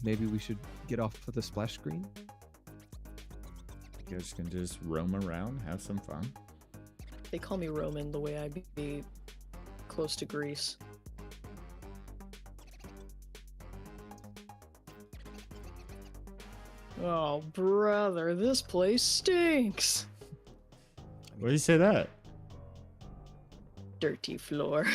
maybe we should get off of the splash screen. You guys can just roam around, have some fun. They call me Roman the way I'd be close to Greece. Oh, brother, this place stinks. Why do you say that? Dirty floor.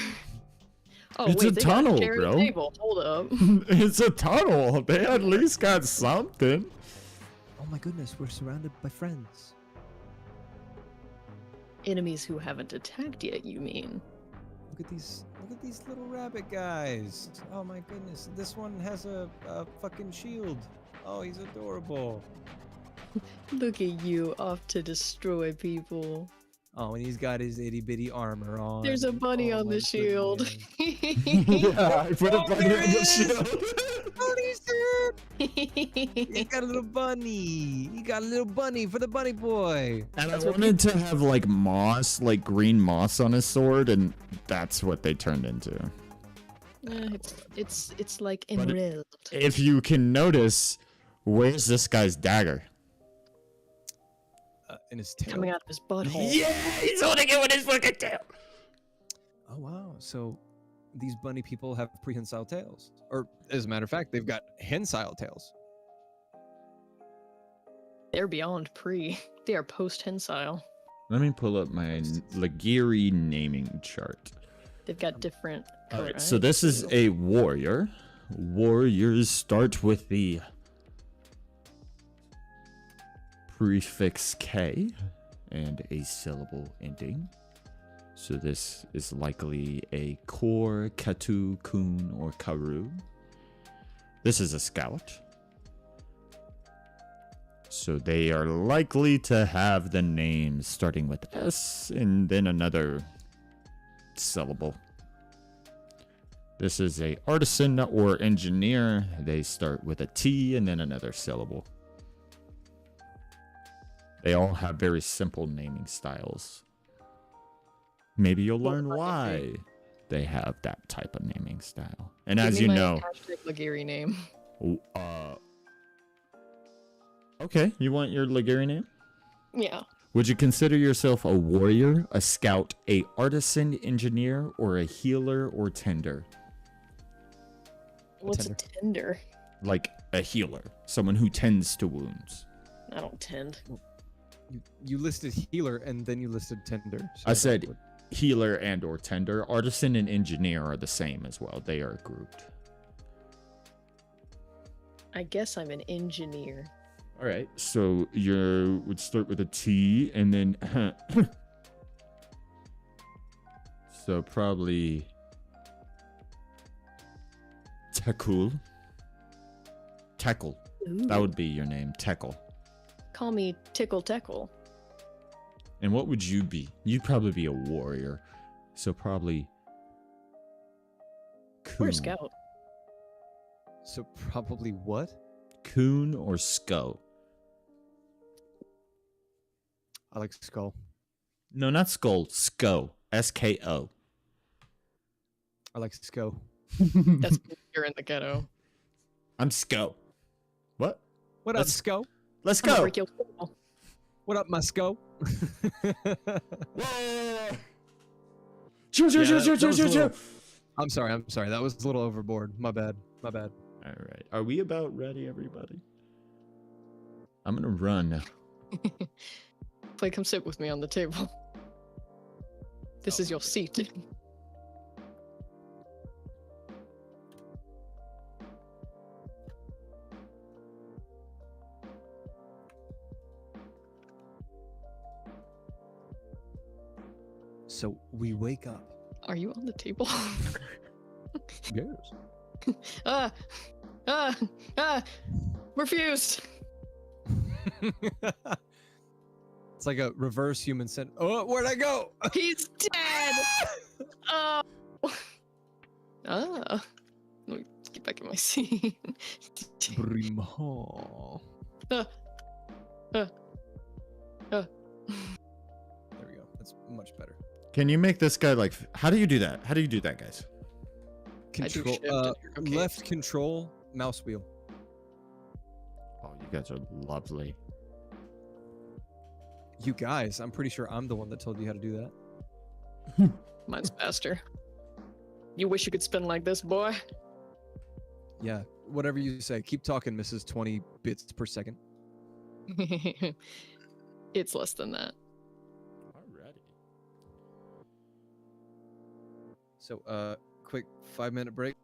Oh, It's wait, a they tunnel, got a shared bro. table. Hold up. It's a tunnel. They at least got something. Oh my goodness, we're surrounded by friends. Enemies who haven't attacked yet, you mean? Look at these little rabbit guys. Oh my goodness, this one has a fucking shield. Oh, he's adorable. Look at you, off to destroy people. Oh, and he's got his itty bitty armor on. There's a bunny Oh on my the shield. goodness. Yeah, I put a bunny there on it the is! shield. He got a little bunny. He got a little bunny for the bunny boy. And I wanted to have like moss, like green moss on his sword, and that's what they turned into. It's like But emerald. If you can notice, where's this guy's dagger? In his tail. Coming out of his butthole. Yeah, he's holding it with his fucking tail. Oh wow! So these bunny people have prehensile tails, or as a matter of fact, they've got hensile tails. They're beyond pre. They are post-hensile. Let me pull up my Ligiri naming chart. They've got different. All right, so this is a warrior. Warriors start with the prefix K and a syllable ending. So this is likely a Kor, Katu, Kun, or Karu. This is a scout. So they are likely to have the names starting with S and then another syllable. This is a artisan or engineer. They start with a T and then another syllable. They all have very simple naming styles. Maybe you'll learn why they have that type of naming style. And as you know, Ligiri name. Okay, you want your Ligiri name? Yeah. Would you consider yourself a warrior, a scout, a artisan, engineer, or a healer or tender? What's a tender? Like a healer, someone who tends to wounds. I don't tend. You listed healer and then you listed tender. So I said healer and or tender. Artisan and engineer are the same as well. They are grouped. I guess I'm an engineer. All right, so you would start with a T and then so probably Tekul. Tekel. That would be your name, Tekel. Call me Tickle Teckle. And what would you be? You'd probably be a warrior. So probably Or Coon. a scout. So probably what? Coon or Sko? I like skull. No, not Skull. Sko. S-K-O. I like Sko. That's when you're in the ghetto. I'm Sko. What? What up, Sko? Let's I'm gonna go. break your fall. What up, my Sko? Whoa! Choo. I'm sorry. That was a little overboard. My bad. All right. Are we about ready, everybody? I'm gonna run now. Play, come sit with me on the table. This is your seat. So we wake up. Are you on the table? Yes. Refused. It's like a reverse human sent. Oh, where'd I go? He's dead. Oh. Let me get back in my seat. Brimhall. There we go. That's much better. Can you make this guy like? How do you do that? How do you do that, guys? Control. shift and you're okay. Left control, mouse wheel. You guys are lovely. You guys, I'm pretty sure I'm the one that told you how to do that. Mine's faster. You wish you could spin like this, boy. Yeah, whatever you say. Keep talking, Mrs. 20 bits per second. It's less than that. Alrighty. So, quick 5-minute break.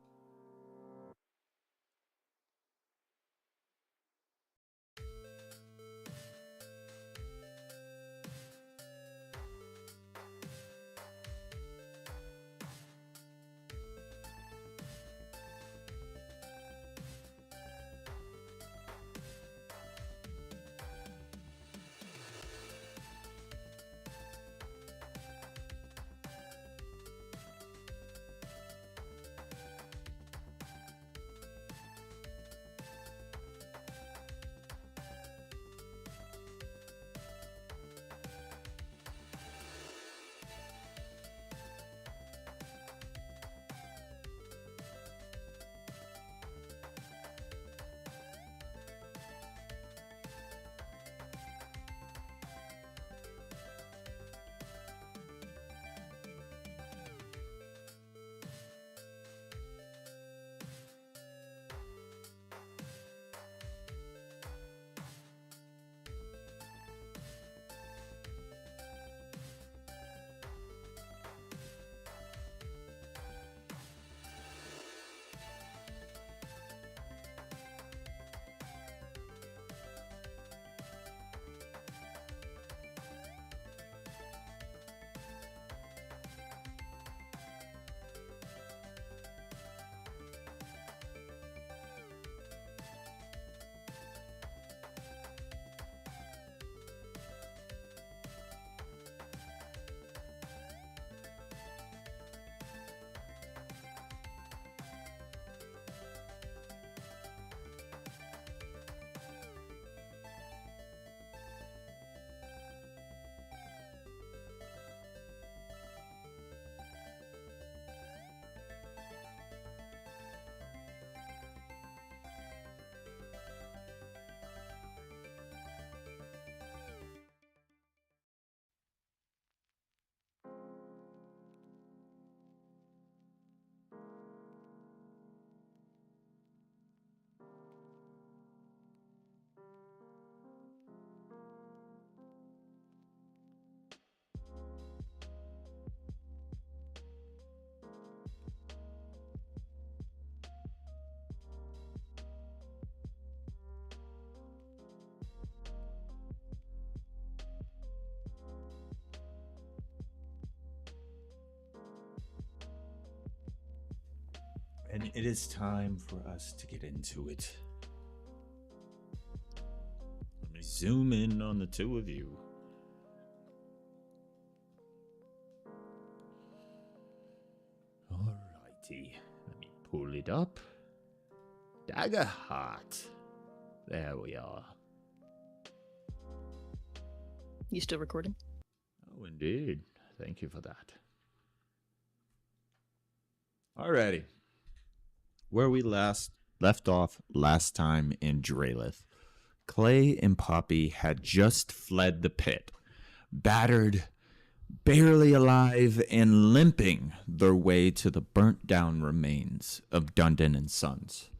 And it is time for us to get into it. Let me zoom in on the two of you. Alrighty, let me pull it up. Daggerheart. There we are. You still recording? Oh, indeed. Thank you for that. Alrighty. Where we left off last time in Draelith, Clay and Poppy had just fled the pit, battered, barely alive, and limping their way to the burnt-down remains of Dundon and Sons.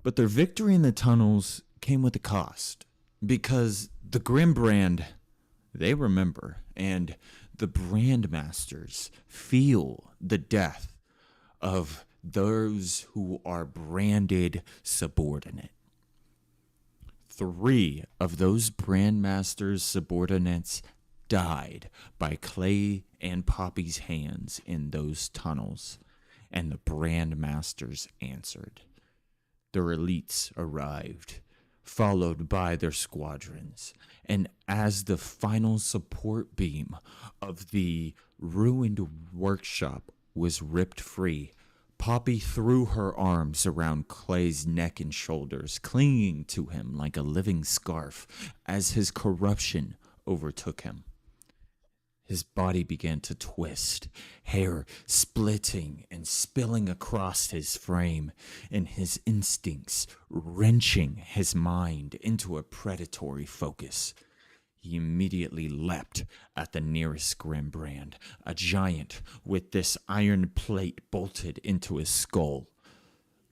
But their victory in the tunnels came with a cost, because the Grimbrand, they remember, and the Brandmasters feel the death of those who are branded subordinate. 3 of those Brandmasters' subordinates died by Clay and Poppy's hands in those tunnels, and the Brandmasters answered. Their elites arrived, followed by their squadrons, and as the final support beam of the ruined workshop was ripped free, Poppy threw her arms around Clay's neck and shoulders, clinging to him like a living scarf as his corruption overtook him. His body began to twist, hair splitting and spilling across his frame, and his instincts wrenching his mind into a predatory focus. He immediately leapt at the nearest Grimbrand, a giant with this iron plate bolted into his skull.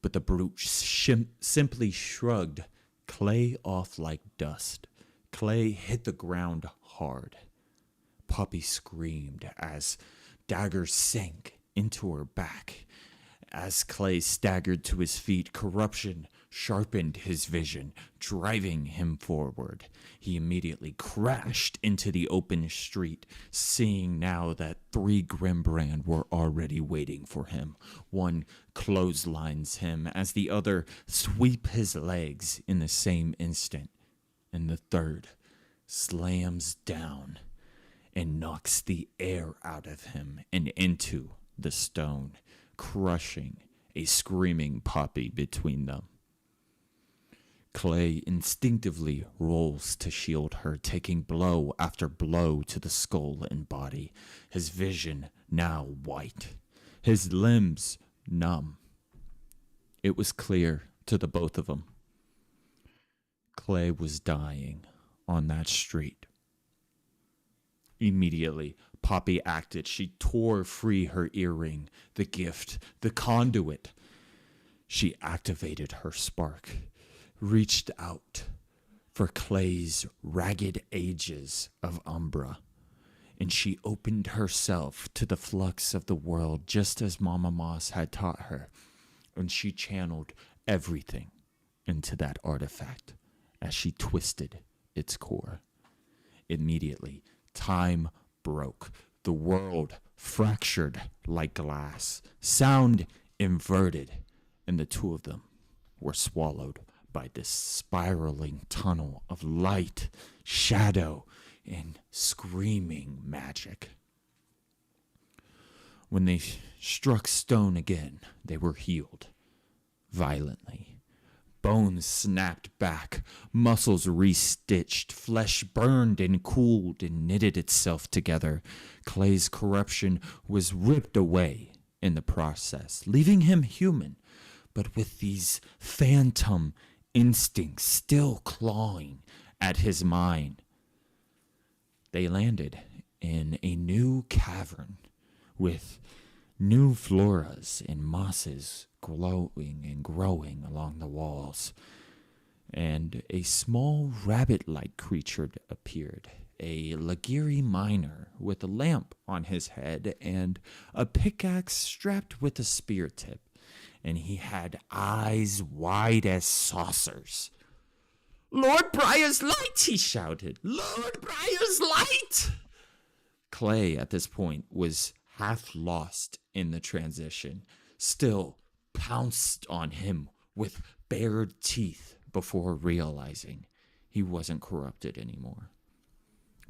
But the brute simply shrugged Clay off like dust. Clay hit the ground hard. Poppy screamed as daggers sank into her back. As Clay staggered to his feet, corruption sharpened his vision, driving him forward. He immediately crashed into the open street, seeing now that 3 Grimbrand were already waiting for him. One clotheslines him as the other sweep his legs in the same instant, and the third slams down and knocks the air out of him and into the stone, crushing a screaming Poppy between them. Clay instinctively rolls to shield her, taking blow after blow to the skull and body, his vision now white, his limbs numb. It was clear to the both of them. Clay was dying on that street. Immediately, Poppy acted. She tore free her earring, the gift, the conduit. She activated her spark, reached out for Clay's ragged ages of umbra, and she opened herself to the flux of the world just as Mama Moss had taught her, and she channeled everything into that artifact as she twisted its core. Immediately, time broke. The world fractured like glass, sound inverted, and the two of them were swallowed by this spiraling tunnel of light, shadow, and screaming magic. When they struck stone again, they were healed violently. Bones snapped back, muscles restitched, flesh burned and cooled and knitted itself together. Clay's corruption was ripped away in the process, leaving him human, but with these phantom instincts still clawing at his mind. They landed in a new cavern with new floras and mosses glowing and growing along the walls, and a small rabbit-like creature appeared, a Lagiri miner with a lamp on his head and a pickaxe strapped with a spear tip, and he had eyes wide as saucers. "Lord Briar's light!" he shouted. "Lord Briar's light!" Clay, at this point, was half lost in the transition, still pounced on him with bared teeth before realizing he wasn't corrupted anymore.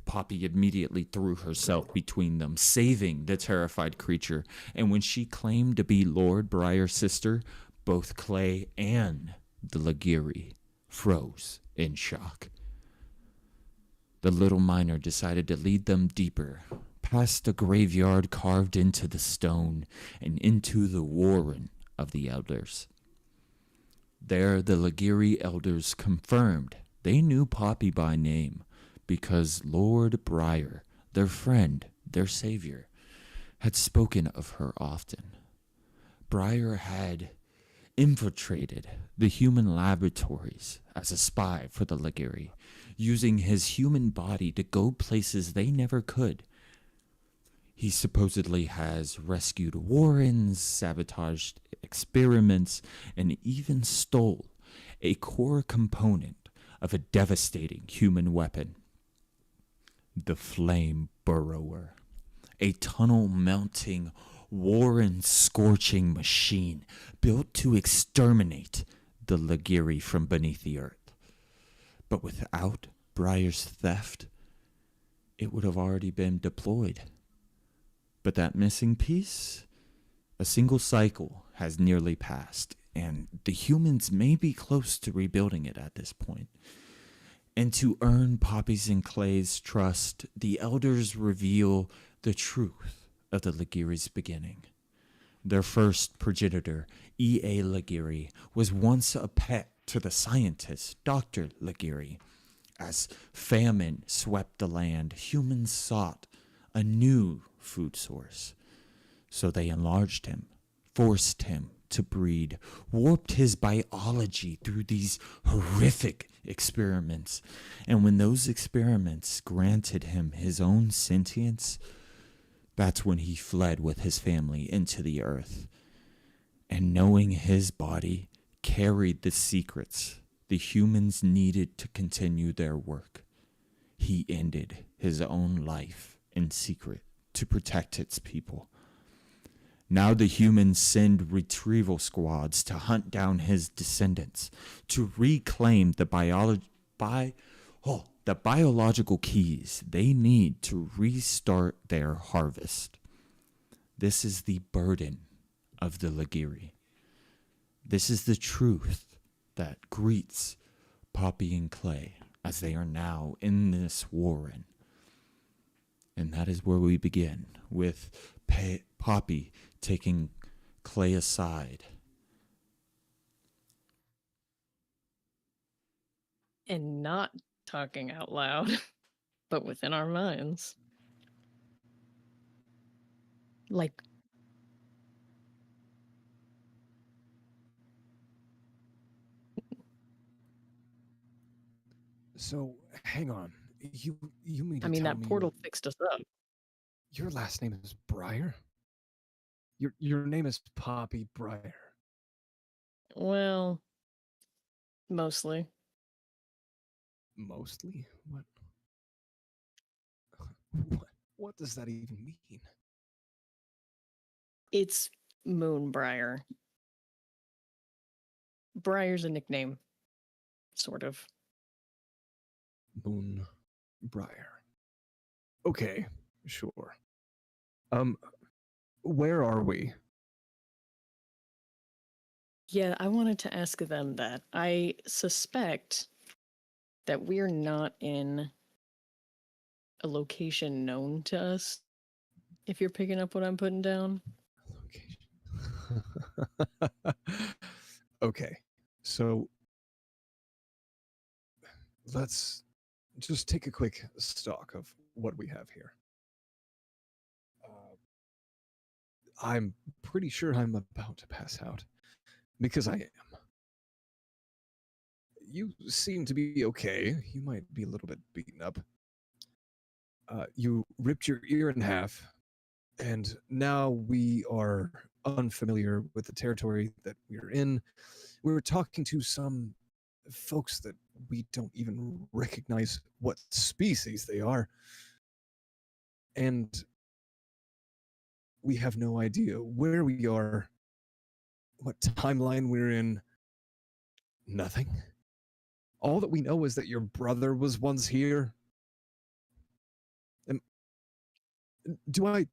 Poppy immediately threw herself between them, saving the terrified creature, and when she claimed to be Lord Briar's sister, both Clay and the Lagiri froze in shock. The little miner decided to lead them deeper, past a graveyard carved into the stone and into the warren of the elders. There, the Lagiri elders confirmed they knew Poppy by name because Lord Briar, their friend, their savior, had spoken of her often. Briar had infiltrated the human laboratories as a spy for the Lagiri, using his human body to go places they never could. He supposedly has rescued warrens, sabotaged experiments, and even stole a core component of a devastating human weapon, the Flame Burrower, a tunnel-mounting, warren-scorching machine built to exterminate the Lagiri from beneath the earth. But without Briar's theft, it would have already been deployed. But that missing piece, a single cycle has nearly passed, and the humans may be close to rebuilding it at this point. And to earn Poppy's and Clay's trust, the elders reveal the truth of the Ligiri's beginning. Their first progenitor, E.A. Ligiri, was once a pet to the scientist, Dr. Ligiri. As famine swept the land, humans sought a new food source. So they enlarged him, forced him to breed, warped his biology through these horrific experiments. And when those experiments granted him his own sentience, that's when he fled with his family into the earth. And knowing his body carried the secrets the humans needed to continue their work, he ended his own life in secret to protect its people. Now the humans send retrieval squads to hunt down his descendants, to reclaim the biological keys they need to restart their harvest. This is the burden of the Ligiri. This is the truth that greets Poppy and Clay as they are now in this warren. And that is where we begin, with Poppy taking Clay aside. And not talking out loud, but within our minds. Like, So, hang on. You mean to I mean, tell that me portal fixed us up. your last name is Breyer? Your name is Poppy Breyer. Well, mostly. Mostly? What does that even mean? It's Moonbriar. Briar's a nickname, sort of. Moon Breyer. Okay, sure. Where are we? Yeah, I wanted to ask them that. I suspect that we're not in a location known to us, if you're picking up what I'm putting down. Location. Okay, so let's just take a quick stock of what we have here. I'm pretty sure I'm about to pass out, because I am. You seem to be okay. You might be a little bit beaten up. You ripped your ear in half, and now we are unfamiliar with the territory that we're in. We're talking to some folks that we don't even recognize what species they are. And we have no idea where we are, what timeline we're in. Nothing. All that we know is that your brother was once here. Do I...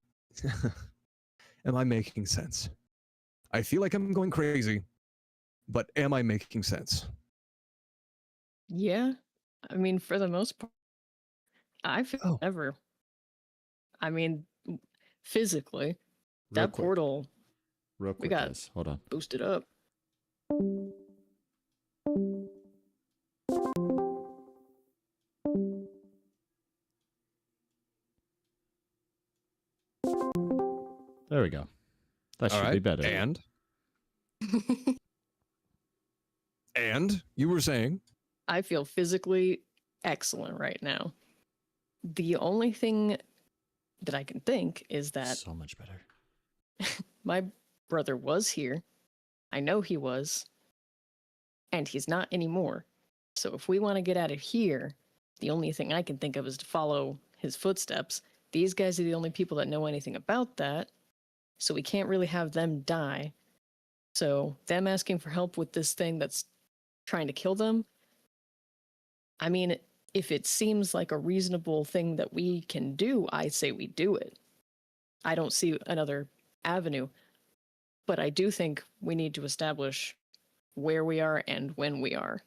Am I making sense? I feel like I'm going crazy, but am I making sense? Yeah, I mean, for the most part, I feel Oh, never. I mean, physically, Real that quick. portal, Real we quick, got guys. Hold on. boosted up. There we go. That all should right. be better. And you were saying? I feel physically excellent right now. The only thing that I can think is that So much better. my brother was here. I know he was. And he's not anymore. So if we want to get out of here, the only thing I can think of is to follow his footsteps. These guys are the only people that know anything about that. So we can't really have them die. So them asking for help with this thing that's trying to kill them, I mean, if it seems like a reasonable thing that we can do, I say we do it. I don't see another avenue. But I do think we need to establish where we are and when we are.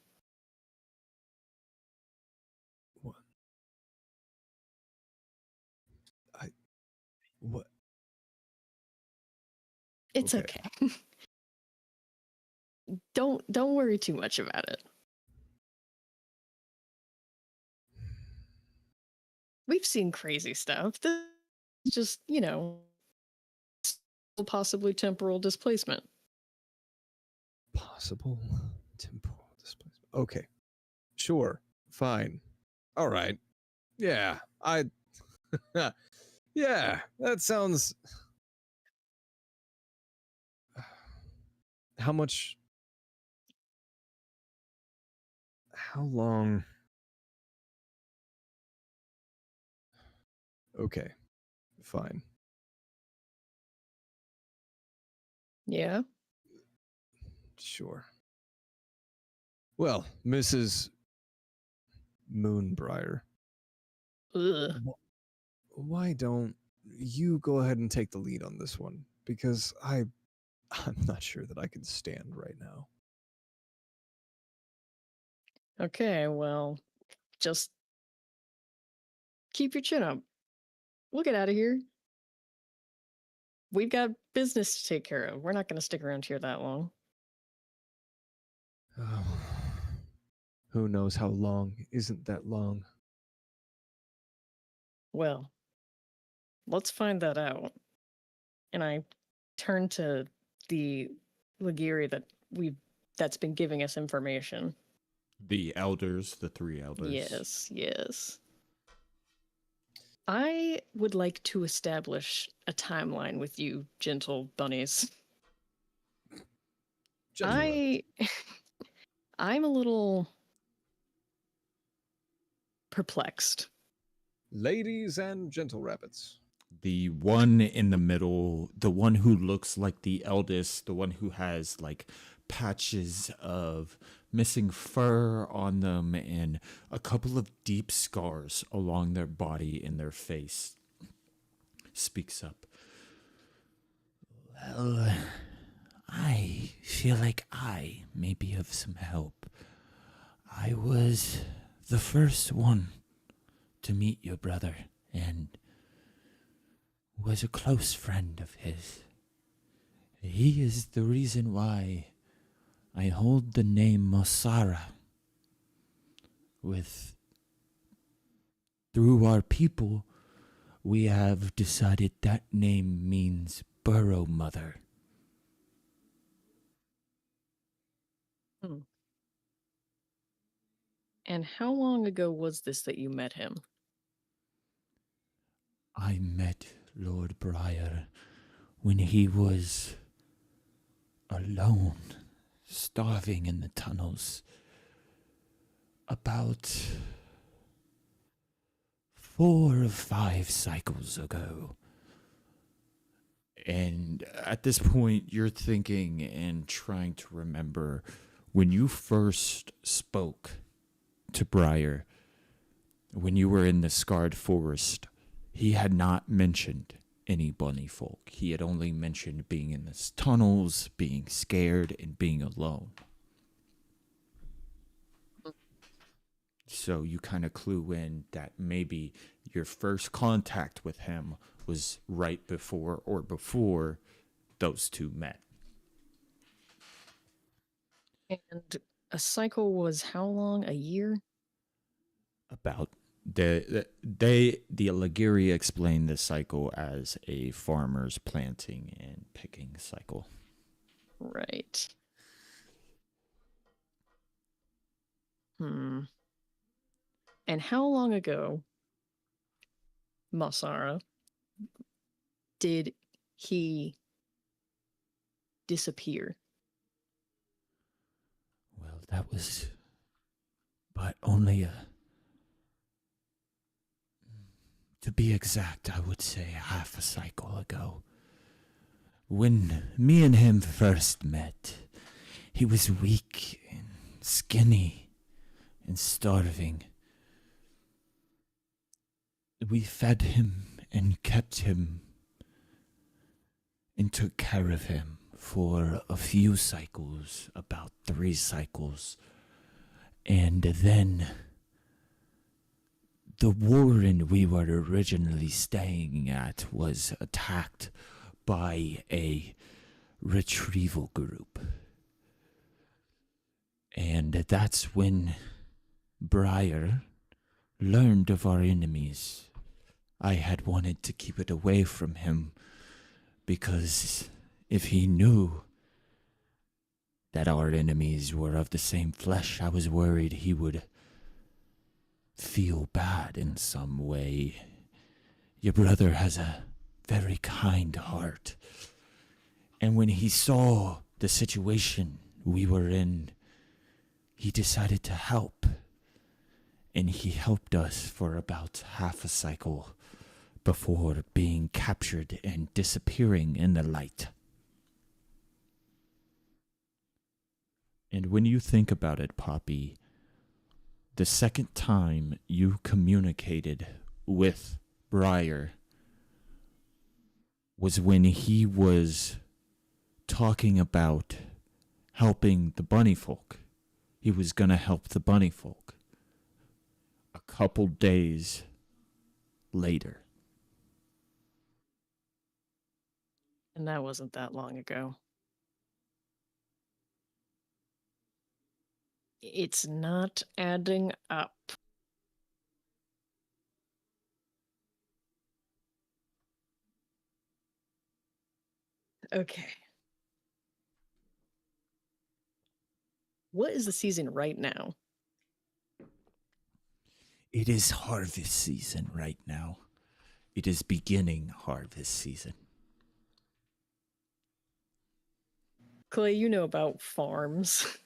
It's okay. Don't worry too much about it. We've seen crazy stuff. This is just, possibly temporal displacement. Possible temporal displacement. Okay. Sure. Fine. All right. Yeah. Yeah, that sounds. How much? How long? Okay. Fine. Yeah. Sure. Well, Mrs. Moonbriar, Ugh. why don't you go ahead and take the lead on this one? Because I'm not sure that I can stand right now. Okay, well, just keep your chin up. We'll get out of here. We've got business to take care of. We're not going to stick around here that long. Oh, who knows how long isn't that long? Well, let's find that out. And I turn to the Ligiri that's been giving us information. The elders, the three elders. Yes. I would like to establish a timeline with you, gentle bunnies. I'm a little perplexed. Ladies and gentle rabbits. The one in the middle, the one who looks like the eldest, the one who has like patches of missing fur on them and a couple of deep scars along their body and their face, speaks up. Well, I feel like I may be of some help. I was the first one to meet your brother and was a close friend of his. He is the reason why I hold the name Mosara. Through our people, we have decided that name means Burrow Mother. And how long ago was this that you met him? I met Lord Briar when he was alone, starving in the tunnels, about 4 or 5 cycles ago. And at this point, you're thinking and trying to remember when you first spoke to Briar, when you were in the scarred forest, he had not mentioned any bunny folk. He had only mentioned being in the tunnels, being scared, and being alone. So you kind of clue in that maybe your first contact with him was right before those two met. And a cycle was how long? A year? About the Ligiri explained this cycle as a farmer's planting and picking cycle. Right. And how long ago, Masara, did he disappear? Well, that was but only to be exact, I would say half a cycle ago. When me and him first met, he was weak and skinny and starving. We fed him and kept him and took care of him for a few cycles, about 3 cycles. And then the warren we were originally staying at was attacked by a retrieval group. And that's when Briar learned of our enemies. I had wanted to keep it away from him because if he knew that our enemies were of the same flesh, I was worried he would feel bad in some way. Your brother has a very kind heart. And when he saw the situation we were in, he decided to help. And he helped us for about half a cycle before being captured and disappearing in the light. And when you think about it, Poppy, the second time you communicated with Briar was when he was talking about helping the bunny folk. He was going to help the bunny folk. A couple days later. And that wasn't that long ago. It's not adding up. Okay. What is the season right now? It is harvest season right now. It is beginning harvest season. Clay, you know about farms.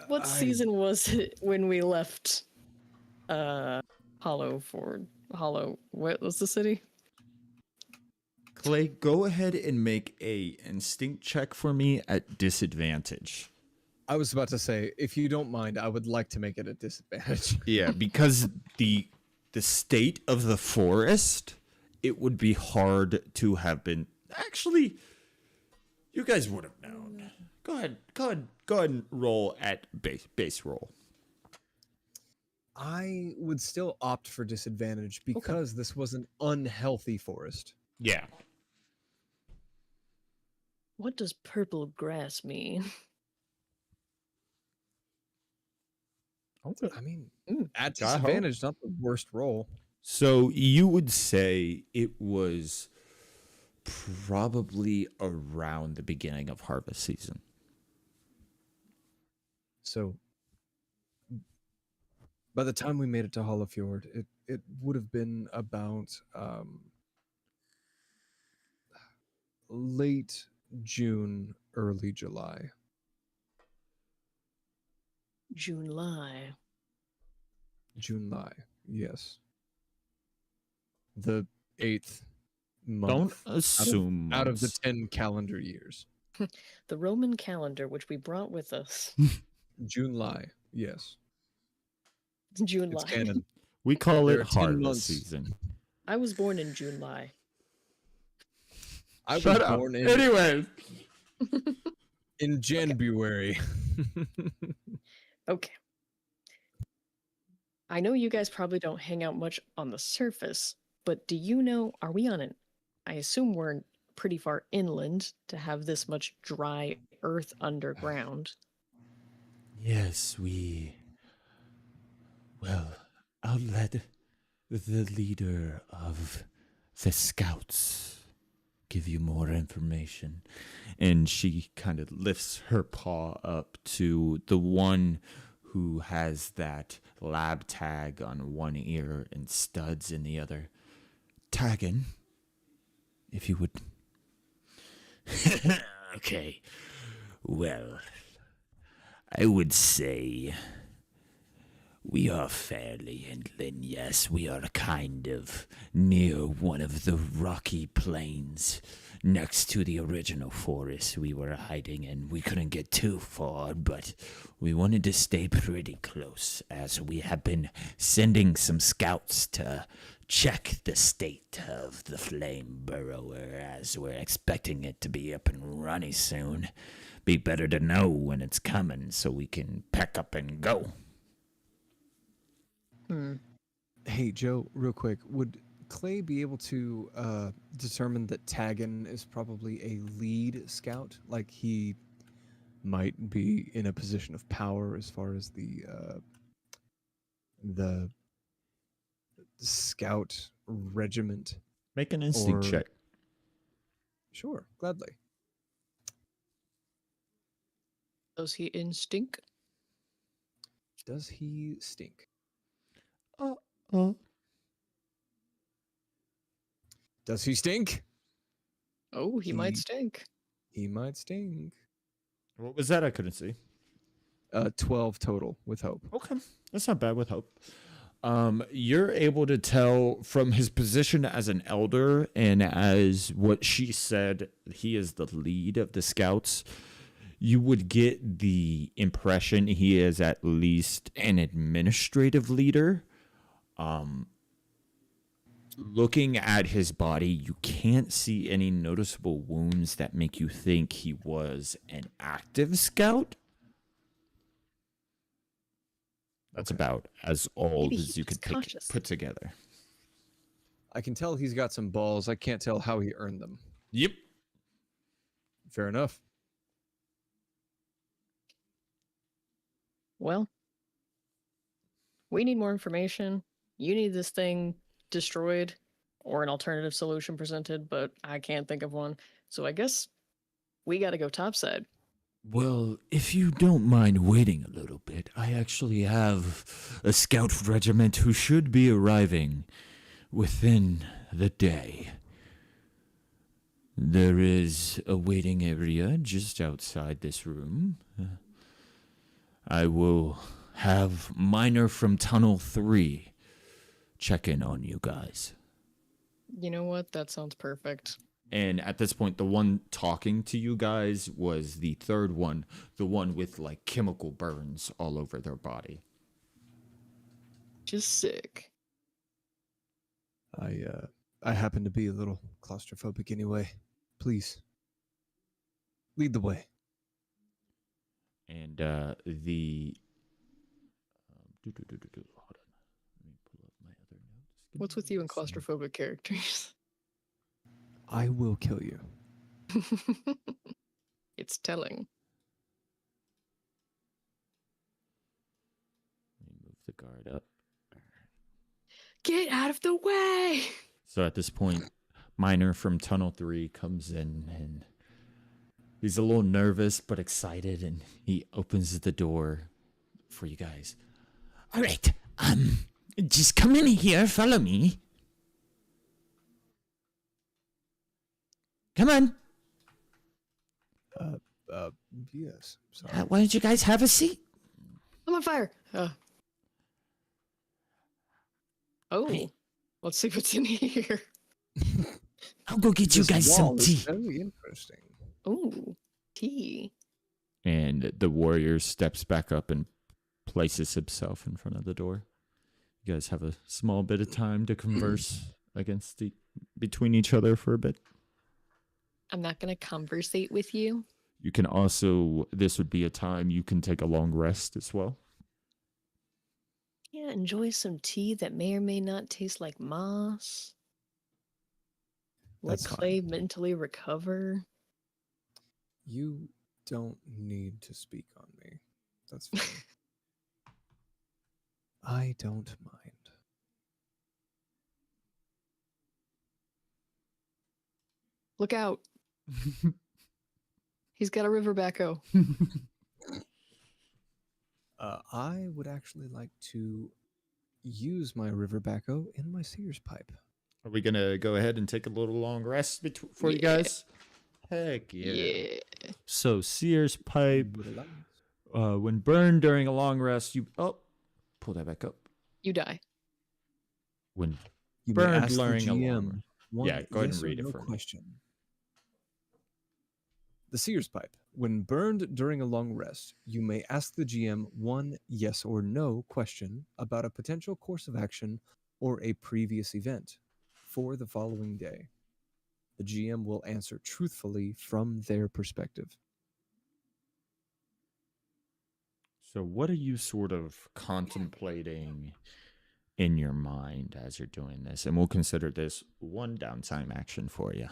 What season was it when we left Hollow? What was the city? Clay, go ahead and make a instinct check for me at disadvantage. I was about to say, if you don't mind, I would like to make it a disadvantage. Yeah, because the state of the forest, it would be hard to have been. Actually, you guys would have known. Go ahead and roll at base roll. I would still opt for disadvantage because this was an unhealthy forest. Yeah. What does purple grass mean? I mean, at disadvantage, not the worst roll. So you would say it was probably around the beginning of harvest season. So by the time we made it to Hollowfjord, it would have been about late June, early July. July. July, yes. The 8th month. Don't assume out of the 10 calendar years. The Roman calendar, which we brought with us. July, yes. July. It's canon. We call There it are 10 harvest months. season. I was born in July. I was Shut up. born in, Anyway. in January. Okay. I know you guys probably don't hang out much on the surface, but do you know, are we on an, I assume we're pretty far inland to have this much dry earth underground. Yes, well, I'll let the leader of the scouts give you more information. And she kind of lifts her paw up to the one who has that lab tag on one ear and studs in the other. Taggin, if you would. Okay. Well, I would say we are fairly inland. Yes, we are kind of near one of the rocky plains next to the original forest we were hiding in. We couldn't get too far, but we wanted to stay pretty close as we have been sending some scouts to check the state of the flame burrower as we're expecting it to be up and running soon. Be better to know when it's coming so we can pack up and go. Hey, Joe, real quick, would Clay be able to determine that Taggin is probably a lead scout? Like he might be in a position of power as far as the scout regiment? Make an instinct Or- check. Sure, gladly. Does he instinct? Does he stink? Oh. Does he stink? Oh, he might He- stink. He might stink. What was that? I couldn't see. 12 total with hope. Okay, that's not bad with hope. You're able to tell from his position as an elder and as what she said, he is the lead of the scouts. You would get the impression he is at least an administrative leader. Looking at his body, you can't see any noticeable wounds that make you think he was an active scout. That's about as old Maybe as you he's could cautious. put together. I can tell he's got some balls. I can't tell how he earned them. Yep. Fair enough. Well, we need more information. You need this thing destroyed or an alternative solution presented, but I can't think of one. So I guess we got to go topside. Well, if you don't mind waiting a little bit, I actually have a scout regiment who should be arriving within the day. There is a waiting area just outside this room. I will have Miner from Tunnel 3 check in on you guys. You know what? That sounds perfect. And at this point, the one talking to you guys was the third one, the one with like chemical burns all over their body. Just sick. I happen to be a little claustrophobic anyway. Please lead the way. And the hold on, let me pull up my other notes. Give What's me with you and 1 second. claustrophobic characters? I will kill you. It's telling. Let me move the guard up. Get out of the way! So at this point, Miner from Tunnel 3 comes in and he's a little nervous but excited, and he opens the door for you guys. All right, just come in here, follow me. Come on. Yes. Sorry. Why don't you guys have a seat? I'm on fire! Oh, Hey. let's see what's in here. I'll go get you This guys some wall is tea. very interesting. Ooh, tea. And the warrior steps back up and places himself in front of the door. You guys have a small bit of time to converse between each other for a bit. I'm not gonna conversate with you. You can also, this would be a time you can take a long rest as well. Yeah, enjoy some tea that may or may not taste like moss. Let That's fine. Clay mentally recover. You don't need to speak on me. That's fine. I don't mind. Look out. He's got a river backhoe. I would actually like to use my river backhoe in my Sears pipe. Are we going to go ahead and take a little long rest for you Yeah. guys? Heck yeah. Yeah. So Sears pipe, when burned during a long rest, pull that back up. You die. When You burned may ask the during a long GM rest. one Yeah, go ahead and yes or read it no for me. question. The Sears pipe. When burned during a long rest, you may ask the GM one yes or no question about a potential course of action or a previous event for the following day. The GM will answer truthfully from their perspective. So what are you sort of contemplating in your mind as you're doing this, and we'll consider this one downtime action for you.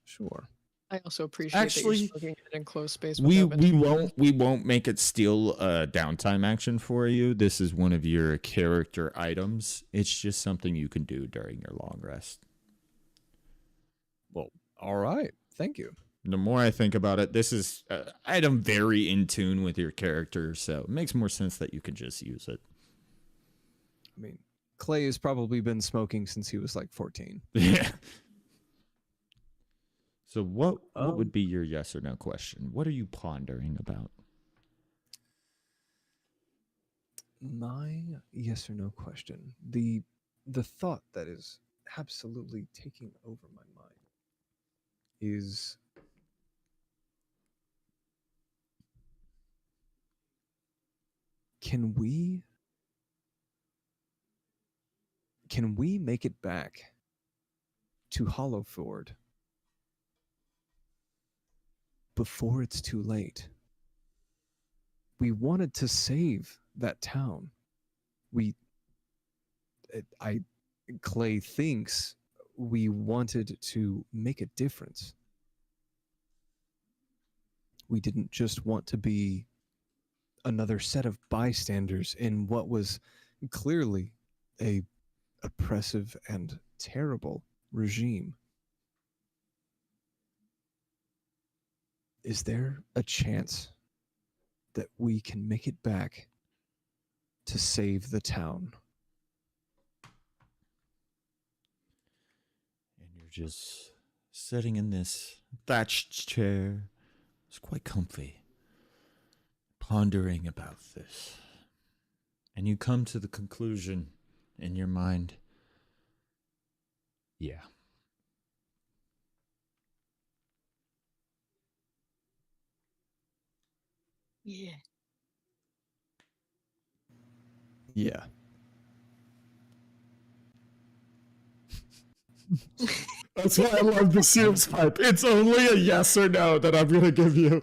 Sure. I also appreciate that Actually, you're smoking it in close space. We without ventilation. won't make it still a downtime action for you. This is one of your character items. It's just something you can do during your long rest. Well, all right. Thank you. The more I think about it, this is an item very in tune with your character, so it makes more sense that you can just use it. I mean, Clay has probably been smoking since he was like 14. Yeah. So what Um, would be your yes or no question? What are you pondering about? My yes or no question. The thought that is absolutely taking over my mind is, can we make it back to Hollowford before it's too late? We wanted to save that town. Clay thinks we wanted to make a difference. We didn't just want to be another set of bystanders in what was clearly a oppressive and terrible regime. Is there a chance that we can make it back to save the town? And you're just sitting in this thatched chair. It's quite comfy, pondering about this. And you come to the conclusion in your mind, yeah. Yeah. Yeah. That's why I love the Sears pipe. It's only a yes or no that I'm going to give you.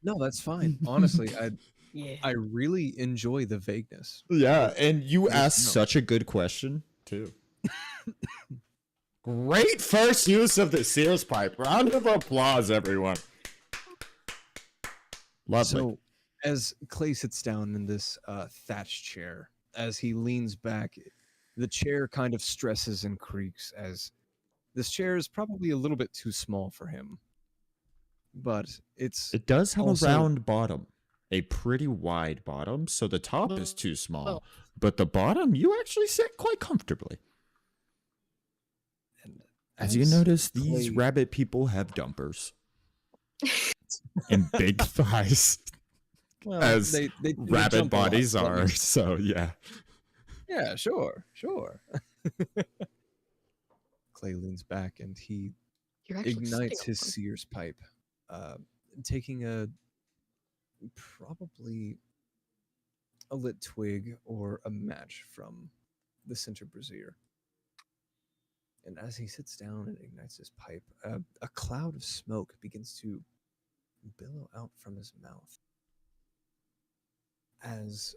No, that's fine. Honestly, Yeah. I really enjoy the vagueness. Yeah, and you Yes, asked no. such a good question, too. Great first use of the Sears pipe. Round of applause, everyone. Lovely. So, as Clay sits down in this thatched chair, as he leans back, the chair kind of stresses and creaks, as this chair is probably a little bit too small for him. But it's It does have also- a round bottom, a pretty wide bottom, so the top is too small, but the bottom, you actually sit quite comfortably. and As you notice, these Clay- rabbit people have dumpers and big thighs, well, as they rabbit jump a lot, bodies so that are. makes- So, yeah. Yeah, sure. Clay leans back and he You're actually ignites sitting his on one. Sears pipe, taking probably a lit twig or a match from the center brazier. And as he sits down and ignites his pipe, a cloud of smoke begins to billow out from his mouth. As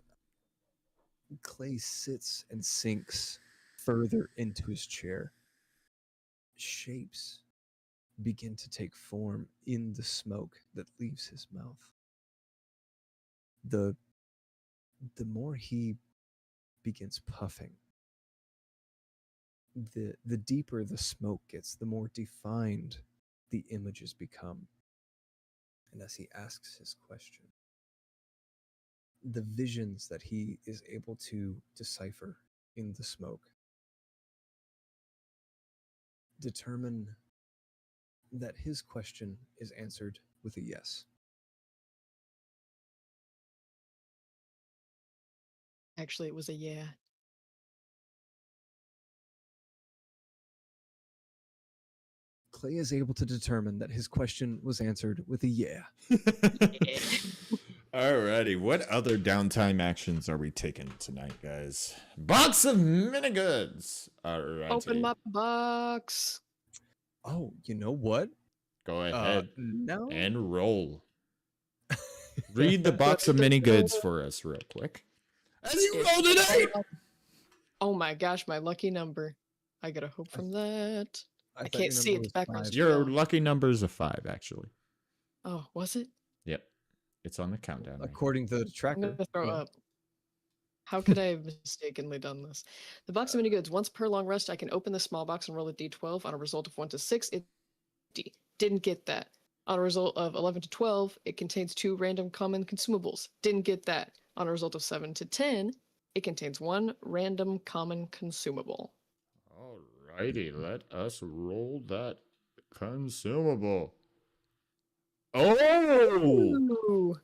Clay sits and sinks further into his chair, shapes begin to take form in the smoke that leaves his mouth. The more he begins puffing, the deeper the smoke gets, the more defined the images become. And as he asks his question, the visions that he is able to decipher in the smoke determine that his question is answered with a yes. Actually, it was a yeah. Clay is able to determine that his question was answered with a yeah. Alrighty, what other downtime actions are we taking tonight, guys? Box of mini goods. Alrighty. Open my box. Oh, you know what? Go ahead No. and roll. Read the box of mini goods for us real quick. And you rolled an 8! Oh my gosh, my lucky number. I got a hope from that. I thought can't your see number it. The was background's 5. too Your yellow. lucky number is a 5, actually. Oh, was it? Yep. It's on the countdown. right According to the I'm tracker. gonna throw yeah. up. How could I have mistakenly done this? The box of mini goods. Once per long rest, I can open the small box and roll a d12. On a result of 1 to 6, it's empty. Didn't get that. On a result of 11 to 12, it contains 2 random common consumables. Didn't get that. On a result of 7 to 10, it contains 1 random common consumable. Alrighty, let us roll that consumable. Oh! Ooh.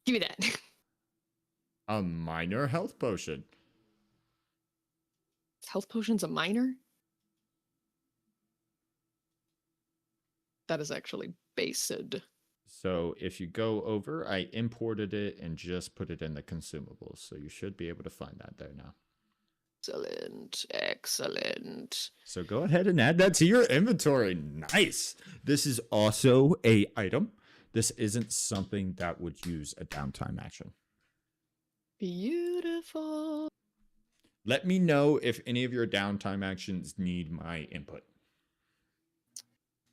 Give me that. A minor health potion. Health potion's a minor? That is actually based. So if you go over, I imported it and just put it in the consumables. So you should be able to find that there now. Excellent. Excellent. So go ahead and add that to your inventory. Nice. This is also a item. This isn't something that would use a downtime action. Beautiful. Let me know if any of your downtime actions need my input.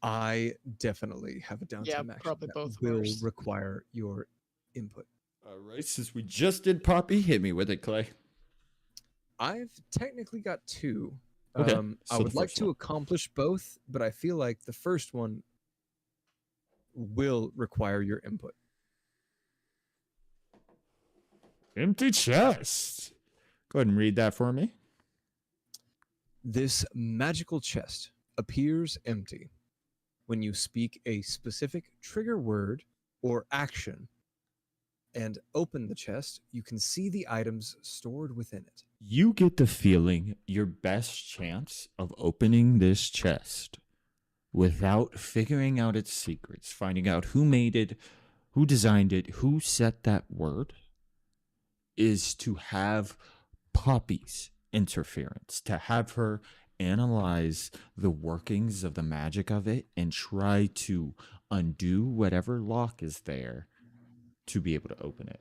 I definitely have a downtime Yeah, action probably that both will ours. require your input. All right, since we just did Poppy, hit me with it, Clay. I've technically got 2. Okay, I so the would like first to one. accomplish both, but I feel like the first one will require your input. Empty chest. Go ahead and read that for me. This magical chest appears empty when you speak a specific trigger word or action and open the chest. You can see the items stored within it. You get the feeling your best chance of opening this chest without figuring out its secrets, finding out who made it, who designed it, who set that word, is to have Poppy's interference, to have her analyze the workings of the magic of it and try to undo whatever lock is there to be able to open it.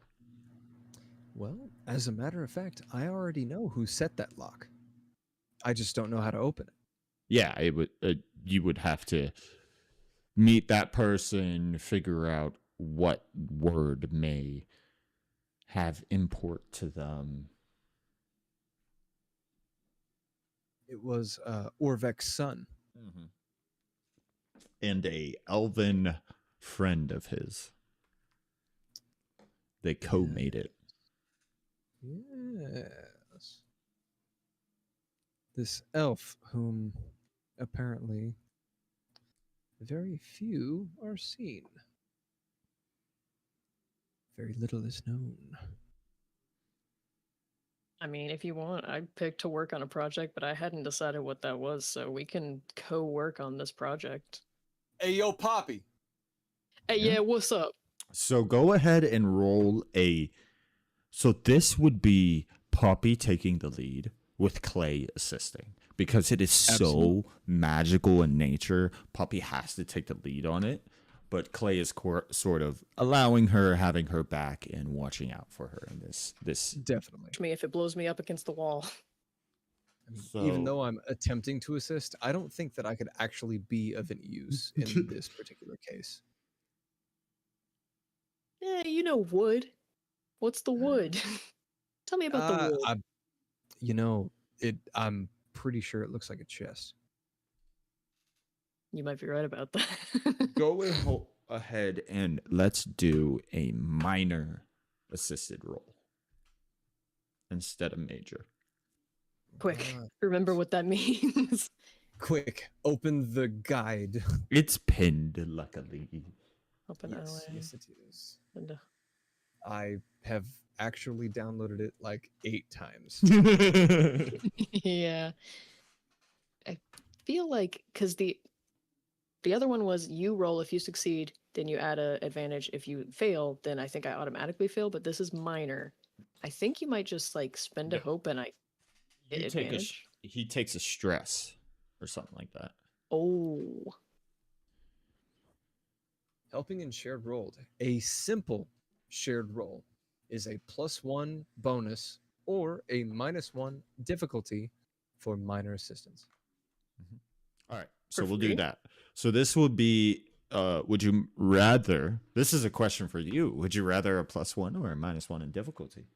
Well, as a matter of fact, I already know who set that lock. I just don't know how to open it. Yeah, it would. You would have to meet that person, figure out what word may have import to them. It was Orvek's son. Mm-hmm. And a elven friend of his. They co-made it. Yes. This elf, whom apparently very few are seen. Very little is known. I mean, if you want, I picked to work on a project, but I hadn't decided what that was, so we can co-work on this project. Hey, yo, Poppy. Hey, yeah, what's up? So go ahead and roll a... So this would be Poppy taking the lead with Clay assisting. Because it is Absolutely. so magical in nature, Poppy has to take the lead on it. But Clay is sort of allowing her, having her back, and watching out for her in this. Definitely. Me if it blows me up against the wall. I mean, So- even though I'm attempting to assist, I don't think that I could actually be of any use in this particular case. Yeah, you know wood. What's the wood? Tell me about the wood. I'm pretty sure it looks like a chest. You might be right about that. Go ahead and let's do a minor assisted roll instead of major. Quick, Uh, remember what that means. quick, open the guide. It's pinned, luckily. Open Yes, LA. yes, it is. And, I have actually downloaded it like 8 times. yeah. I feel like because the other one was you roll if you succeed, then you add a advantage. If you fail, then I think I automatically fail. But this is minor. I think you might just like spend a Yep. hope and I get You take advantage. he takes a stress or something like that. Oh, Helping in shared roll. A simple shared roll is a +1 bonus or a -1 difficulty for minor assistance. All right. So For we'll do free? that. So this will be would you rather, this is a question for you. Would you rather a +1 or a -1 in difficulty?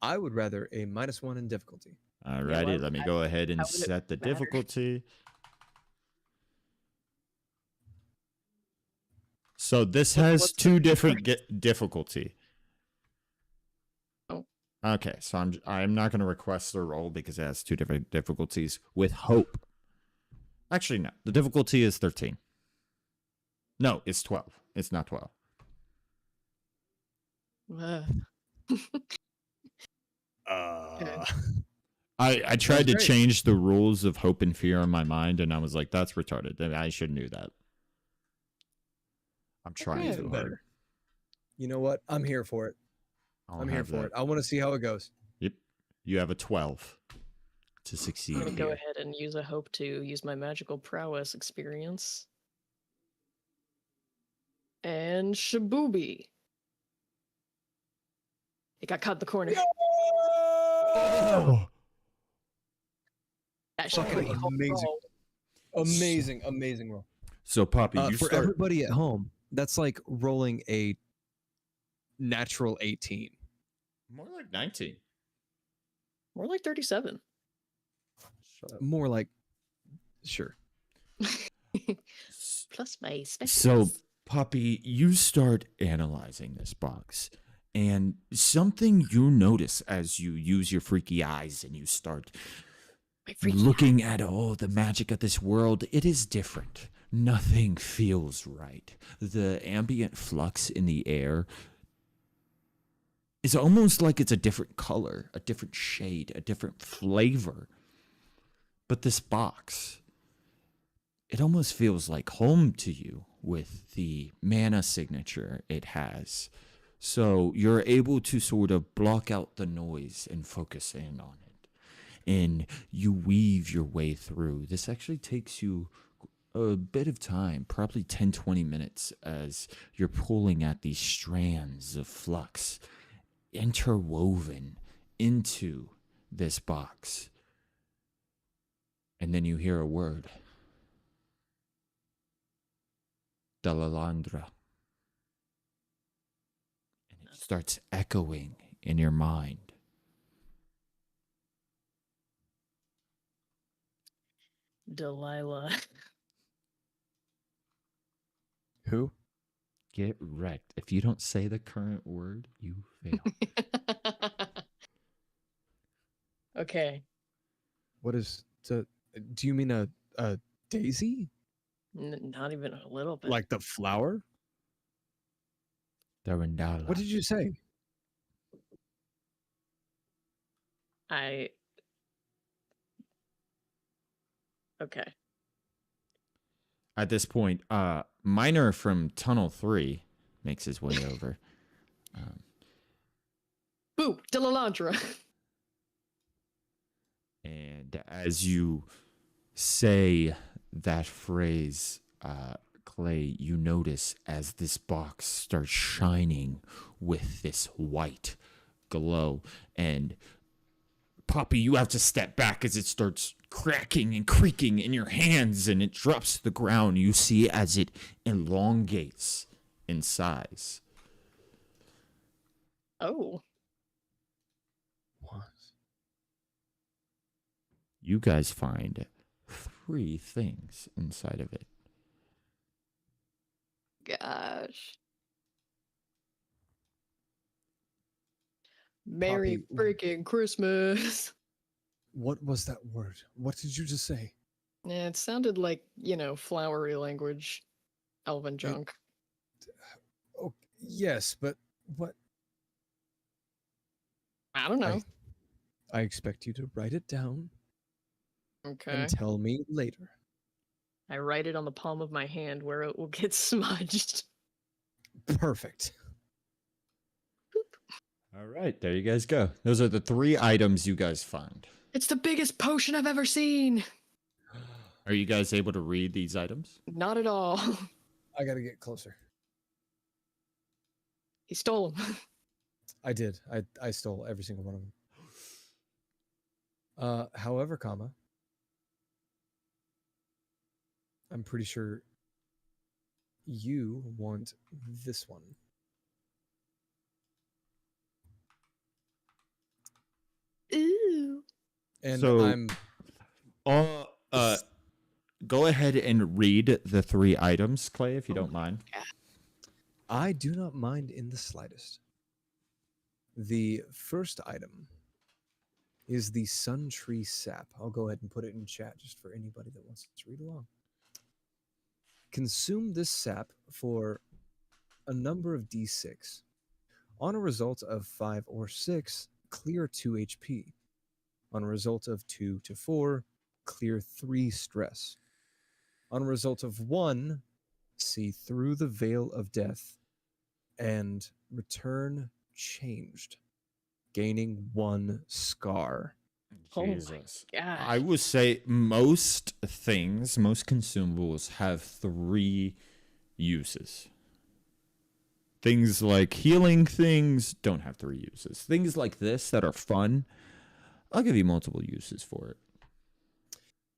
I would rather a -1 in difficulty. All Yeah, righty, why- let me go ahead and how would it set the matter? difficulty. So this has what's the two different difficulty. Oh. Okay, so I'm not going to request the roll because it has two different difficulties with hope. Actually, no. The difficulty is 13. No, it's 12. It's not 12. I tried to great. change the rules of hope and fear in my mind, and I was like, that's retarded. I should do that. I'm trying Okay. too hard. Better. You know what? I'm here for it. I'll I'm here have for that. it. I want to see how it goes. Yep. You have a 12 to succeed I'm gonna go here. ahead and use a hope to use my magical prowess experience. And Shabooby. It got caught in the corner. Oh! That should Fucking be whole amazing. roll. Amazing roll. So, Poppy, you For start. everybody at home, that's like rolling a natural 18. More like 19. More like 37. Shut up. More like, sure. Plus my special. So, Poppy, you start analyzing this box, and something you notice as you use your freaky eyes and you start looking at all the magic of this world, it is different. Nothing feels right. The ambient flux in the air is almost like it's a different color, a different shade, a different flavor. But this box, it almost feels like home to you with the mana signature it has. So you're able to sort of block out the noise and focus in on it. And you weave your way through. This actually takes you a bit of time, probably 10-20 minutes, as you're pulling at these strands of flux interwoven into this box. And then you hear a word. Dalalandra. And it starts echoing in your mind. Delilah. Who? Get wrecked. If you don't say the current word, you fail. Okay. What is do you mean a daisy? Not even a little bit. Like the flower? Darandala. What did you say? Okay. At this point, Miner from Tunnel 3 makes his way over. Boo! Delalandra. And as you say that phrase, Clay, you notice as this box starts shining with this white glow. And Poppy, you have to step back as it starts cracking and creaking in your hands and it drops to the ground. You see as it elongates in size. Oh. What? You guys find 3 things inside of it. Gosh. Merry Poppy, freaking Christmas. What was that word? What did you just say? Yeah, it sounded like, flowery language. Elven junk. Oh, yes, but what? I don't know. I expect you to write it down Okay. and tell me later. I write it on the palm of my hand where it will get smudged. Perfect. All right, there you guys go. Those are the 3 items you guys find. It's the biggest potion I've ever seen. Are you guys able to read these items? Not at all. I gotta get closer. He stole them. I did. I stole every single one of them. However, comma, I'm pretty sure you want this one. Ooh. And So- I'm Go ahead and read the 3 items, Clay, if you don't mind. I do not mind in the slightest. The first item is the Sun Tree Sap. I'll go ahead and put it in chat just for anybody that wants to read along. Consume this sap for a number of d6. On a result of 5 or 6, clear 2 HP. On a result of 2 to 4, clear 3 stress. On a result of 1, see through the veil of death and return changed, gaining 1 scar. Oh my Jesus. gosh. I would say most things, most consumables have 3 uses. Things like healing things don't have 3 uses. Things like this that are fun, I'll give you multiple uses for it.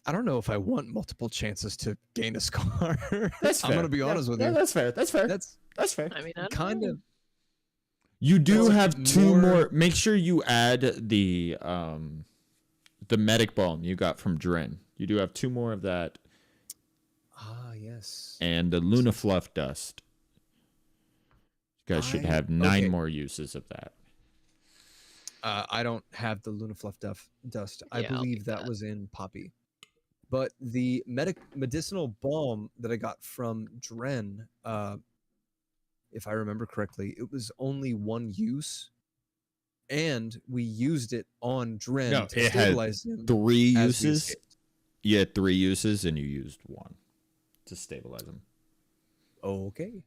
I don't know if I want multiple chances to gain a scar. That's fair. I'm going to be honest with Yeah, you. that's fair. That's fair. That's That's fair. I mean, I don't kind know. of. You do That's have 2 more- more. Make sure you add the medic balm you got from Dren. You do have 2 more of that, Ah, yes. and the Luna Fluff dust. You guys should have 9 okay. more uses of that. I don't have the Luna Fluff dust. I Yeah, I'll believe take that that. was in Poppy. But the medicinal balm that I got from Dren, if I remember correctly, it was only 1 use, and we used it on Dren No, to it had stabilize him. 3 as we uses. escaped. You had 3 uses, and you used 1 to stabilize them. Okay.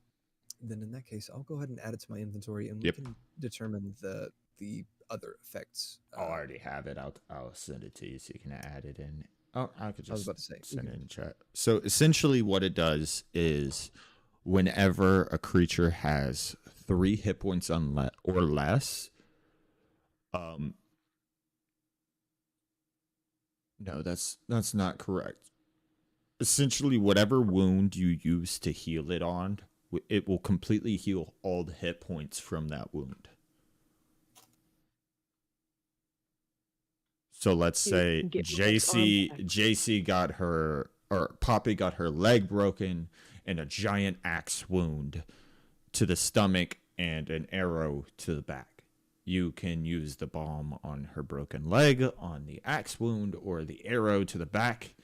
Then in that case, I'll go ahead and add it to my inventory, and we Yep. can determine the other effects. I already have it. I'll send it to you so you can add it in. Oh, I could I was just about to say, we send it can- in chat. So essentially, what it does is, whenever a creature has 3 hit points or less, no, that's not correct. Essentially, whatever wound you use to heal it on, it will completely heal all the hit points from that wound. So let's You say can get Mike's arm back. JC got her, or Poppy got her leg broken and a giant axe wound to the stomach and an arrow to the back. You can use the balm on her broken leg, on the axe wound, or the arrow to the back.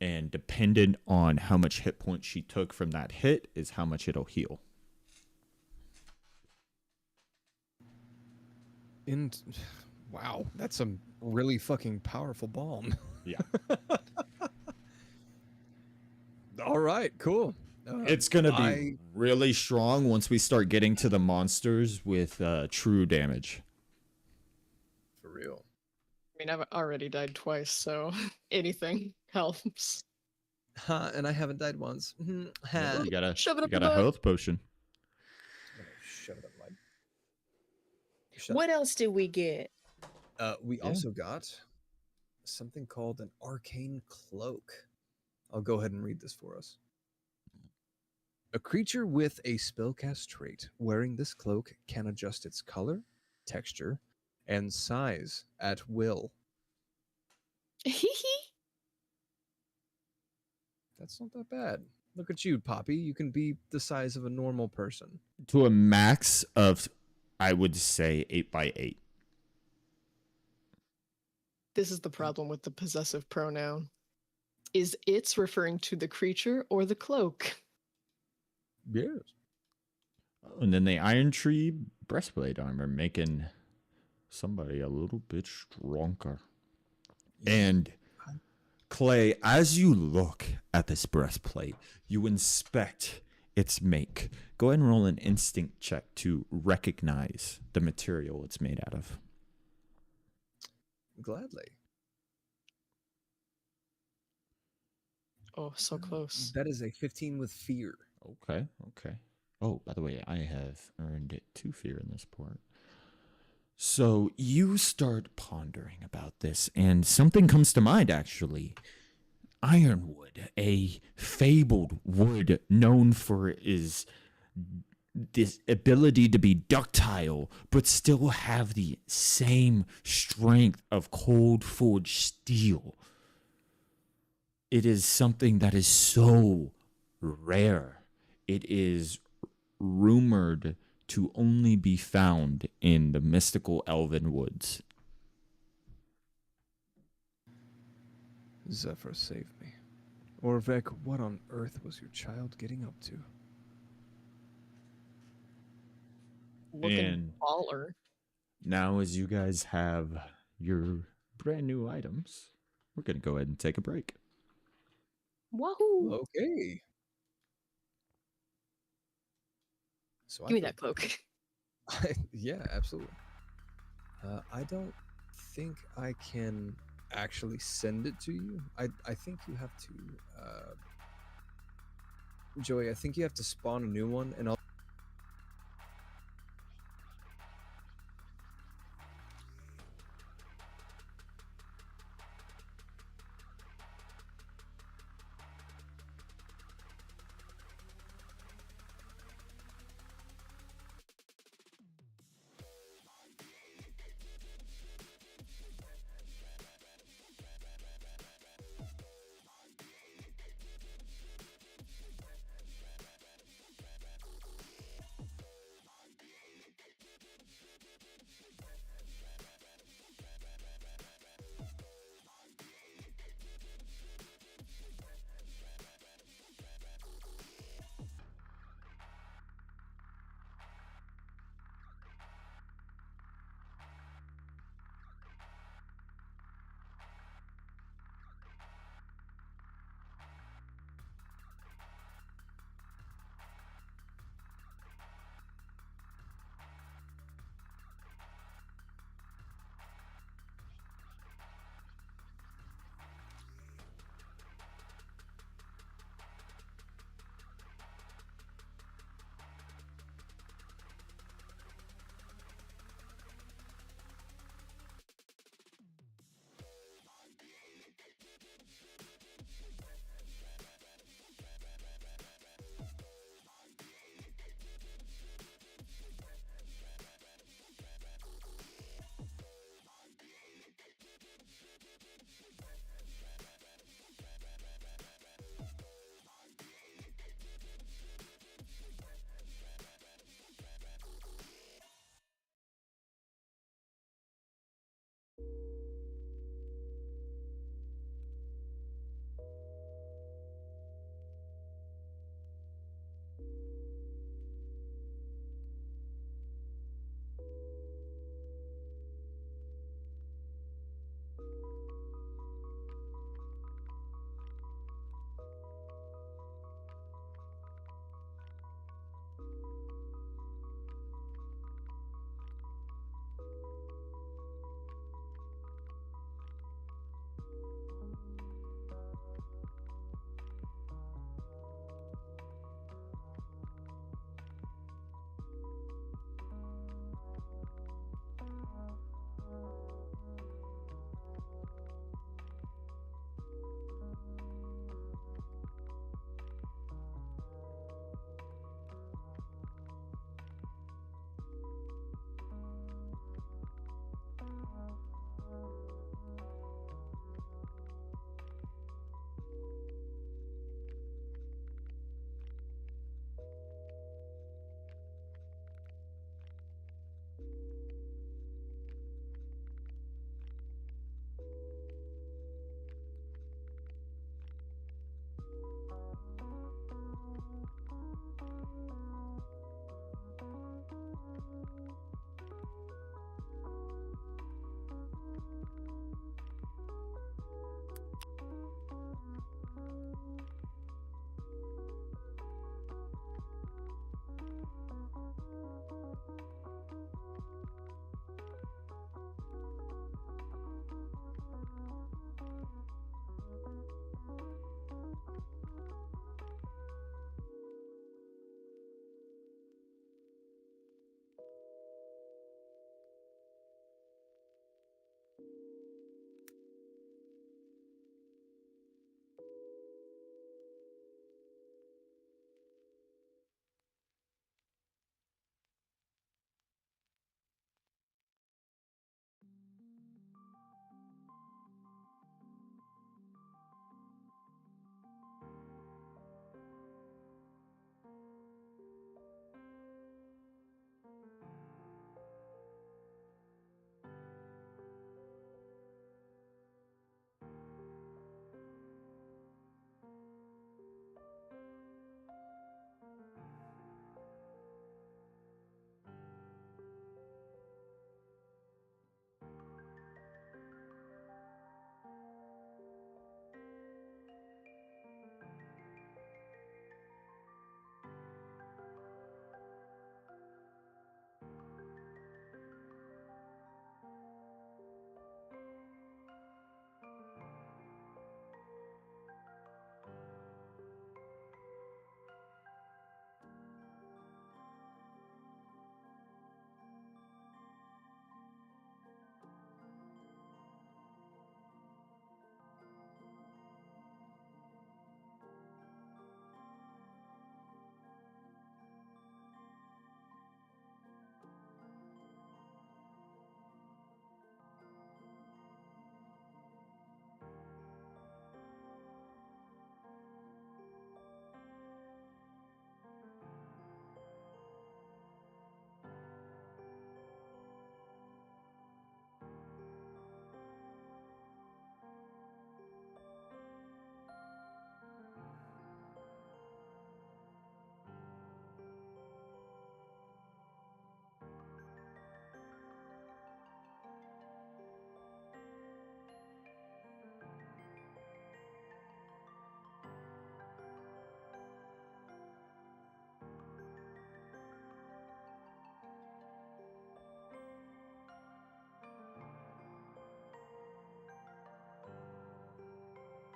And dependent on how much hit points she took from that hit is how much it'll heal. Wow, that's some really fucking powerful balm. Yeah. All right, cool. It's going to be I- really strong once we start getting to the monsters with true damage. For real. I mean, I've already died twice, so anything helps. And I haven't died once. You got Shove it a up your butt. health potion. Shut it up, Mike. What else did we get? We Yeah. also got something called an arcane cloak. I'll go ahead and read this for us. A creature with a spellcast trait wearing this cloak can adjust its color, texture, and size at will. That's not that bad. Look at you, Poppy. You can be the size of a normal person. To a max of, I would say, 8x8. This is the problem with the possessive pronoun. Is it's referring to the creature or the cloak? Yes. And then the Iron Tree breastplate armor, making somebody a little bit stronger. And Clay, as you look at this breastplate, you inspect its make. Go ahead and roll an instinct check to recognize the material it's made out of. Gladly. Oh, so close. That is a 15 with fear. Okay. Oh, by the way, I have earned 2 fear in this part. So you start pondering about this, and something comes to mind actually. Ironwood, a fabled wood known for this ability to be ductile, but still have the same strength of cold forged steel. It is something that is so rare. It is rumored to only be found in the mystical elven woods. Zephyr, save me. Orvek, what on earth was your child getting up to? Looking And baller. now, as you guys have your brand new items, we're going to go ahead and take a break. Wahoo! Okay. So Give me that cloak. Yeah, absolutely. I don't think I can actually send it to you. I think you have to, Joey. I think you have to spawn a new one, and I'll.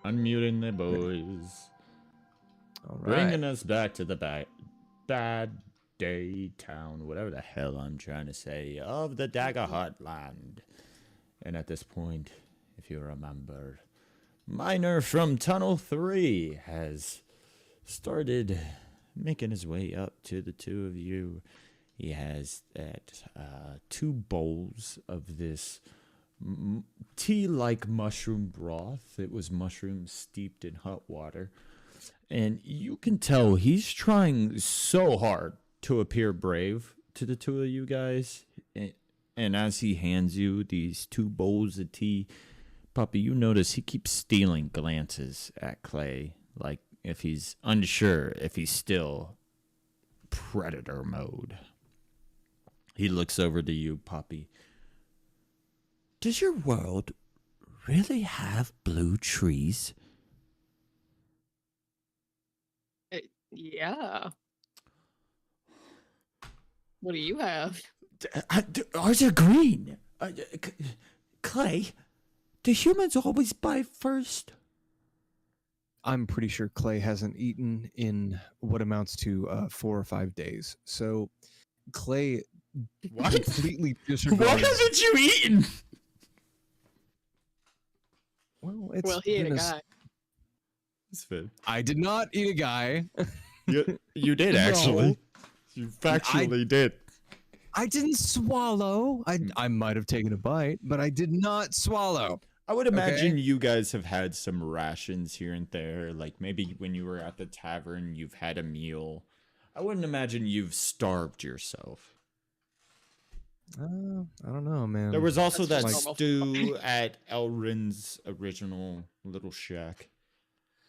Unmuting the boys. All right. Bringing us back to the bad day town, whatever the hell I'm trying to say, of the Daggerheart land. And at this point, if you remember, Miner from Tunnel 3 has started making his way up to the two of you. He has two bowls of this tea-like mushroom broth. It was mushroom steeped in hot water. And you can tell he's trying so hard to appear brave to the two of you guys. And as he hands you these two bowls of tea, Puppy, you notice he keeps stealing glances at Clay, like if he's unsure if he's still predator mode. He looks over to you, Puppy. Does your world really have blue trees? Yeah. What do you have? Ours are green. Clay, do humans always bite first? I'm pretty sure Clay hasn't eaten in what amounts to 4 or 5 days. So Clay completely disregards. What haven't you eaten? Well, He ate a guy. It's fair. I did not eat a guy. You did, actually. No. You factually did. I didn't swallow. I might have taken a bite, but I did not swallow. I would imagine you guys have had some rations here and there. Like maybe when you were at the tavern, you've had a meal. I wouldn't imagine you've starved yourself. I don't know, man. There was also That's that just normal. stew at Elrin's original little shack.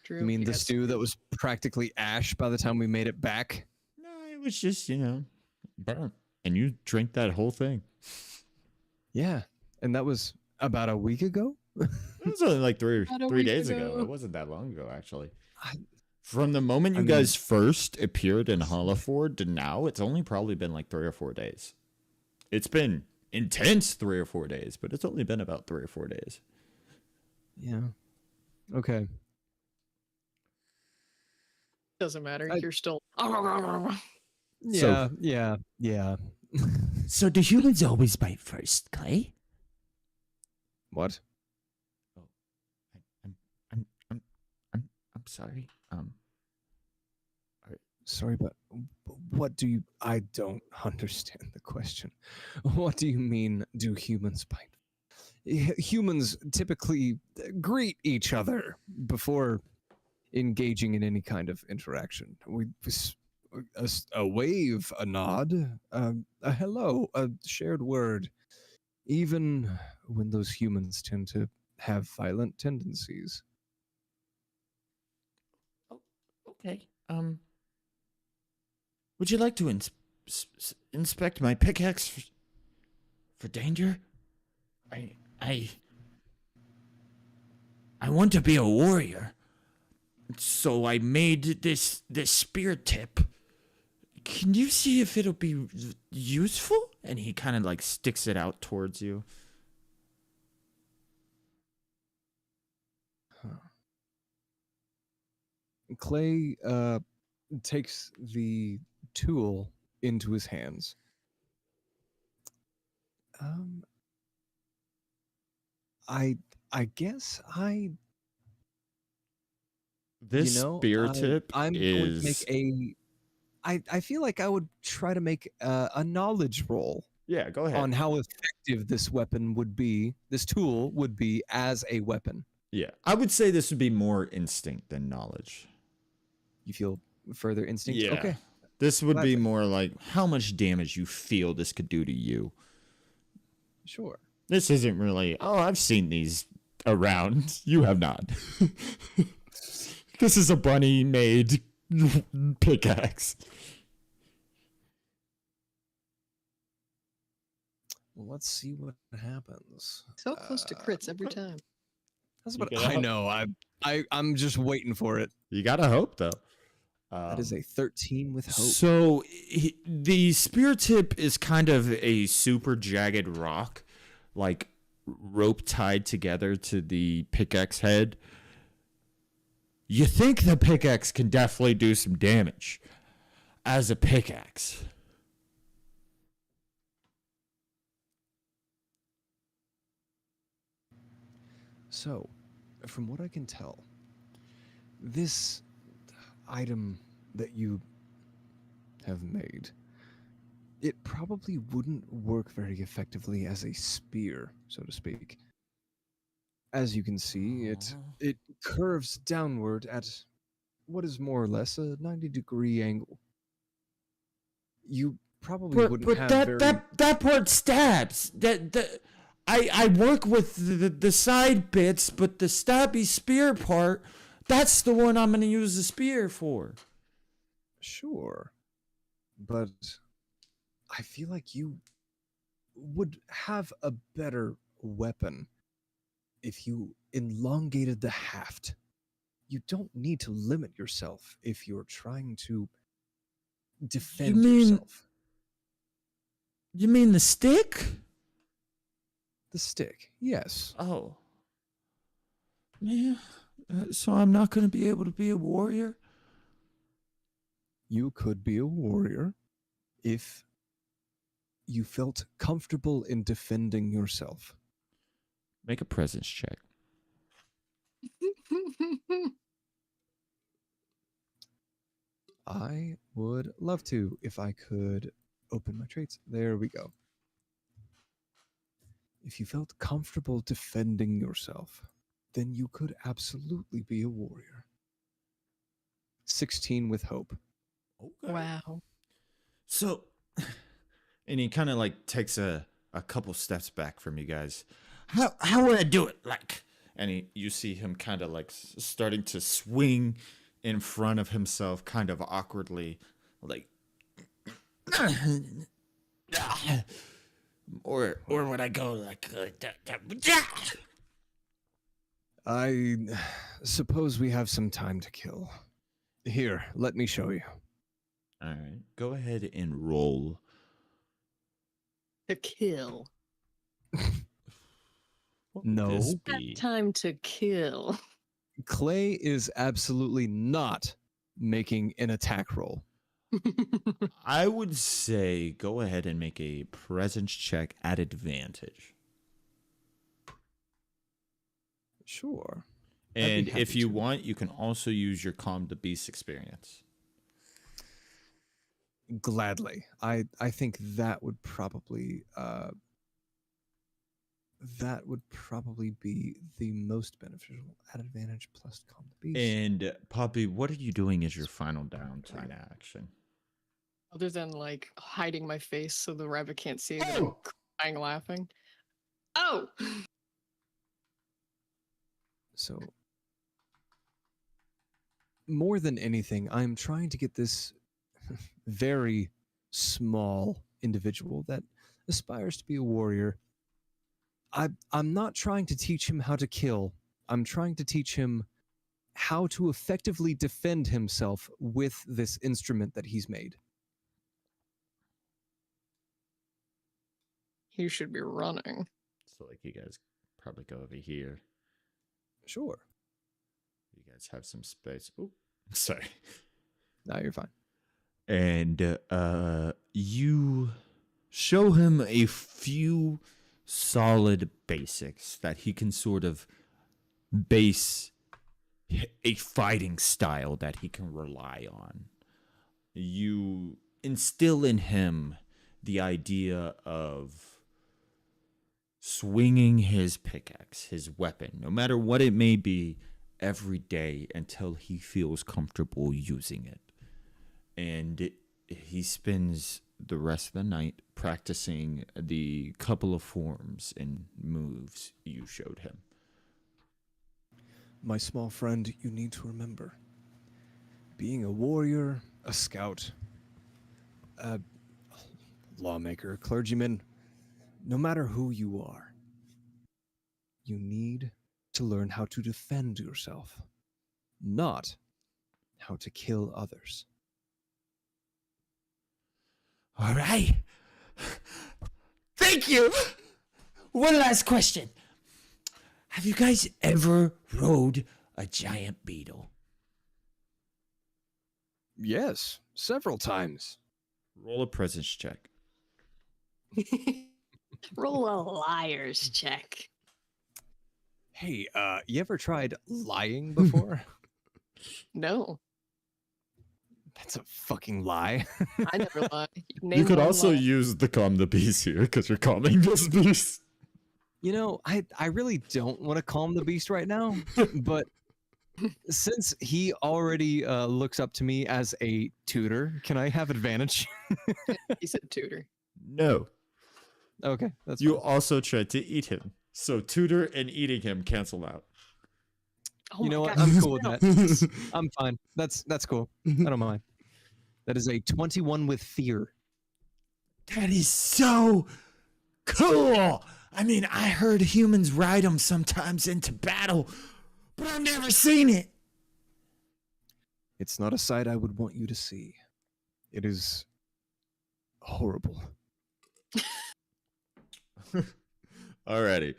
True. You mean the yes. stew that was practically ash by the time we made it back? No, it was just, burnt. And you drank that whole thing. Yeah, and that was about a week ago. It was only like three About a 3 week days ago. ago. It wasn't that long ago, actually. I- From the moment you I mean- guys first appeared in Hollowford to now, it's only probably been like 3 or 4 days. It's been intense 3 or 4 days, but it's only been about 3 or 4 days. Yeah. Okay. Doesn't matter. I- You're still. Yeah. Yeah. So do humans always bite first, Clay? What? I'm sorry. Sorry, but what do you? I don't understand the question. What do you mean? Do humans bite? Humans typically greet each other before engaging in any kind of interaction. A wave, a nod, a hello, a shared word. Even when those humans tend to have violent tendencies. Okay. Would you like to inspect my pickaxe for danger? I want to be a warrior, so I made this spear tip. Can you see if it'll be useful? And he kind of like sticks it out towards you. Clay takes the tool into his hands. I guess This spear tip I'm going to make is. I feel like I would try to make a knowledge roll Yeah, go ahead. on how effective this weapon would be, this tool would be as a weapon. Yeah, I would say this would be more instinct than knowledge. You feel further instinct? Yeah. Okay. This would be That's- more like how much damage you feel this could do to you. Sure. This isn't really, oh, I've seen these around. You have not. This is a bunny made pickaxe. Well, let's see what happens. So close to crits every time. That's You what gotta I hope. know. I'm just waiting for it. You gotta hope, though. That is a 13 with hope. So the spear tip is kind of a super jagged rock, like rope tied together to the pickaxe head. You think the pickaxe can definitely do some damage as a pickaxe. So, from what I can tell, this item that you have made, it probably wouldn't work very effectively as a spear, so to speak. As you can see, it curves downward at what is more or less a 90-degree angle. You probably wouldn't But have that part stabs. I work with the side bits, but the stabby spear part, that's the one I'm gonna use the spear for. Sure, but I feel like you would have a better weapon if you elongated the haft. You don't need to limit yourself if you're trying to defend yourself. You mean the stick? The stick, yes. Oh. Yeah. So I'm not going to be able to be a warrior? You could be a warrior if you felt comfortable in defending yourself. Make a presence check. I would love to if I could open my traits. There we go. If you felt comfortable defending yourself, then you could absolutely be a warrior. 16 with hope. Okay. Wow. So, and he kind of like takes a couple steps back from you guys. How would I do it? Like, and you see him kind of like starting to swing in front of himself, kind of awkwardly, like, or would I go like, I suppose we have some time to kill. Here, let me show you. all right, go ahead and roll. To kill. What would No. this be? Time to kill. Clay is absolutely not making an attack roll. I would say go ahead and make a presence check at advantage. Sure. And happy if you to. want, you can also use your Calm the Beast experience. Gladly. I think that would probably be the most beneficial at advantage plus calm the beast. And Poppy, what are you doing as your final downtime action? Other than like hiding my face so the rabbit can't see that I'm crying laughing. Oh! So more than anything, I'm trying to get this very small individual that aspires to be a warrior. I'm not trying to teach him how to kill. I'm trying to teach him how to effectively defend himself with this instrument that he's made. He should be running. So, like, you guys probably go over here. Sure. You guys have some space. Oh, sorry. No, you're fine. And you show him a few solid basics that he can sort of base a fighting style that he can rely on. You instill in him the idea of swinging his pickaxe, his weapon, no matter what it may be, every day until he feels comfortable using it. And he spends the rest of the night practicing the couple of forms and moves you showed him. My small friend, you need to remember, being a warrior, a scout, a lawmaker, a clergyman, no matter who you are, you need to learn how to defend yourself, not how to kill others. All right. Thank you. One last question. Have you guys ever rode a giant beetle? Yes, several times. Roll a presence check. Roll a liar's check. Hey, you ever tried lying before? No, That's a fucking lie. I never lie. You Name could one also lie. use the calm the beast here because you're calming this beast. You know, I really don't want to calm the beast right now, but since he already looks up to me as a tutor, can I have advantage? He said tutor. No. Okay, that's You fine. also tried to eat him. So tutor and eating him cancel out. Oh You my know what? gosh, I'm cool with no. that. I'm fine. That's cool. I don't mind. That is a 21 with fear. That is so cool. I mean, I heard humans ride them sometimes into battle, but I've never seen it. It's not a sight I would want you to see. It is horrible. Alrighty.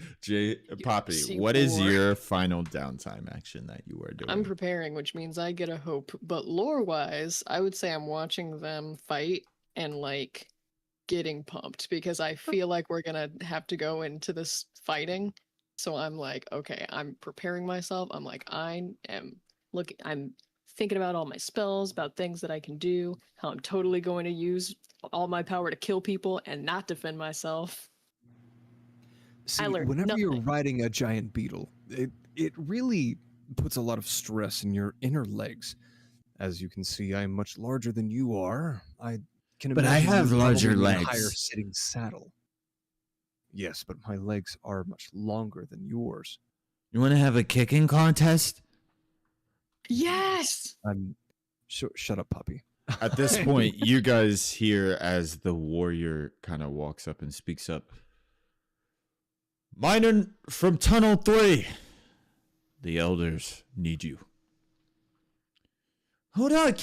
Poppy, see what is war. your final downtime action that you are doing? I'm preparing, which means I get a hope. But lore-wise, I would say I'm watching them fight and like getting pumped because I feel like we're gonna have to go into this fighting. So I'm like, okay, I'm preparing myself. I'm like, I'm thinking about all my spells, about things that I can do, how I'm totally going to use all my power to kill people and not defend myself. See, learned whenever you're nothing. riding a giant beetle, it really puts a lot of stress in your inner legs. As you can see, I am much larger than you are. I can But I imagine have you larger probably need a legs. higher sitting saddle. Yes, but my legs are much longer than yours. You want to have a kicking contest? Yes. Shut up, puppy. At this point, you guys hear as the warrior kind of walks up and speaks up. Miner from Tunnel 3. The elders need you. Hold on,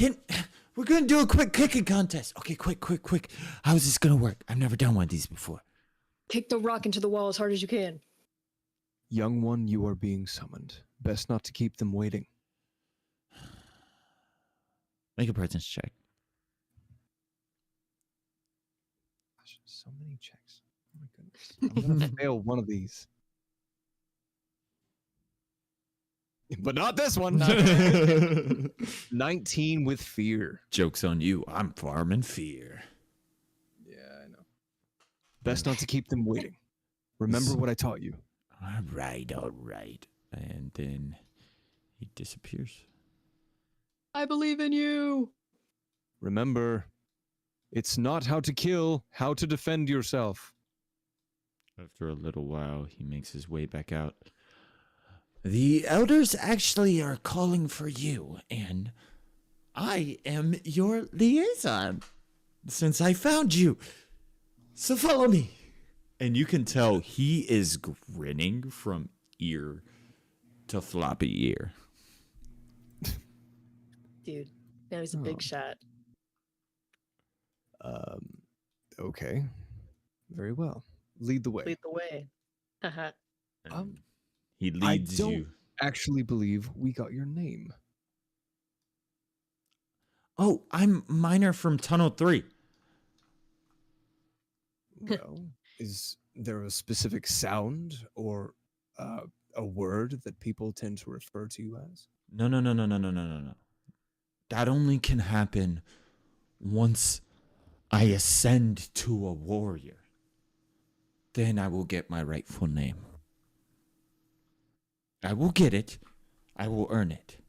we're gonna do a quick kicking contest. Okay, quick. How is this gonna work? I've never done one of these before. Kick the rock into the wall as hard as you can. Young one, you are being summoned. Best not to keep them waiting. Make a presence check. Gosh, so many checks. Oh my goodness. I'm gonna fail one of these. But not this one. 19 with fear. Joke's on you. I'm farming fear. Yeah, I know. Best not to keep them waiting. Remember what I taught you. All right. And then he disappears. I believe in you. Remember, it's not how to kill, how to defend yourself. After a little while, he makes his way back out. The elders actually are calling for you, and I am your liaison since I found you. So follow me. And you can tell he is grinning from ear to floppy ear. Dude, now he's a big shot. Okay. Very well. Lead the way. Lead the way. Haha. And he I leads don't you. actually believe we got your name. Oh, I'm Miner from Tunnel 3. Well, is there a specific sound or a word that people tend to refer to you as? No. That only can happen once I ascend to a warrior. Then I will get my rightful name. I will get it. I will earn it.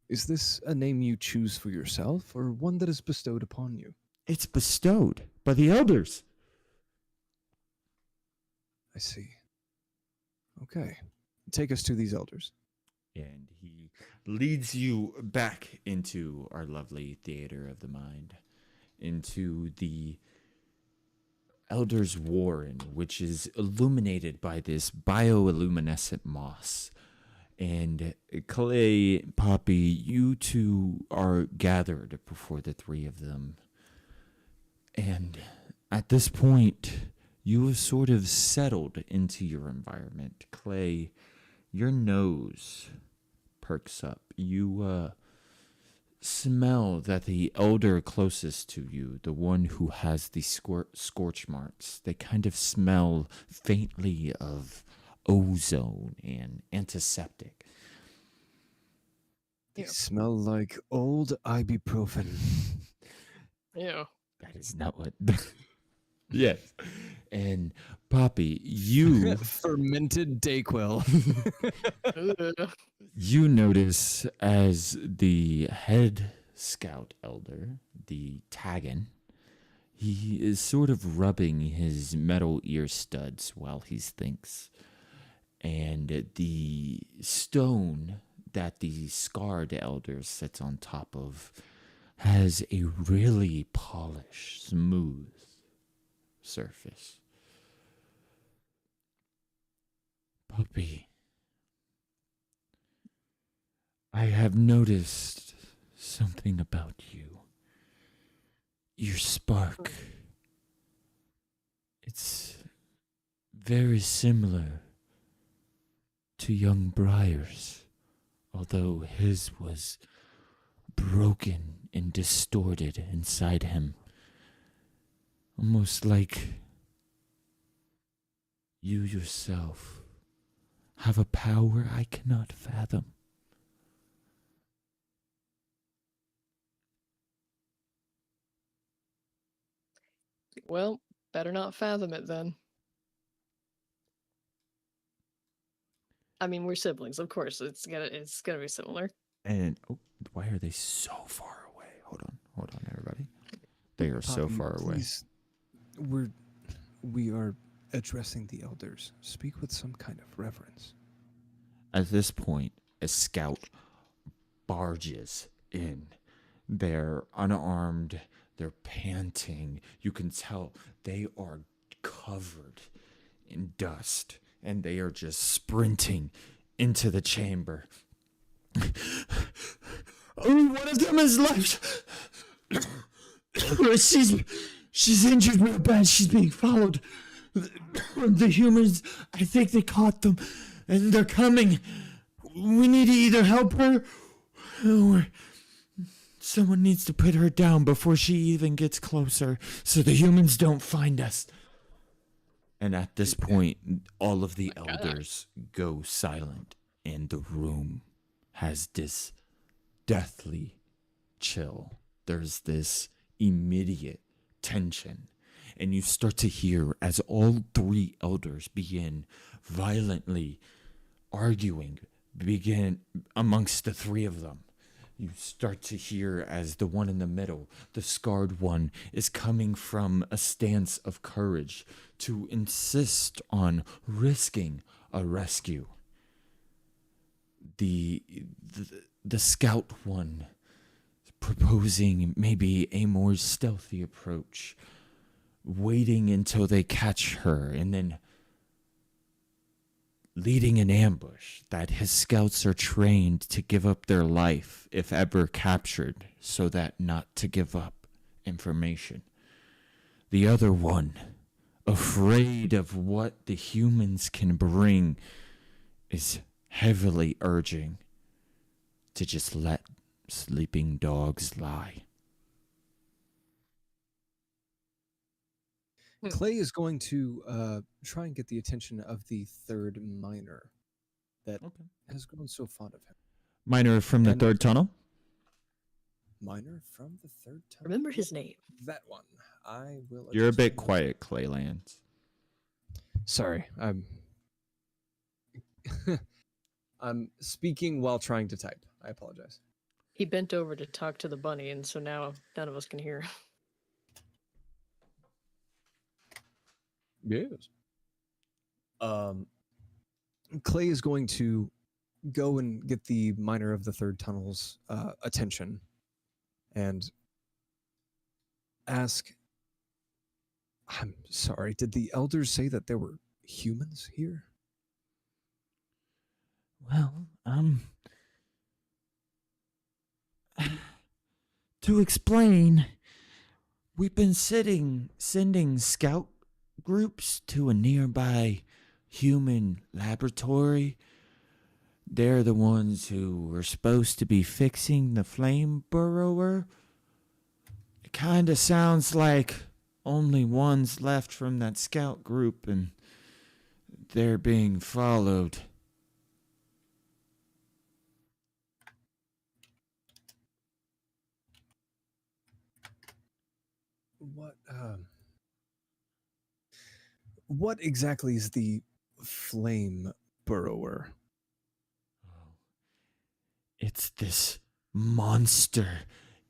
Is this a name you choose for yourself or one that is bestowed upon you? It's bestowed by the elders. I see. Okay. Take us to these elders. And he leads you back into our lovely theater of the mind, into the Elder's Warren, which is illuminated by this bioluminescent moss. And Clay, Poppy, you two are gathered before the three of them. And at this point, you have sort of settled into your environment. Clay, your nose perks up. You smell that the elder closest to you, the one who has the scorch marks, they kind of smell faintly of ozone and antiseptic. They Yeah. smell like old ibuprofen. Yeah. That is not what. Yes. And Poppy, you Fermented Dayquil. Ugh. you notice as the head scout elder, the Taggin, he is sort of rubbing his metal ear studs while he thinks. And the stone that the scarred elder sits on top of has a really polished, smooth surface. Puppy, I have noticed something about you. Your spark. It's very similar to young Briar's, although his was broken and distorted inside him. Almost like you yourself have a power I cannot fathom. Well, better not fathom it then. I mean, we're siblings, of course. It's gonna be similar. And why are they so far away? Hold on, everybody. They are so Poppy, far away. please, we are addressing the elders. Speak with some kind of reverence. At this point, a scout barges in. They're unarmed, they're panting. You can tell they are covered in dust, and they are just sprinting into the chamber. Only one of them is left. She's injured real bad. She's being followed. The humans, I think they caught them, and they're coming. We need to either help her, or someone needs to put her down before she even gets closer, so the humans don't find us. And at this point, all of the elders go silent, and the room has this deathly chill. There's this immediate tension. And you start to hear as all three elders begin violently arguing, begin amongst the three of them. You start to hear as the one in the middle, the scarred one, is coming from a stance of courage to insist on risking a rescue. The scout one proposing maybe a more stealthy approach, waiting until they catch her, and then leading an ambush that his scouts are trained to give up their life if ever captured, so that not to give up information. The other one, afraid of what the humans can bring, is heavily urging to just let sleeping dogs lie. Clay is going to try and get the attention of the third miner that has grown so fond of him. Miner from the And- third tunnel? Miner from the third tunnel. Remember his name. That one. I will. You're a adjust bit my notes. quiet, Claylands. Sorry, I'm. I'm speaking while trying to type. I apologize. He bent over to talk to the bunny, and so now none of us can hear. Yes. Clay is going to go and get the miner of the third tunnel's attention and ask, I'm sorry, did the elders say that there were humans here? Well, to explain, we've been sending scout groups to a nearby human laboratory. they're the ones who were supposed to be fixing the flame burrower. It kind of sounds like only one's left from that scout group and they're being followed. What exactly is the flame burrower? It's this monster.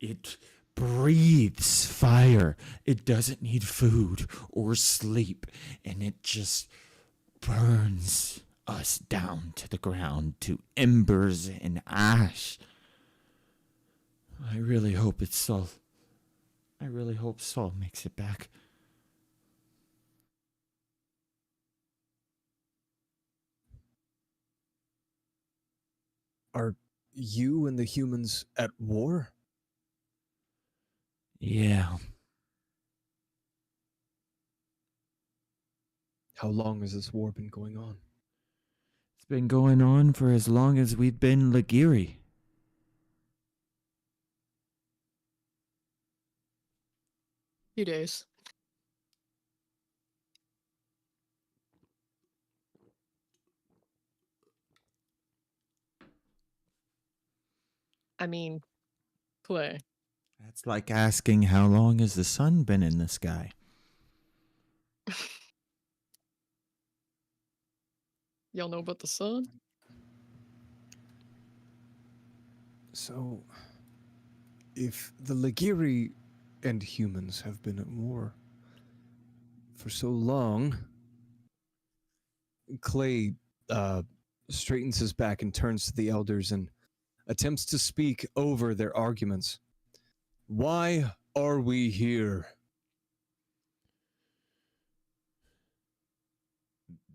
It breathes fire. It doesn't need food or sleep, and it just burns us down to the ground to embers and ash. I really hope it's Saul. I really hope Saul makes it back. Are you and the humans at war? Yeah. How long has this war been going on? It's been going on for as long as we've been Ligiri. Few days. I mean, Clay. That's like asking how long has the sun been in the sky? Y'all know about the sun? So, if the Ligiri and humans have been at war for so long, Clay straightens his back and turns to the elders and attempts to speak over their arguments. Why are we here?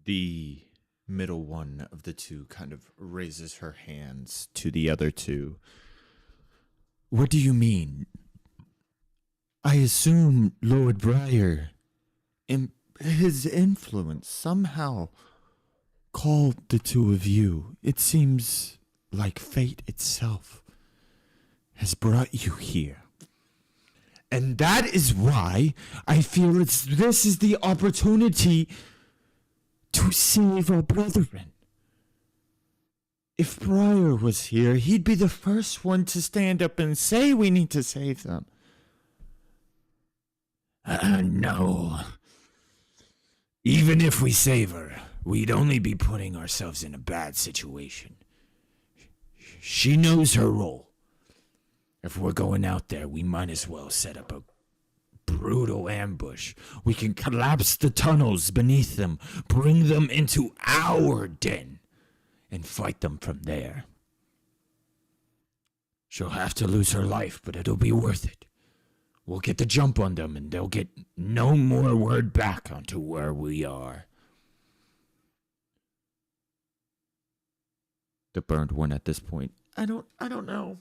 The middle one of the two kind of raises her hands to the other two. What do you mean? I assume Lord Briar, his influence somehow called the two of you. It seems like fate itself has brought you here. And that is why I feel this is the opportunity to save our brethren. If Briar was here, he'd be the first one to stand up and say we need to save them. No. Even if we save her, we'd only be putting ourselves in a bad situation. She knows her role. If we're going out there, we might as well set up a brutal ambush. We can collapse the tunnels beneath them, bring them into our den, and fight them from there. She'll have to lose her life, but it'll be worth it. We'll get the jump on them, and they'll get no more word back onto where we are. The burned one at this point. I don't know.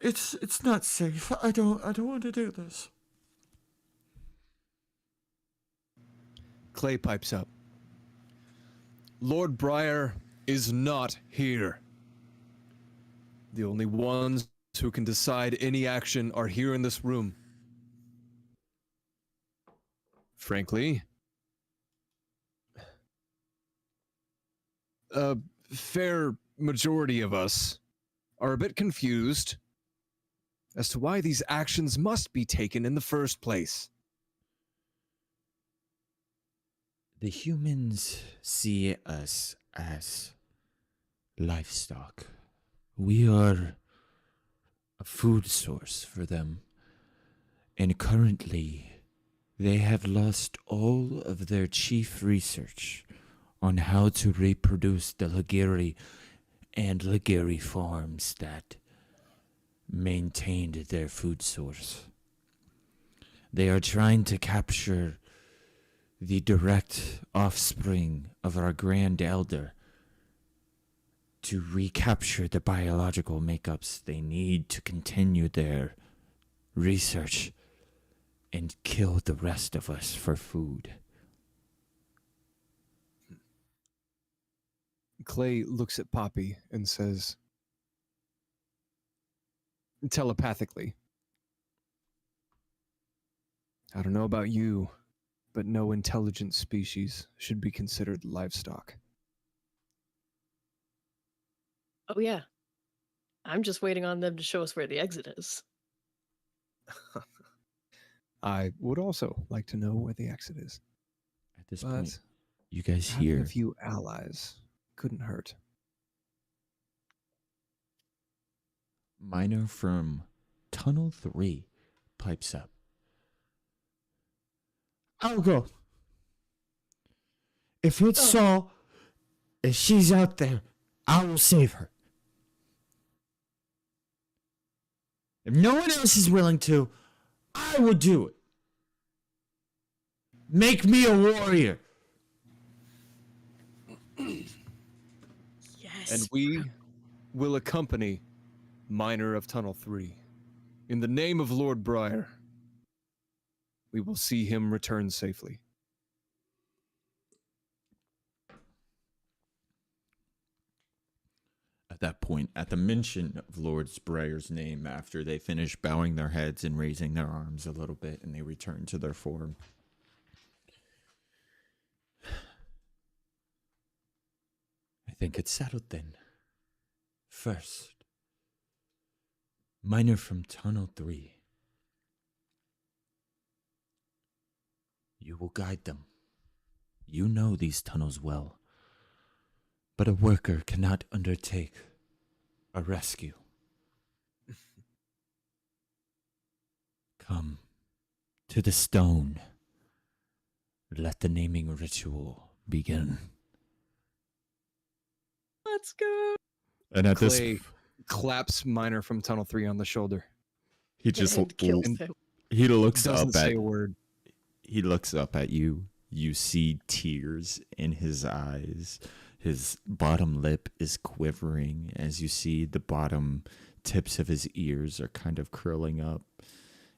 It's not safe. I don't want to do this. Clay pipes up. Lord Briar is not here. The only ones who can decide any action are here in this room. Frankly, a fair majority of us are a bit confused as to why these actions must be taken in the first place. The humans see us as livestock. We are a food source for them. And currently, they have lost all of their chief research on how to reproduce the Ligiri and Ligiri farms that maintained their food source. They are trying to capture the direct offspring of our Grand Elder to recapture the biological makeups they need to continue their research and kill the rest of us for food. Clay looks at Poppy and says, telepathically, I don't know about you, but no intelligent species should be considered livestock. Oh, yeah. I'm just waiting on them to show us where the exit is. I would also like to know where the exit is. At this But point, you guys having hear a few allies couldn't hurt. Miner from Tunnel 3 pipes up. I'll go. If it's Saul, if she's out there, I will save her. If no one else is willing to, I will do it. Make me a warrior. Yes. And we will accompany Miner of Tunnel 3. In the name of Lord Briar, we will see him return safely. At that point, at the mention of Lord Briar's name, after they finish bowing their heads and raising their arms a little bit, and they return to their form, I think it's settled then. First, Miner from Tunnel 3. You will guide them. You know these tunnels well. But a worker cannot undertake a rescue. Come to the stone. Let the naming ritual begin. Let's go. And at Clay claps Miner from Tunnel 3 on the shoulder. he just And kills him. he looks Doesn't up say at a word. he looks up at you. You see tears in his eyes. His bottom lip is quivering as you see the bottom tips of his ears are kind of curling up.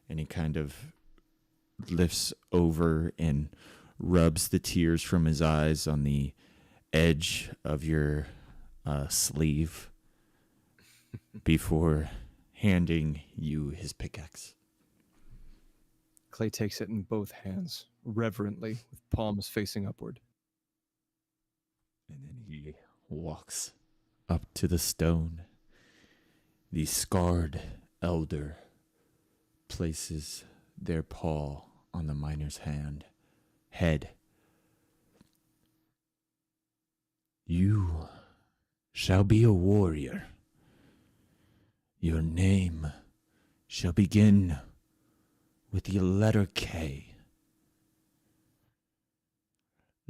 And he kind of lifts over and rubs the tears from his eyes on the edge of your sleeve before handing you his pickaxe. Clay takes it in both hands, reverently, with palms facing upward. And then he walks up to the stone. The scarred elder places their paw on the miner's head. You shall be a warrior. Your name shall begin with the letter K.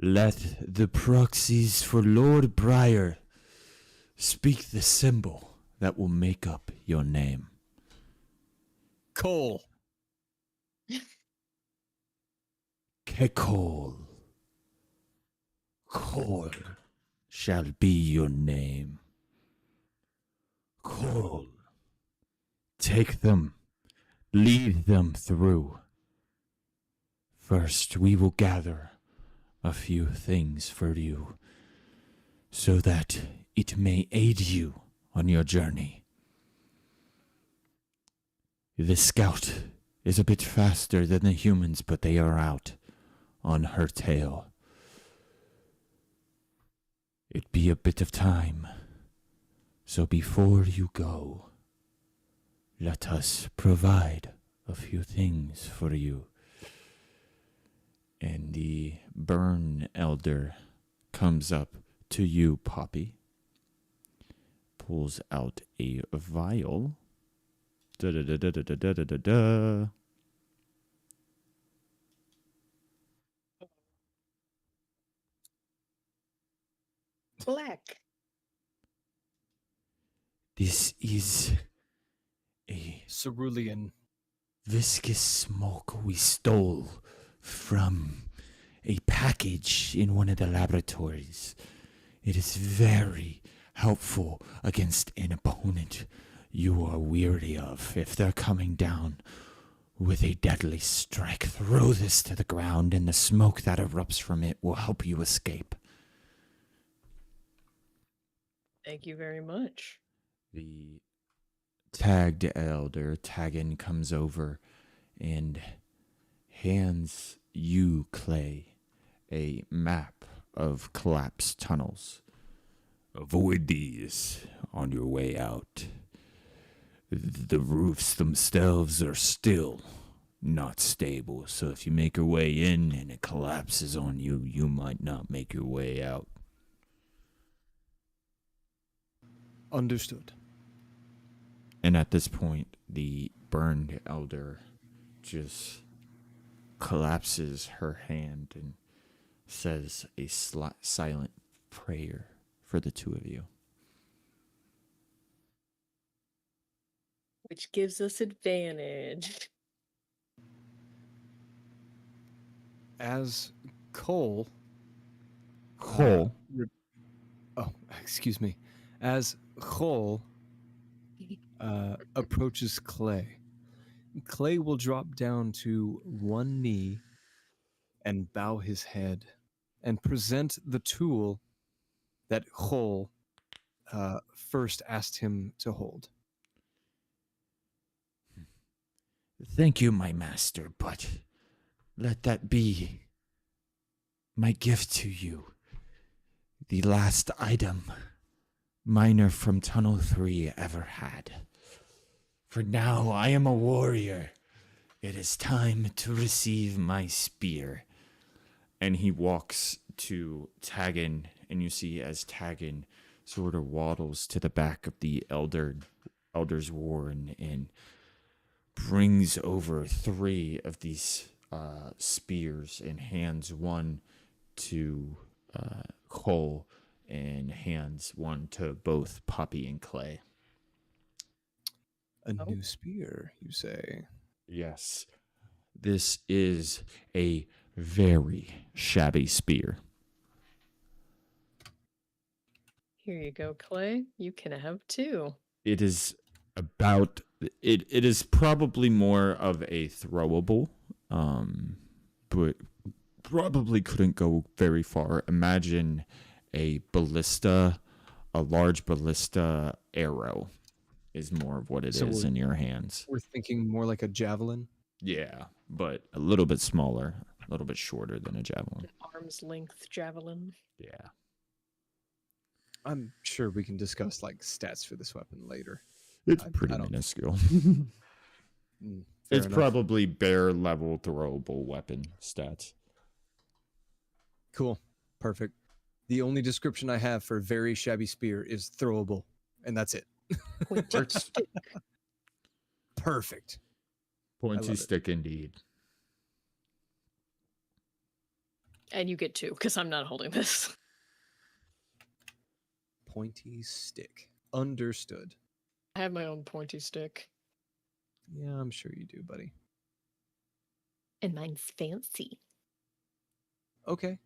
Let the proxies for Lord Briar speak the symbol that will make up your name. Cole. Kekol. Kor shall be your name. Kol. Take them. Lead them through. First, we will gather a few things for you so that it may aid you on your journey. The scout is a bit faster than the humans, but they are out on her tail. It be a bit of time, so before you go, let us provide a few things for you. And the burn elder comes up to you, Poppy, pulls out a vial. Da-da-da-da-da-da-da-da-da. Black. This is a Cerulean. viscous smoke we stole from a package in one of the laboratories. It is very helpful against an opponent you are weary of. If they're coming down with a deadly strike, throw this to the ground and the smoke that erupts from it will help you escape. Thank you very much. The tagged elder, Taggin, comes over and hands you, Clay, a map of collapsed tunnels. Avoid these on your way out. The roofs themselves are still not stable, so if you make your way in and it collapses on you, you might not make your way out. Understood. And at this point, the burned elder just collapses her hand and says a silent prayer for the two of you. Which gives us advantage. As Cole. Cole. Excuse me. As Cole approaches Clay, Clay will drop down to one knee and bow his head and present the tool that Cole first asked him to hold. Thank you, my master, but let that be my gift to you. The last item Miner from Tunnel 3 ever had. For now, I am a warrior. It is time to receive my spear. And he walks to Taggin, and you see as Taggin sort of waddles to the back of the Elder's Warren and brings over 3 of these spears and hands one to Cole and hands one to both Poppy and Clay. A new spear, you say? Yes. This is a very shabby spear. Here you go, Clay. You can have 2. It is about it is probably more of a throwable, but probably couldn't go very far. Imagine a large ballista arrow is more of what it is in your hands. We're thinking more like a javelin? Yeah, but a little bit smaller, a little bit shorter than a javelin. An arm's length javelin. Yeah. I'm sure we can discuss like stats for this weapon later. It's pretty minuscule. It's enough. probably bare level throwable weapon stats. Cool. Perfect. The only description I have for very shabby spear is throwable, and that's it. Perfect. Pointy stick indeed. And you get 2, because I'm not holding this. Pointy stick. Understood. I have my own pointy stick. Yeah, I'm sure you do, buddy. And mine's fancy. Okay.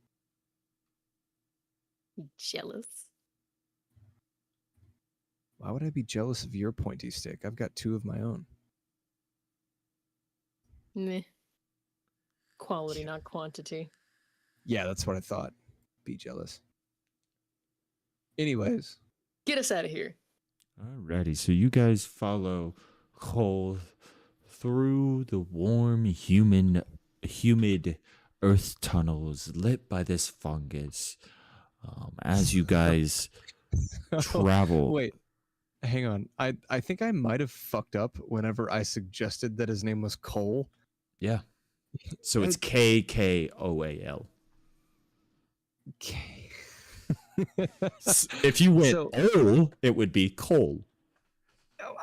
Jealous. Why would I be jealous of your pointy stick? I've got 2 of my own. Meh. Quality, not quantity. Yeah, that's what I thought. Be jealous. Anyways. Get us out of here. Alrighty, so you guys follow Cole through the warm, humid earth tunnels lit by this fungus. As you guys travel. Wait, hang on. I think I might have fucked up whenever I suggested that his name was Cole. Yeah. So it's K-K-O-A-L. K. If you went O, it would be Cole.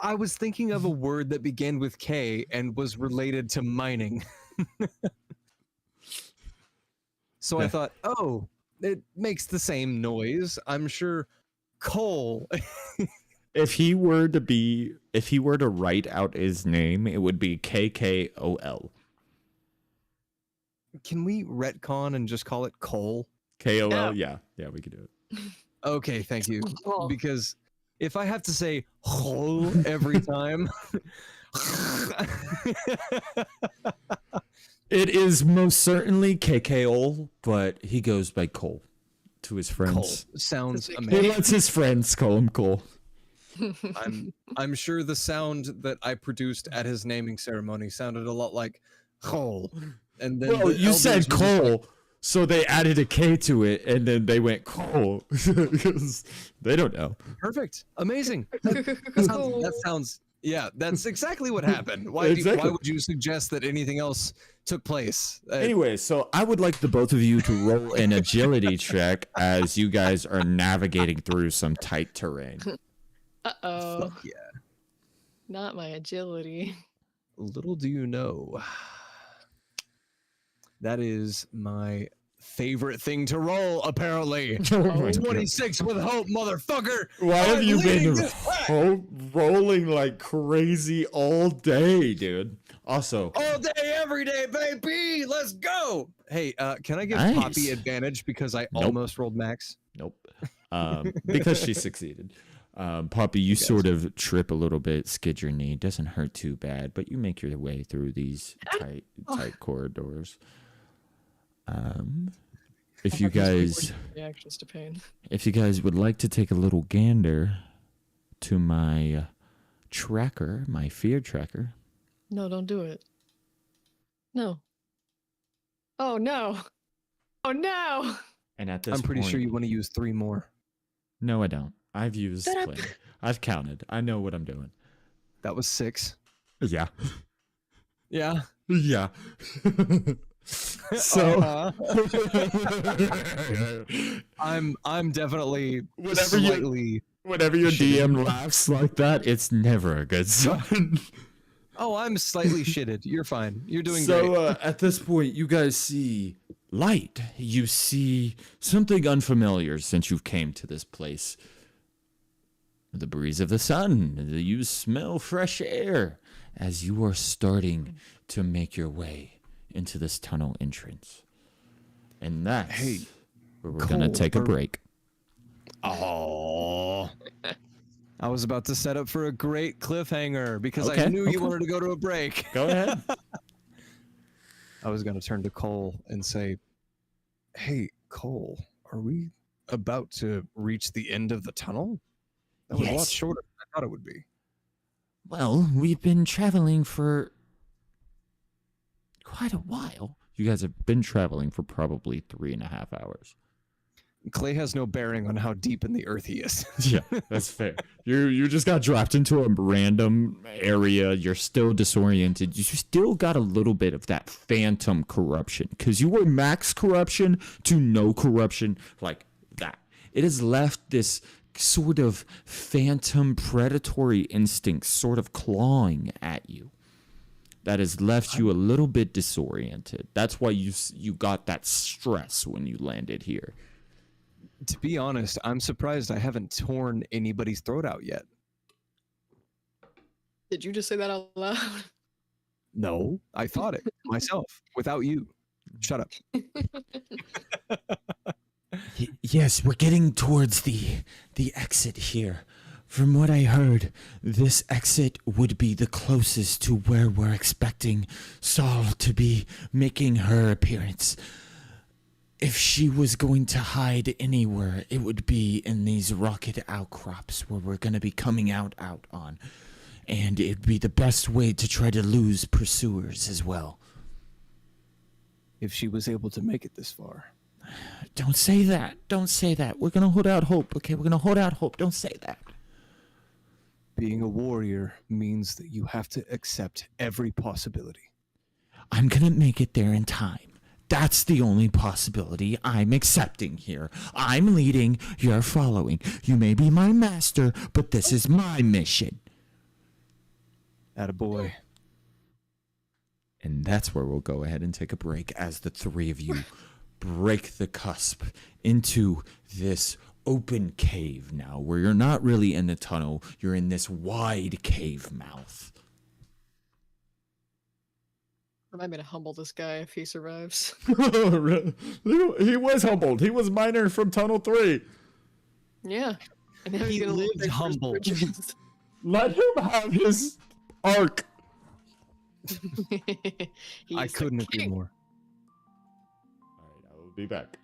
I was thinking of a word that began with K and was related to mining. So I thought, oh, it makes the same noise. I'm sure Cole. If he were to write out his name, it would be K-K-O-L. Can we retcon and just call it Cole? K-O-L? Yeah, we could do it. Okay, thank you. Because if I have to say Cole every time. It is most certainly KKO, but he goes by Cole. to his Cole friends. sounds He He amazing. lets his friends call him Cole. I'm sure the sound that I produced at his naming ceremony sounded a lot like Cole. And then Well, the you said elders were just like, Cole, so they added a K to it, and then they went Cole because they don't know. perfect, amazing. That sounds. Yeah, that's exactly what happened. Why Exactly. would you suggest that anything else took place? Anyway, so I would like the both of you to roll an agility check as you guys are navigating through some tight terrain. Uh-oh. Fuck yeah. Not my agility. Little do you know, that is my favorite thing to roll, apparently. Oh my God. 26 with hope, motherfucker. Why have I'm you leading been this pack. rolling like crazy all day, dude? Also, All day, every day, baby. Let's go. Hey, can I give Nice. Poppy advantage because I Nope. almost rolled max? nope. Because she succeeded. Poppy, you sort of trip a little bit, skid your knee. Doesn't hurt too bad, but you make your way through these tight corridors. If you guys Reactions to pain. would like to take a little gander to my tracker, my fear tracker. No, don't do it. No. Oh no. Oh no. And at this I'm pretty point, sure you want to use 3 more. No, I don't. I've used Shut up. plenty. I've counted. I know what I'm doing. That was 6. Yeah. Yeah. Yeah. So I'm definitely Whatever you- slightly. whenever your DM laughs like that, it's never a good sign. Oh, I'm slightly shitted. You're fine. You're doing So great. at this point, you guys see light. You see something unfamiliar since you came to this place. The breeze of the sun. You smell fresh air as you are starting to make your way into this tunnel entrance. And that's Hey, where we're going to Cole, take a break. Oh. I was about to set up for a great cliffhanger because I Okay, knew you okay. wanted to go to a break. Go ahead. I was going to turn to Cole and say, "Hey, Cole, are we about to reach the end of the tunnel? That was a lot Yes. shorter than I thought it would be." Well, we've been traveling for quite a while. You guys have been traveling for probably 3.5 hours. Clay has no bearing on how deep in the earth he is. Yeah, that's fair. You just got dropped into a random area. You're still disoriented. You still got a little bit of that phantom corruption because you were max corruption to no corruption like that. It has left this sort of phantom predatory instinct sort of clawing at you. That has left you a little bit disoriented. That's why you got that stress when you landed here. To be honest, I'm surprised I haven't torn anybody's throat out yet. Did you just say that out loud? No, I thought it myself without you. Shut up. Yes, we're getting towards the exit here. From what I heard, this exit would be the closest to where we're expecting Saul to be making her appearance. If she was going to hide anywhere, it would be in these rocket outcrops where we're going to be coming out on. And it'd be the best way to try to lose pursuers as well. If she was able to make it this far. Don't say that. Don't say that. We're going to hold out hope, okay? We're going to hold out hope. Don't say that. Being a warrior means that you have to accept every possibility. I'm going to make it there in time. That's the only possibility I'm accepting here. I'm leading, you're following. You may be my master, but this is my mission. Attaboy. And that's where we'll go ahead and take a break as the three of you break the cusp into this open cave now, where you're not really in the tunnel, you're in this wide cave mouth. Remind me to humble this guy if he survives. He was humbled. He was minor from Tunnel 3. Yeah. And now he's He gonna lived live for his humbled. bridges. Let him have his arc. He's I the couldn't agree king. more. All right, I will be back.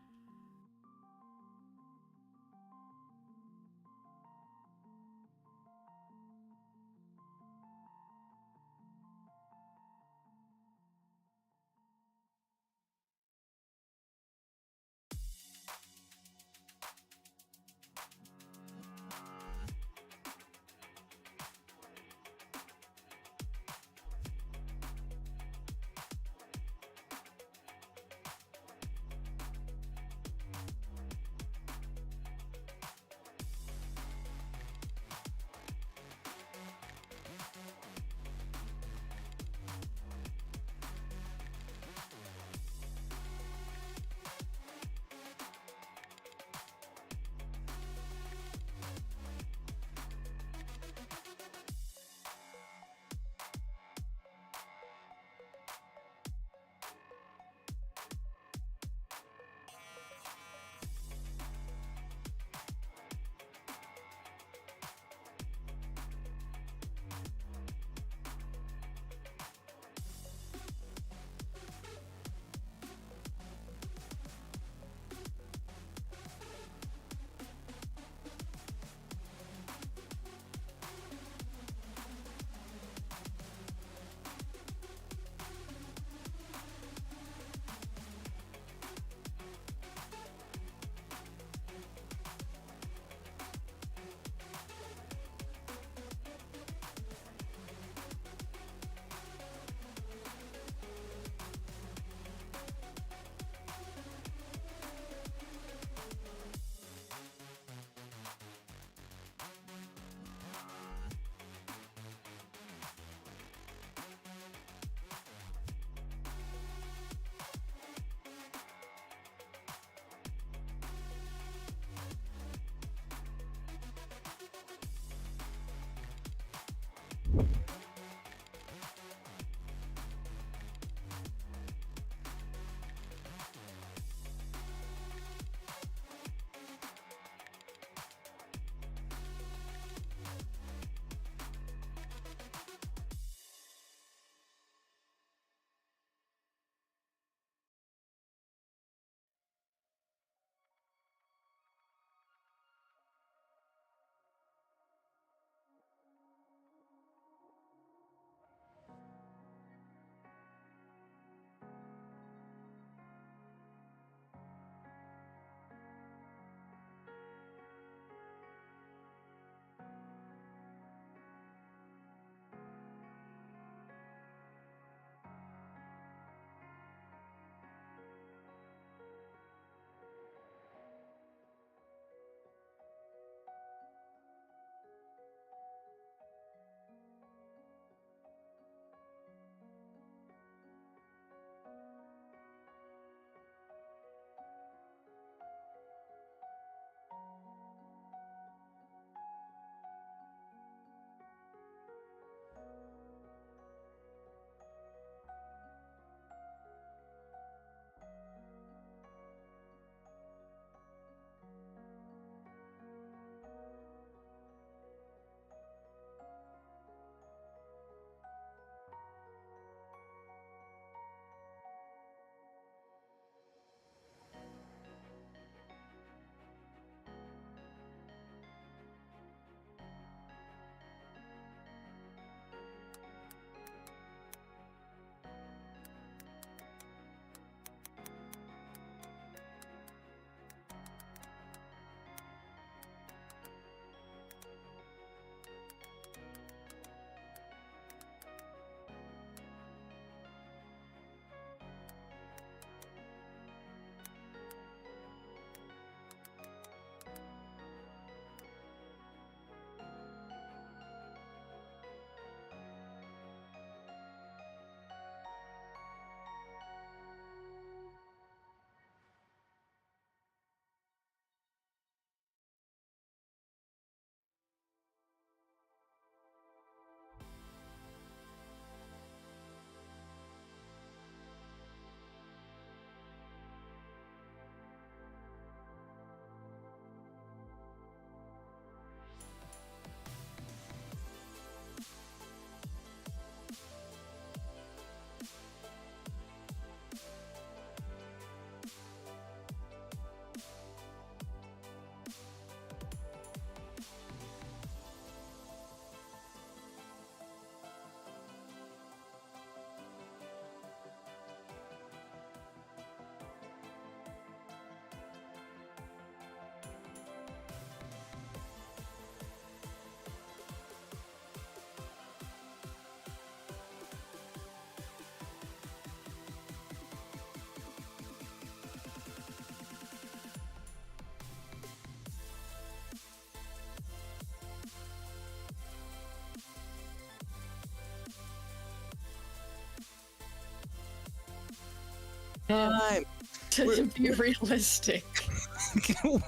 time. To be realistic.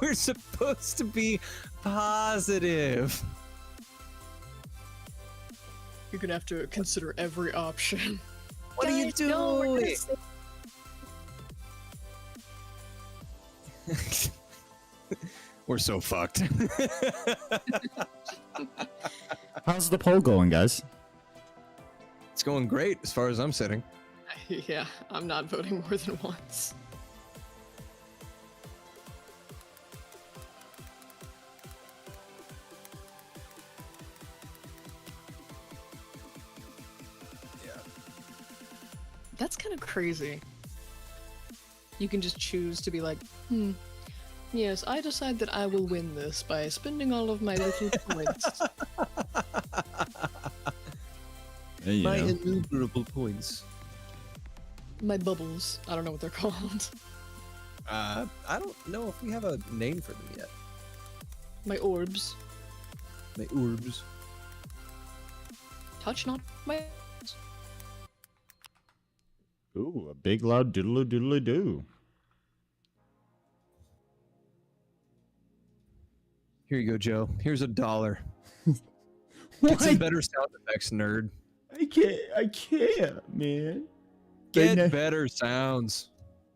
We're supposed to be positive. You're gonna have to consider every option. What are you Guys, no, we're gonna doing? We're so fucked. How's the poll going, guys? It's going great as far as I'm sitting. Yeah, I'm not voting more than once. That's kind of crazy. You can just choose to be like, yes, I decide that I will win this by spending all of my little points. Hey, you My know. innumerable points. My bubbles. I don't know what they're called. I don't know if we have a name for them yet. My orbs. My orbs. Touch not my... Ooh, a big loud doodle doodly doo. Here you go, Joe. Here's $1. Get some better sound effects, nerd. I can't, man. Get better sounds.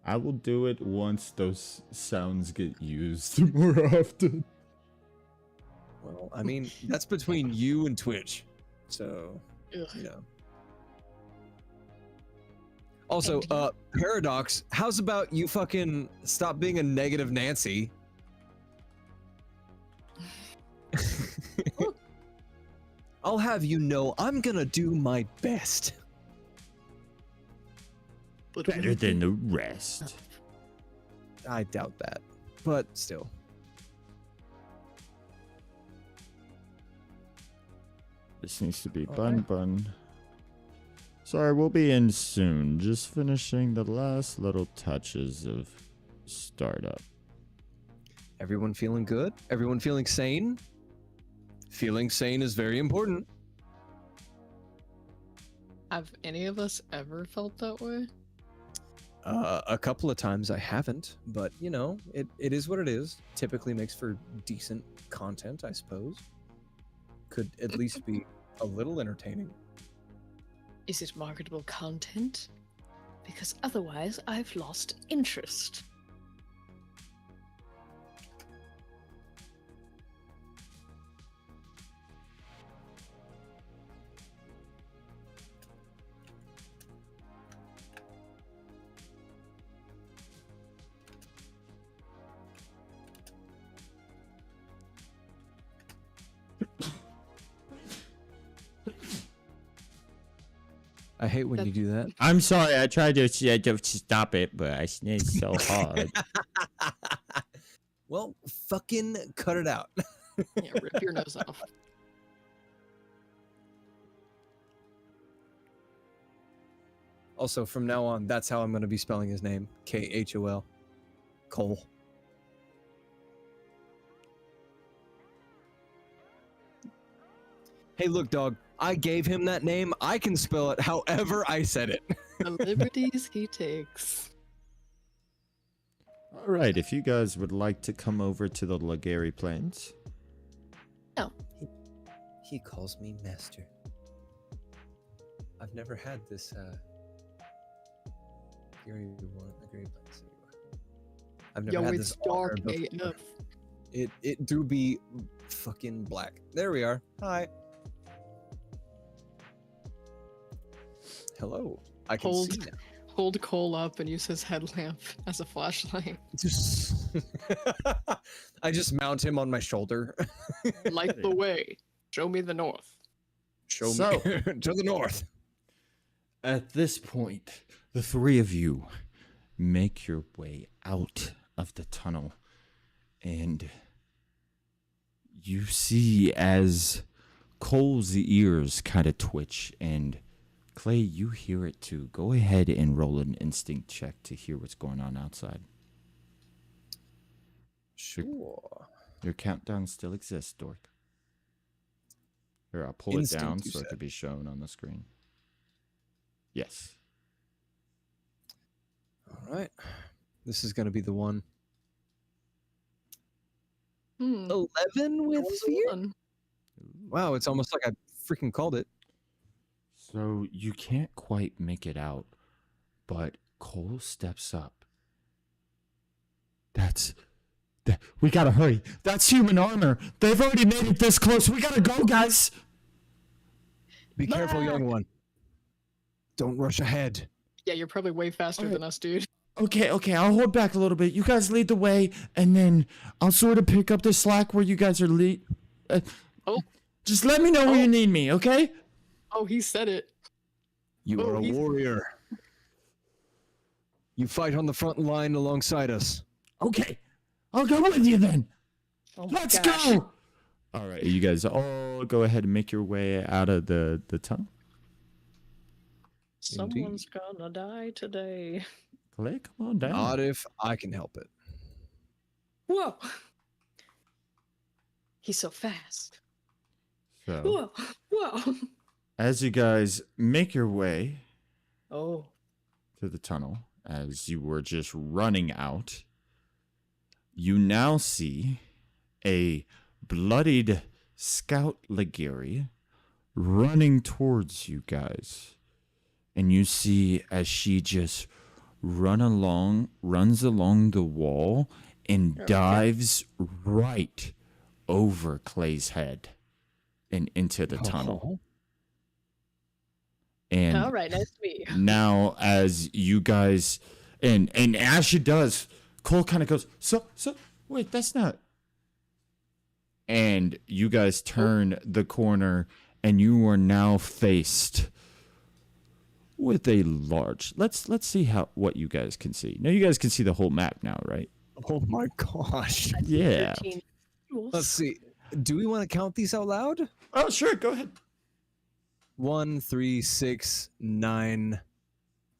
I will do it once those sounds get used more often. Well, I mean, that's between you and Twitch. So, Ugh. you know. Also, Paradox, how's about you fucking stop being a negative Nancy? I'll have you know I'm gonna do my best. But Better than the rest. I doubt that, but still. This needs to be All bun right. bun. Sorry, we'll be in soon. Just finishing the last little touches of startup. Everyone feeling good? Everyone feeling sane? Feeling sane is very important. have any of us ever felt that way? A couple of times I haven't, but you know, it is what it is. Typically makes for decent content, I suppose. Could at least be a little entertaining. Is it marketable content? Because otherwise I've lost interest. I hate when you do that. I'm sorry, I tried to stop it, but I sneezed so hard. Well, fucking cut it out. Yeah, rip your nose off. Also, from now on, that's how I'm going to be spelling his name. Khol. Cole. Hey, look, dog. I gave him that name. I can spell it however I said it. The liberties he takes. All right, if you guys would like to come over to the Lagari Plains. He calls me master. I've never had this, Gary one, the Great Plains anyway. I've never Yo, had it's this honor dark before. AF. It do be fucking black. There we are. Hi. Hello. I can Hold. see now. Hold Cole up and use his headlamp as a flashlight. I just mount him on my shoulder. Light the way. Show me the north. Show So- me to the north. At this point, the three of you make your way out of the tunnel, and you see as Cole's ears kind of twitch, and Clay, you hear it too. Go ahead and roll an instinct check to hear what's going on outside. Sure. Your countdown still exists, Dork. Here, I'll pull Instinct, it down you so it said. can be shown on the screen. Yes. All right. This is going to be the one. Hmm. 11 with that was a fear? one. Wow, it's almost like I freaking called it. So you can't quite make it out, but Cole steps up. We gotta hurry. That's human armor. They've already made it this close. We gotta go, guys. Be careful, young one. Don't rush ahead. Yeah, you're probably way faster Alright. than us, dude. Okay, I'll hold back a little bit. You guys lead the way, and then I'll sort of pick up the slack where you guys are lead. Oh. Just let me know where you need me, okay? Oh, he said it. You Oh, are a he's- warrior. You fight on the front line alongside us. Okay, I'll go with you then. Oh my Let's gosh. go. All right, you guys all go ahead and make your way out of the tunnel. Someone's gonna die today. Clay, come on down. Not if I can help it. Whoa! He's so fast. So, Whoa! Whoa! as you guys make your way Oh. to the tunnel, as you were just running out, you now see a bloodied Scout Legiri running towards you guys. And you see as she just runs along the wall and dives right over Clay's head and into the tunnel. And All right, nice to meet you. now as you guys and as she does, Cole kind of goes, so wait, that's not. And you guys turn the corner and you are now faced with a large, let's see what you guys can see. Now you guys can see the whole map now, right? Oh my gosh. Yeah. 13 Let's see. Do we want to count these out loud? Oh, sure, go ahead. 1, 3, 6, 9,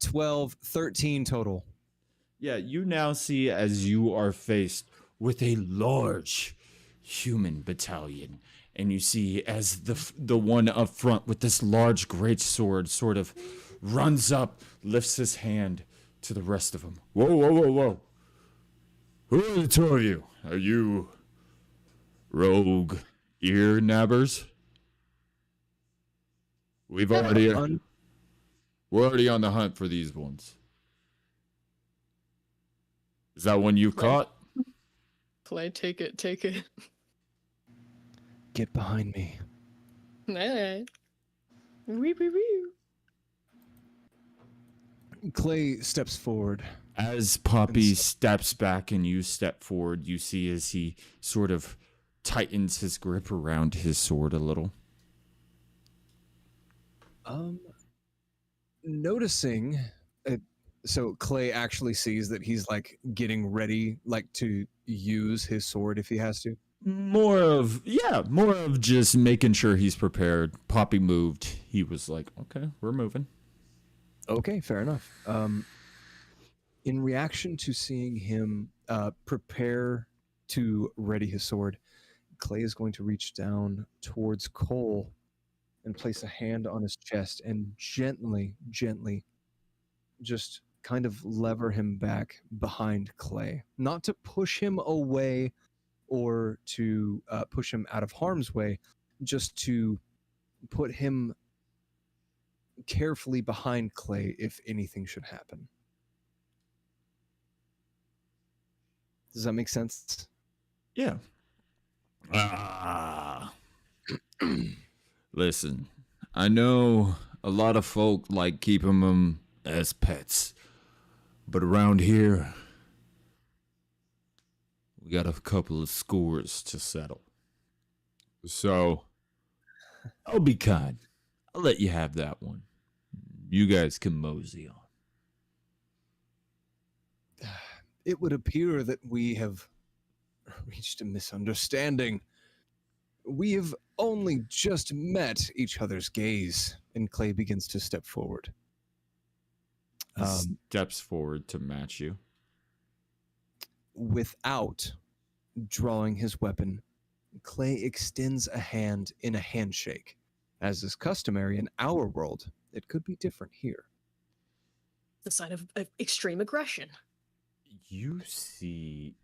12, 13 total. Yeah, you now see as you are faced with a large human battalion, and you see as the one up front with this large great sword sort of runs up, lifts his hand to the rest of them. Whoa. Who are the two of you? Are you rogue ear nabbers? We're already on the hunt for these ones. Is that one you caught? Clay, take it. Get behind me. Alright. Wee, wee, wee. Clay steps forward. As Poppy steps back and you step forward, you see as he sort of tightens his grip around his sword a little. Noticing, so Clay actually sees that he's like getting ready, like to use his sword if he has to. More of just making sure he's prepared. Poppy moved. He was like, okay, we're moving. Okay, fair enough. In reaction to seeing him prepare to ready his sword, Clay is going to reach down towards Cole and place a hand on his chest and gently just kind of lever him back behind Clay. Not to push him away or to push him out of harm's way, just to put him carefully behind Clay if anything should happen. Does that make sense? Yeah. Listen, I know a lot of folk like keeping them as pets, but around here, we got a couple of scores to settle. So, I'll be kind. I'll let you have that one. You guys can mosey on. It would appear that we have reached a misunderstanding. We have only just met each other's gaze, and Clay begins to step forward. He steps forward to match you. Without drawing his weapon, Clay extends a hand in a handshake. As is customary in our world, it could be different here. The sign of extreme aggression. You see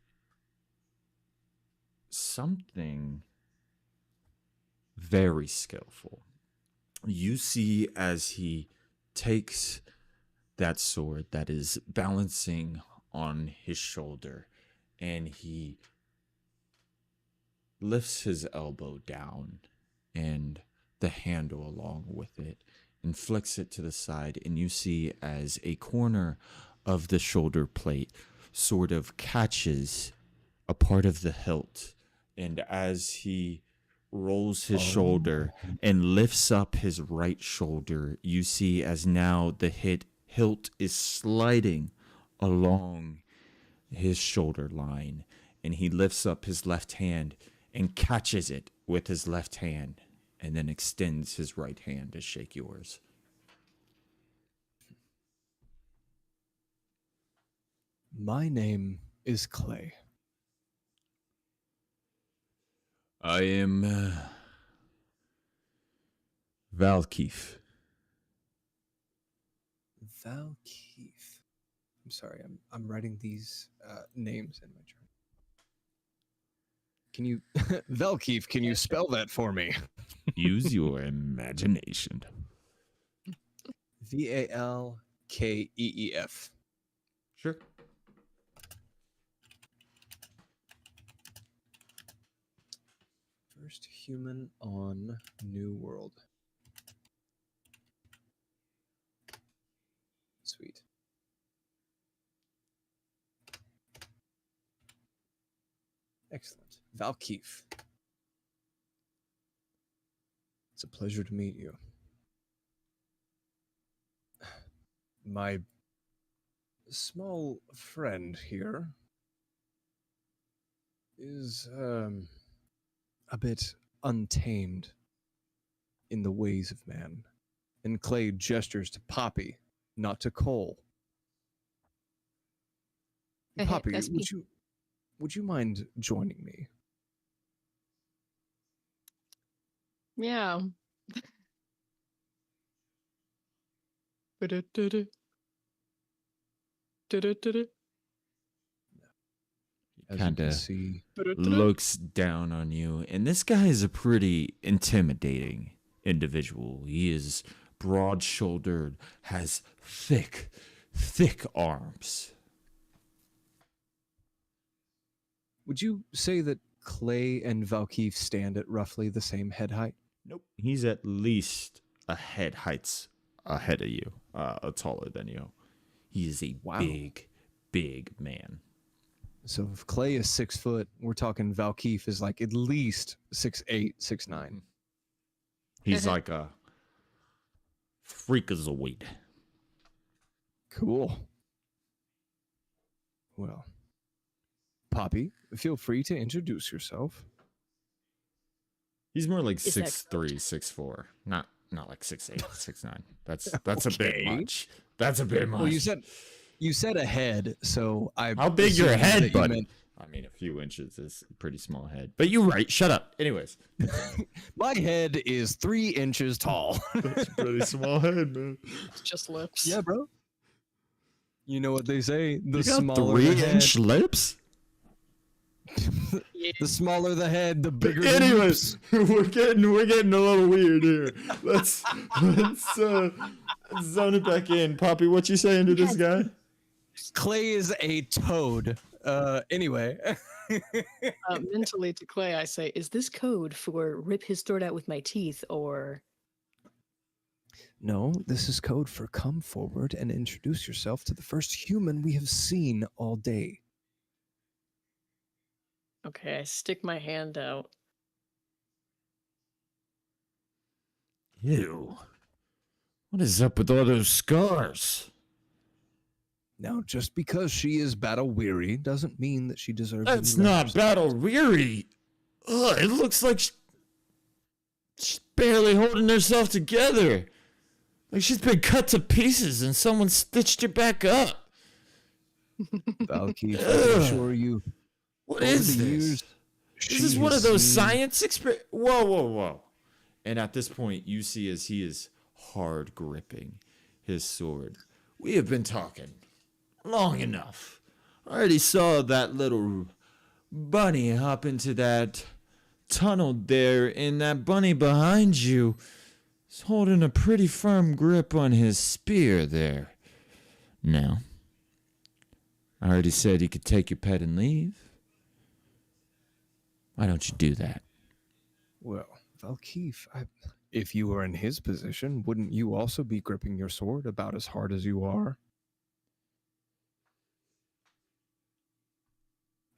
something very skillful. You see as he takes that sword that is balancing on his shoulder and he lifts his elbow down and the handle along with it and flicks it to the side, and you see as a corner of the shoulder plate sort of catches a part of the hilt, and as he rolls his shoulder and lifts up his right shoulder, you see as now the hilt is sliding along his shoulder line, and he lifts up his left hand and catches it with his left hand and then extends his right hand to shake yours. My name is Clay. I am Valkeith. Valkeith. I'm sorry, I'm writing these names in my journal. Can you, Valkeith? Can you spell that for me? Use your imagination. Valkeef. Sure. First human on New World. Sweet. Excellent. Valkeith. It's a pleasure to meet you. My small friend here is a bit untamed in the ways of man. And Clay gestures to Poppy, not to Cole. Poppy, That's me. would you mind joining me? Yeah. Du-du-du-du. Du-du-du-du. As you Kind can of see, looks down on you, and this guy is a pretty intimidating individual. He is broad-shouldered, has thick arms. would you say that Clay and Valkeith stand at roughly the same head height? Nope. He's at least a head heights ahead of you, taller than you. He is a Wow. big man. So if Clay is 6 foot, we're talking Valkeith is like at least 6'8", 6'9". He's like a freakazoid. Cool. Well, Poppy, feel free to introduce yourself. He's more like Is that 6'3", 6'4". Not like 6'8", 6'9". That's a bit Okay. much. That's a bit much. Well, you said a head, so I. How big your assumed that head, you buddy? meant- I mean, a few inches is a pretty small head. But you're right. Shut up. Anyways. My head is 3 inches tall. That's a pretty small head, man. It's just lips. Yeah, bro. You know what they say? The You got smaller the head, 3-inch lips? Yeah. the smaller the head, the bigger. the Anyways, lips. we're getting a little weird here. Let's zone it back in. Poppy, what you saying to this guy? Clay is a toad. Anyway. Mentally to Clay, I say, Is this code for rip his throat out with my teeth, or No, this is code for come forward and introduce yourself to the first human we have seen all day. okay? I stick my hand out. Ew. What is up with all those scars? Now, just because she is battle weary doesn't mean that she deserves. any That's not rest. battle weary. Ugh, it looks like she's barely holding herself together. Like she's been cut to pieces and someone stitched her back up. Valkeith, I Ugh. can assure you. What over is the this? years, Is she this one has of those seen- science experiments? Whoa. And at this point, you see as he is hard gripping his sword We have been talking long enough. I already saw that little bunny hop into that tunnel there, and that bunny behind you is holding a pretty firm grip on his spear there. Now, I already said he could take your pet and leave. Why don't you do that? Well, Valkeef, if you were in his position, wouldn't you also be gripping your sword about as hard as you are?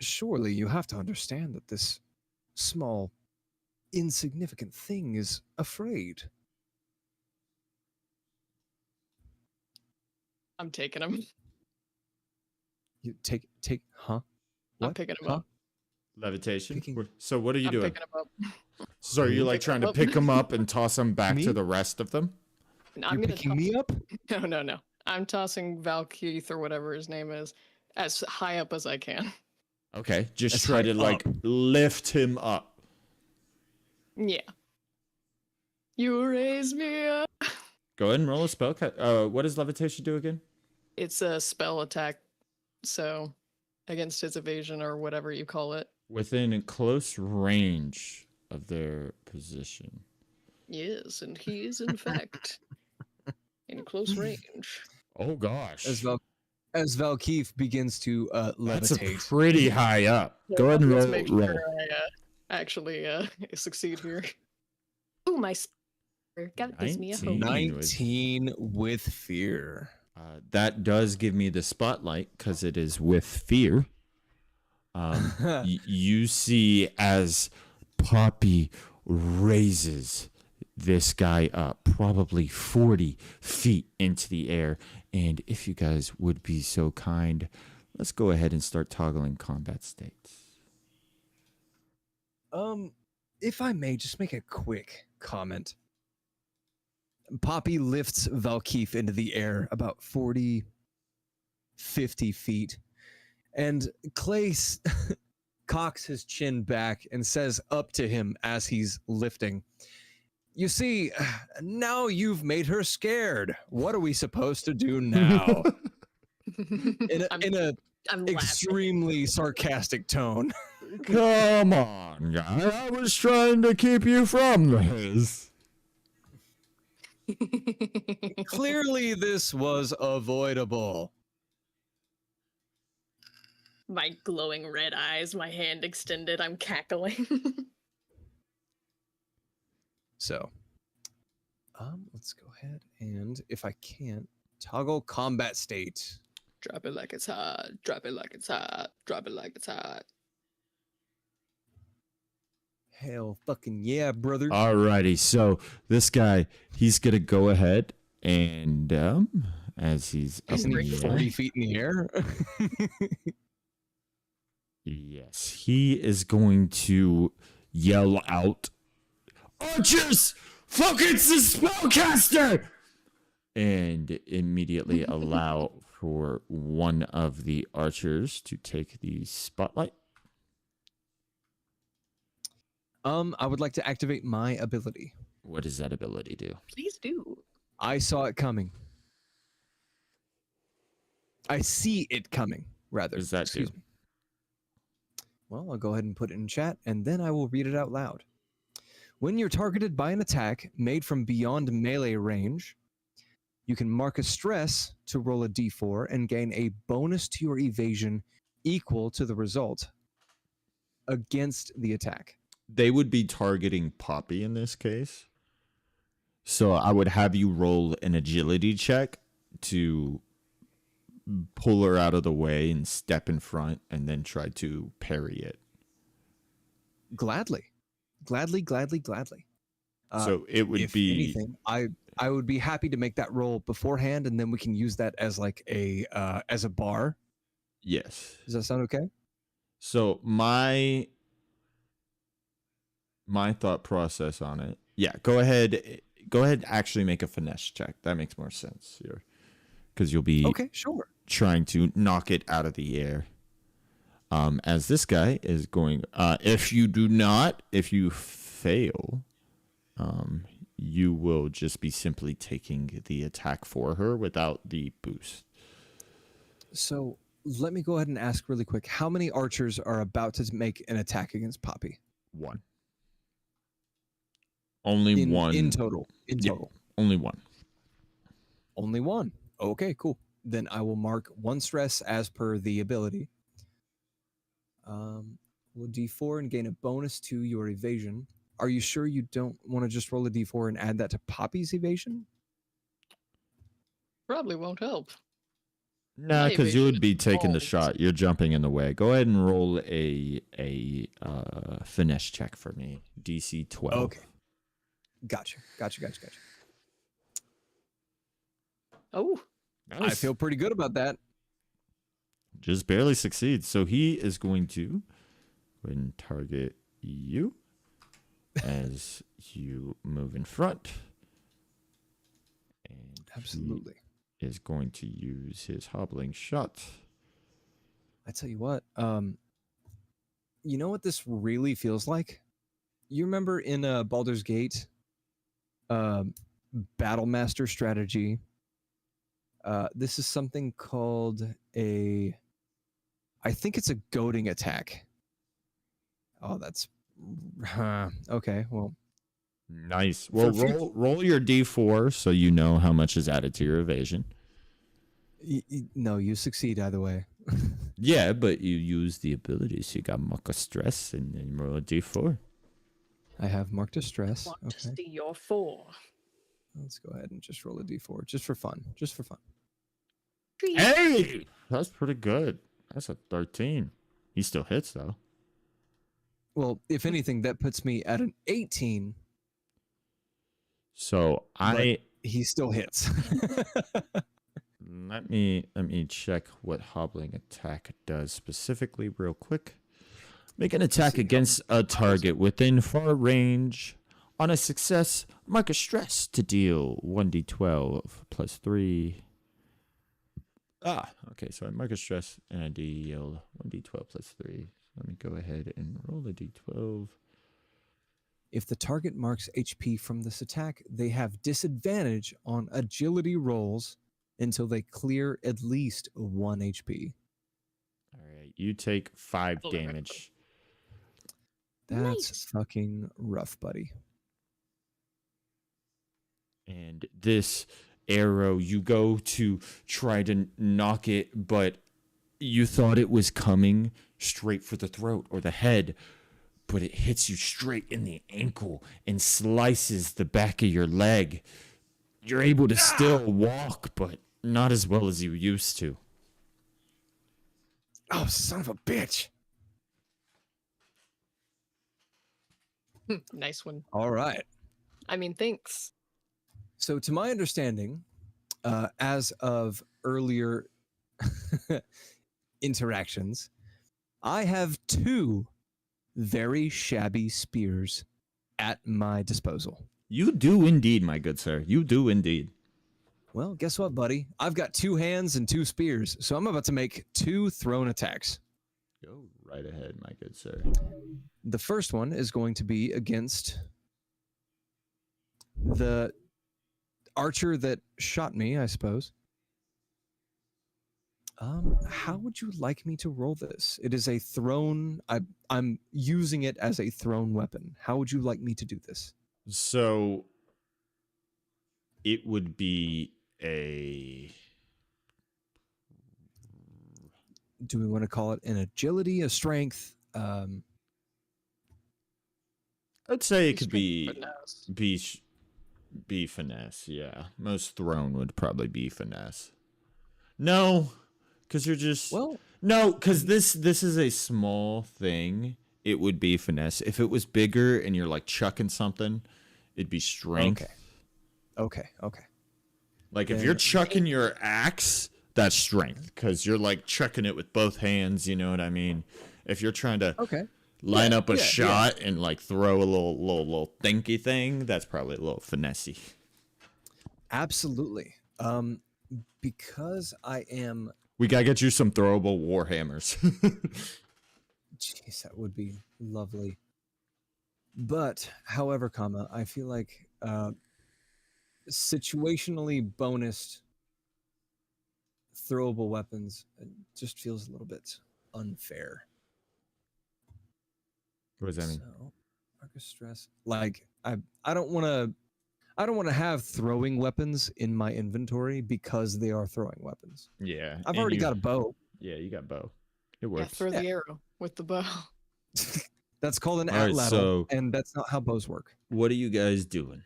Surely you have to understand that this small, insignificant thing is afraid. I'm taking him. You take, huh? What? I'm picking him Huh? up. Levitation? Picking- So what are you I'm doing? picking him up. So are you like trying to pick him up and toss him back Me? to the rest of them? And I'm You're gonna picking me up? No. I'm tossing Valkeith or whatever his name is as high up as I can. Okay, just That's try to high like lift him up. Yeah. You raise me up. Go ahead and roll a spell. What does levitation do again? It's a spell attack, so against his evasion or whatever you call it. Within close range of their position. Yes, and he is in fact in close range. Oh gosh. As Valkeef begins to That's a levitate. pretty high up. Go ahead and Let's roll. make roll. sure I actually succeed here. Ooh, my spear. That gives me a hope. 19 with fear. That does give me the spotlight because it is with fear. You see as Poppy raises this guy up probably 40 feet into the air. And if you guys would be so kind, let's go ahead and start toggling combat states. If I may just make a quick comment. Poppy lifts Valkeef into the air about 40, 50 feet. And Clay cocks his chin back and says up to him as he's lifting, "You see, now you've made her scared. What are we supposed to do now?" in a I'm laughing. extremely sarcastic tone. Come on, guy. I was trying to keep you from this. Clearly, this was avoidable. My glowing red eyes, my hand extended, I'm cackling. So, let's go ahead and, if I can, toggle combat state. Drop it like it's hot. Drop it like it's hot. Drop it like it's hot. Hell fucking yeah, brother. Alrighty, so this guy, he's gonna go ahead and as he's up Isn't in he the air, 40 feet in the air? yes, he is going to yell out, "Archers, focus the spellcaster!" and immediately allow for one of the archers to take the spotlight. I would like to activate my ability. What does that ability do? Please do. I saw it coming. I see it coming, rather. What does that Excuse do? me. Well, I'll go ahead and put it in chat, and then I will read it out loud. When you're targeted by an attack made from beyond melee range, you can mark a stress to roll a d4 and gain a bonus to your evasion equal to the result against the attack. They would be targeting Poppy in this case. So I would have you roll an agility check to pull her out of the way and step in front and then try to parry it. Gladly. Gladly. So it would if be anything, I would be happy to make that roll beforehand, and then we can use that as like a as a bar. yes. Does that sound okay? So my thought process on it. Yeah, go ahead actually make a finesse check. That makes more sense here. Cuz you'll be Okay, sure. trying to knock it out of the air. As this guy is going, if you fail, you will just be simply taking the attack for her without the boost. So let me go ahead and ask really quick. How many archers are about to make an attack against Poppy? 1. Only one. In total. In Yep. total. Only 1. Only 1. Okay, cool. Then I will mark 1 stress as per the ability. Roll a d4 and gain a bonus to your evasion. Are you sure you don't want to just roll a d4 and add that to Poppy's evasion? Probably won't help. Nah, My because you evasion would is be taking the balls. shot. You're jumping in the way. Go ahead and roll a finesse check for me. DC 12. Okay. Gotcha. Oh, Nice. I feel pretty good about that. Just barely succeeds. So he is going to go ahead and target you as you move in front. And Absolutely. he is going to use his hobbling shot. I tell you what, you know what this really feels like? You remember in Baldur's Gate, Battle Master strategy? This is something called I think it's a goading attack. Oh, that's okay. Well, Nice. Well, For roll your d4 so you know how much is added to your evasion. no, you succeed either way. Yeah, but you use the abilities. You got mark of stress and then roll a d4. I have marked a stress. Want to Okay, see your 4. let's go ahead and just roll a d4, just for fun. Just for fun. Hey! That's pretty good. That's a 13. He still hits, though. Well, if anything, that puts me at an 18. So He still hits. let me check what hobbling attack does specifically real quick. Make an attack against a target within far range. On a success, mark a stress to deal 1d12 plus 3. Okay, so I mark a stress and I deal 1d12 plus 3. Let me go ahead and roll a d12. If the target marks HP from this attack, they have disadvantage on agility rolls until they clear at least 1 HP. All right, you take 5 Oh, damage. That's Nice. fucking rough, buddy. And this arrow, you go to try to knock it, but you thought it was coming straight for the throat or the head, but it hits you straight in the ankle and slices the back of your leg. You're able to still walk, but not as well as you used to. Oh, son of a bitch. nice one. All right. I mean, thanks. So, to my understanding, as of earlier interactions, I have 2 very shabby spears at my disposal. You do indeed, my good sir. You do indeed. Well, guess what, buddy? I've got 2 hands and 2 spears, so I'm about to make 2 thrown attacks. Go right ahead, my good sir. The first one is going to be against the archer that shot me, I suppose. How would you like me to roll this? It is a thrown. I'm using it as a thrown weapon. How would you like me to do this? So it would be a... Do we want to call it an agility, a strength? I'd say it could be Finesse. be finesse. Yeah, most thrown would probably be finesse. No, because you're just no, because this is a small thing. It would be finesse. If it was bigger and you're like chucking something, it'd be strength. Okay. Like if Then- you're chucking your axe, that's strength because you're like chucking it with both hands. You know what I mean? If you're trying to Okay. line up a yeah. shot and like throw a little thinky thing, that's probably a little finessey. Absolutely. Because I am. We gotta get you some throwable war hammers. Jeez, that would be lovely. But, however, I feel like situationally bonused throwable weapons, it just feels a little bit unfair. What does that mean? So, Marcus stress. Like I don't want to have throwing weapons in my inventory because they are throwing weapons. Yeah. I've and already got a bow. Yeah, you got bow. It Yeah, works. throw the arrow with the bow. That's called an All right, atlatl, so- and that's not how bows work. What are you guys doing?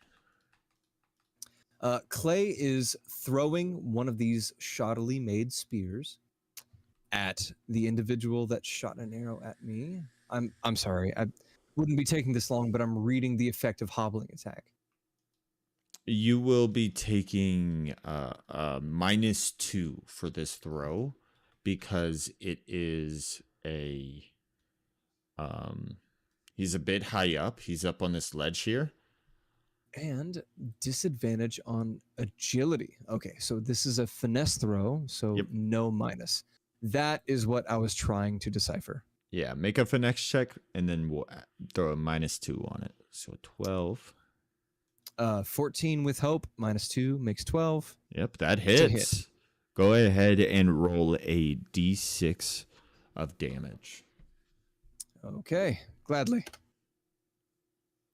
Clay is throwing one of these shoddily made spears at the individual that shot an arrow at me. I'm sorry. I wouldn't be taking this long, but I'm reading the effect of hobbling attack. You will be taking -2 for this throw because it is a he's a bit high up. He's up on this ledge here. And disadvantage on agility. Okay, so this is a finesse throw, so Yep. no minus. That is what I was trying to decipher. Yeah, make a finesse check and then we'll throw a -2 on it. So 12. 14 with hope, -2 makes 12. Yep, that hit. hits. Go ahead and roll a d6 of damage. Okay, gladly.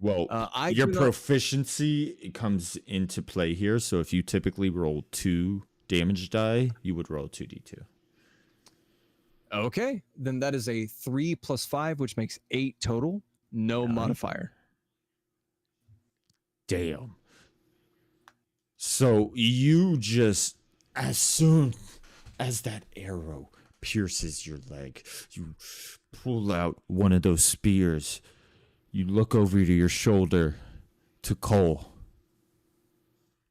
Well, do your not- proficiency comes into play here. So if you typically roll 2 damage die, you would roll 2d2. Okay, then that is a 3 plus 5, which makes 8 total. No Nine. modifier. Damn. So you just, as soon as that arrow pierces your leg, you pull out one of those spears. You look over to your shoulder to Cole,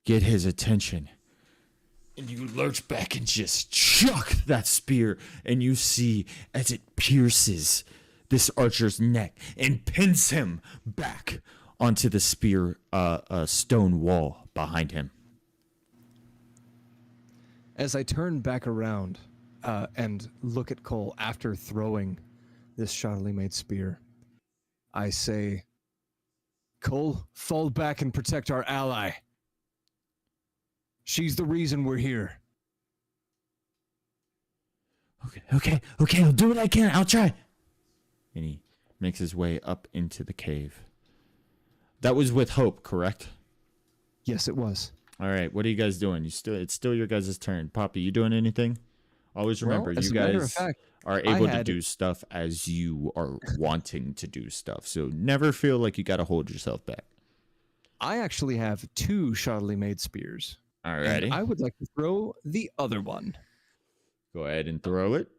get his attention, and you lurch back and just chuck that spear, and you see as it pierces this archer's neck and pins him back onto the spear stone wall behind him. As I turn back around and look at Cole after throwing this shoddily made spear, I say, Cole, fall back and protect our ally. She's the reason we're here. Okay, I'll do what I can. I'll try. And he makes his way up into the cave. That was with Hope, correct? Yes, it was. All right, what are you guys doing? It's still your guys' turn. Poppy, you doing anything? Always remember, Well, as you a matter of guys fact, are able to do stuff as you are wanting to do stuff. So never feel like you got to hold yourself back. I actually have 2 shoddily made spears. Alrighty. And I would like to throw the other one. Go ahead and throw it.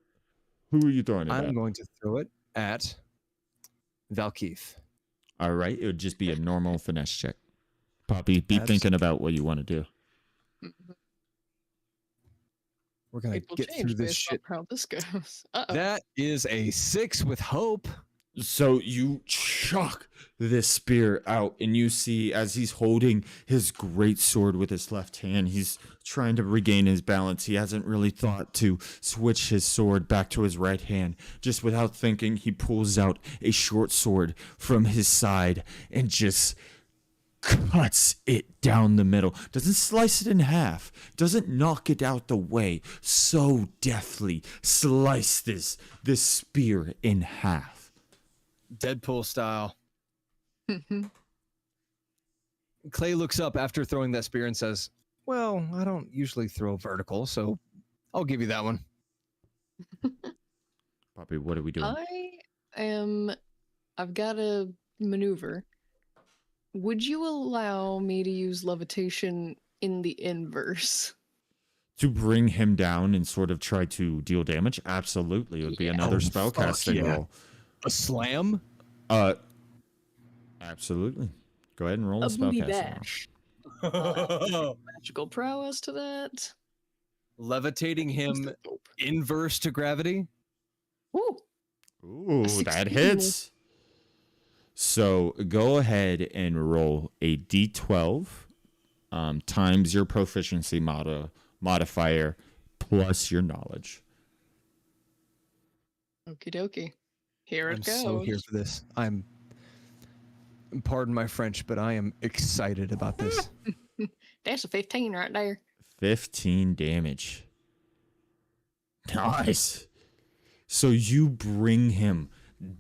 Who are you throwing it I'm at? going to throw it at Valkeith. All right, it would just be a normal finesse check. Poppy, be That's- thinking about what you want to do. We're going People to get change through this based shit. on how this goes. Uh-oh. That is a 6 with hope. So you chuck this spear out, and you see as he's holding his great sword with his left hand, he's trying to regain his balance. He hasn't really thought to switch his sword back to his right hand. Just without thinking, he pulls out a short sword from his side and just cuts it down the middle. Doesn't slice it in half. Doesn't knock it out the way. So deftly slice this spear in half. Deadpool style. Clay looks up after throwing that spear and says, well, I don't usually throw vertical, so I'll give you that one. Poppy, what are we doing? I've got a maneuver. Would you allow me to use levitation in the inverse? To bring him down and sort of try to deal damage? Absolutely. It would be another Oh, spellcasting fuck yeah. roll. A slam? Absolutely. Go ahead and roll a A booty spellcasting roll. bash. Magical prowess to that. Levitating him Nope. inverse to gravity? Ooh. Ooh, that 16. hits. So go ahead and roll a d12 times your proficiency modifier plus your knowledge. Okie dokie. Here it I'm goes. so here for this. Pardon my French, but I am excited about this. That's a 15 right there. 15 damage. Nice. So you bring him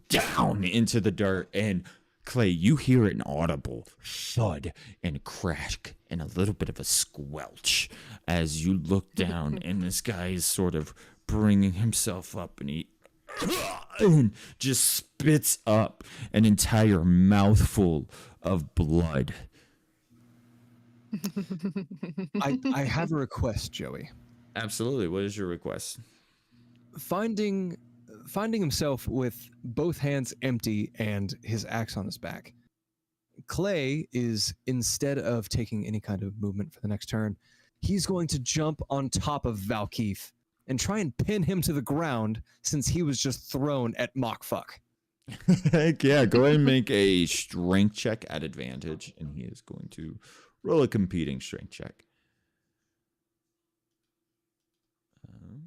down into the dirt, and Clay, you hear an audible thud and crack and a little bit of a squelch as you look down, and this guy is sort of bringing himself up, and he just spits up an entire mouthful of blood. I have a request, Joey. Absolutely. What is your request? Finding himself with both hands empty and his axe on his back, Clay is, instead of taking any kind of movement for the next turn, he's going to jump on top of Valkeith and try and pin him to the ground since he was just thrown at Mockfuck. Heck yeah, go ahead and make a strength check at advantage, and he is going to roll a competing strength check.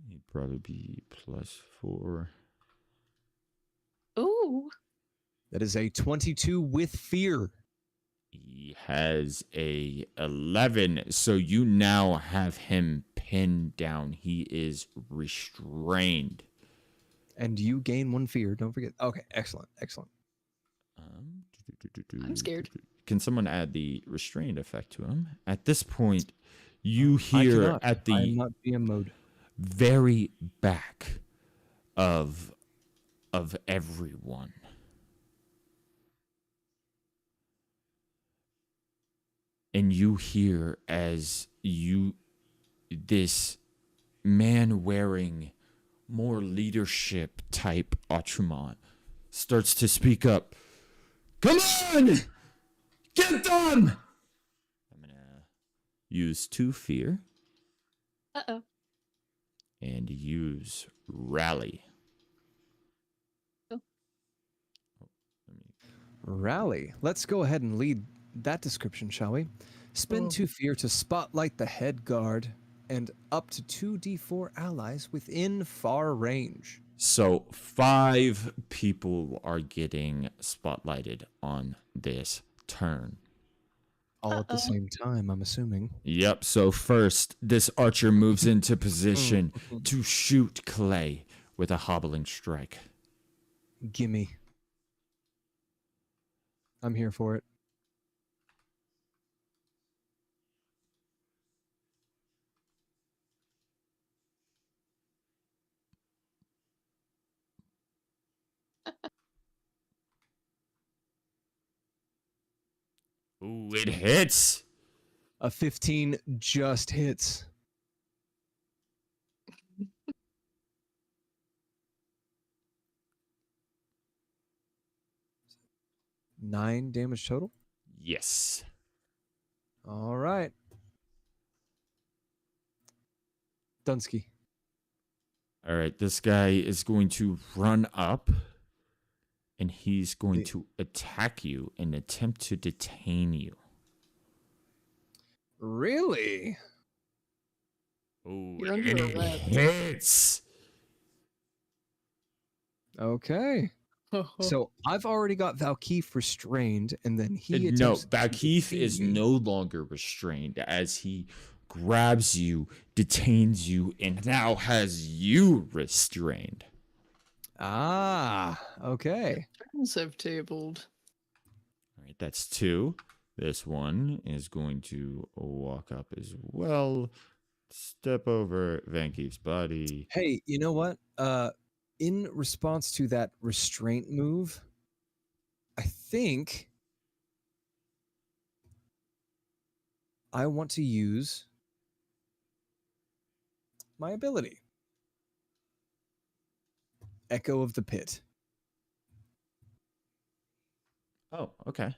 He'd probably be +4. Ooh. That is a 22 with fear. He has a 11, so you now have him pinned down. He is restrained. And you gain 1 fear, don't forget. Okay, excellent. I'm scared. Can someone add the restrained effect to him? At this point, you hear at the I'm not BM mode. very back of everyone, and you hear as this man wearing more leadership type accoutrement starts to speak up. Come on! Get them! I'm gonna use 2 fear. Uh-oh. And use rally. Oh. Rally. Let's go ahead and lead that description, shall we? Spend 2 fear to spotlight the head guard and up to 2d4 allies within far range. So 5 people are getting spotlighted on this turn. All at the same time, I'm assuming. Yep, so first, this archer moves into position to shoot Clay with a hobbling strike. Gimme. I'm here for it. Ooh, it hits! A 15 just hits. Nine damage total? Yes. All right. Dunsky. All right, this guy is going to run up, and he's going to attack you and attempt to detain you. Really? Oh, You're under and a it web. hits! Okay. So I've already got Valkeith restrained, and then he No, attempts to Valkeith detain is me. no longer restrained as he grabs you, detains you, and now has you restrained. Ah, okay. Friends have tabled. All right, that's 2. This one is going to walk up as well. Step over Valkeith's body. Hey, you know what? In response to that restraint move, I think I want to use my ability. Echo of the Pit. Oh, okay.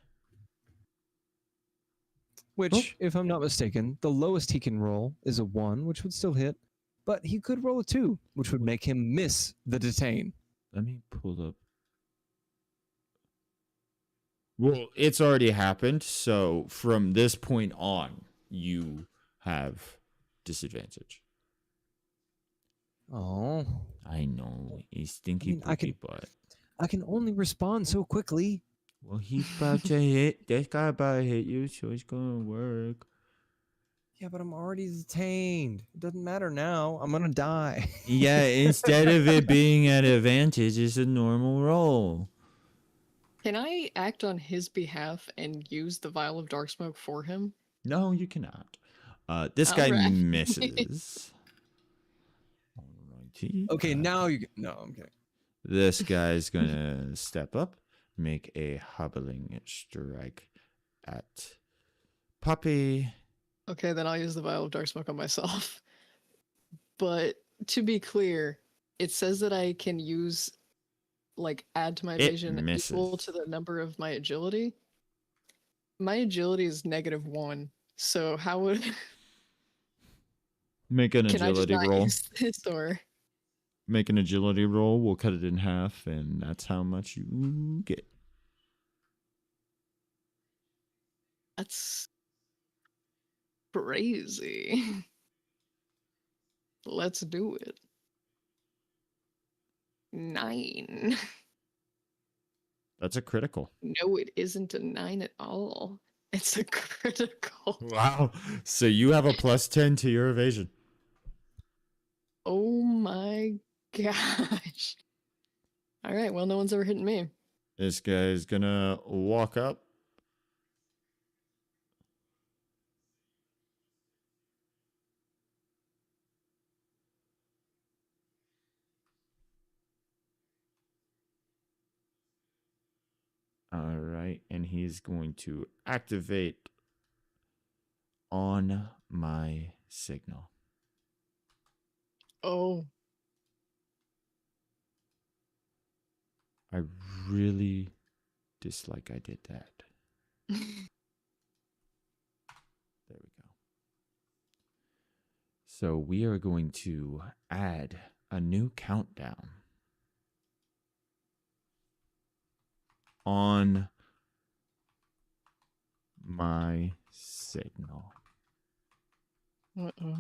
Which, if I'm not mistaken, the lowest he can roll is a 1, which would still hit. But he could roll a 2, which would make him miss the detain. Let me pull up. Well, it's already happened, so from this point on, you have disadvantage. Oh. I know, he's stinky I pooky butt. I can only respond so quickly. Well, he's about to hit. This guy about to hit you, so it's gonna work. Yeah, but I'm already detained. It doesn't matter now. I'm gonna die. Yeah, instead of it being at advantage, it's a normal roll. Can I act on his behalf and use the vial of dark smoke for him? No, you cannot. This guy Alright. misses. Alrighty. Okay, now you. No, I'm kidding. This guy's gonna step up, make a hobbling strike at Puppy. Okay, then I'll use the vial of dark smoke on myself. But to be clear, it says that I can use, like, add to my It evasion equal misses. to the number of my agility. My agility is -1, so how would Make an can I just agility not roll. use this or? Make an agility roll. We'll cut it in half, and that's how much you get. That's crazy. Let's do it. 9. That's a critical. No, it isn't a 9 at all. It's a critical. Wow. So you have a +10 to your evasion. Oh my gosh. All right, well, no one's ever hitting me. This guy's gonna walk up. All right, and he's going to activate on my signal. Oh, I really dislike I did that. There we go. So we are going to add a new countdown on my signal. uh-oh.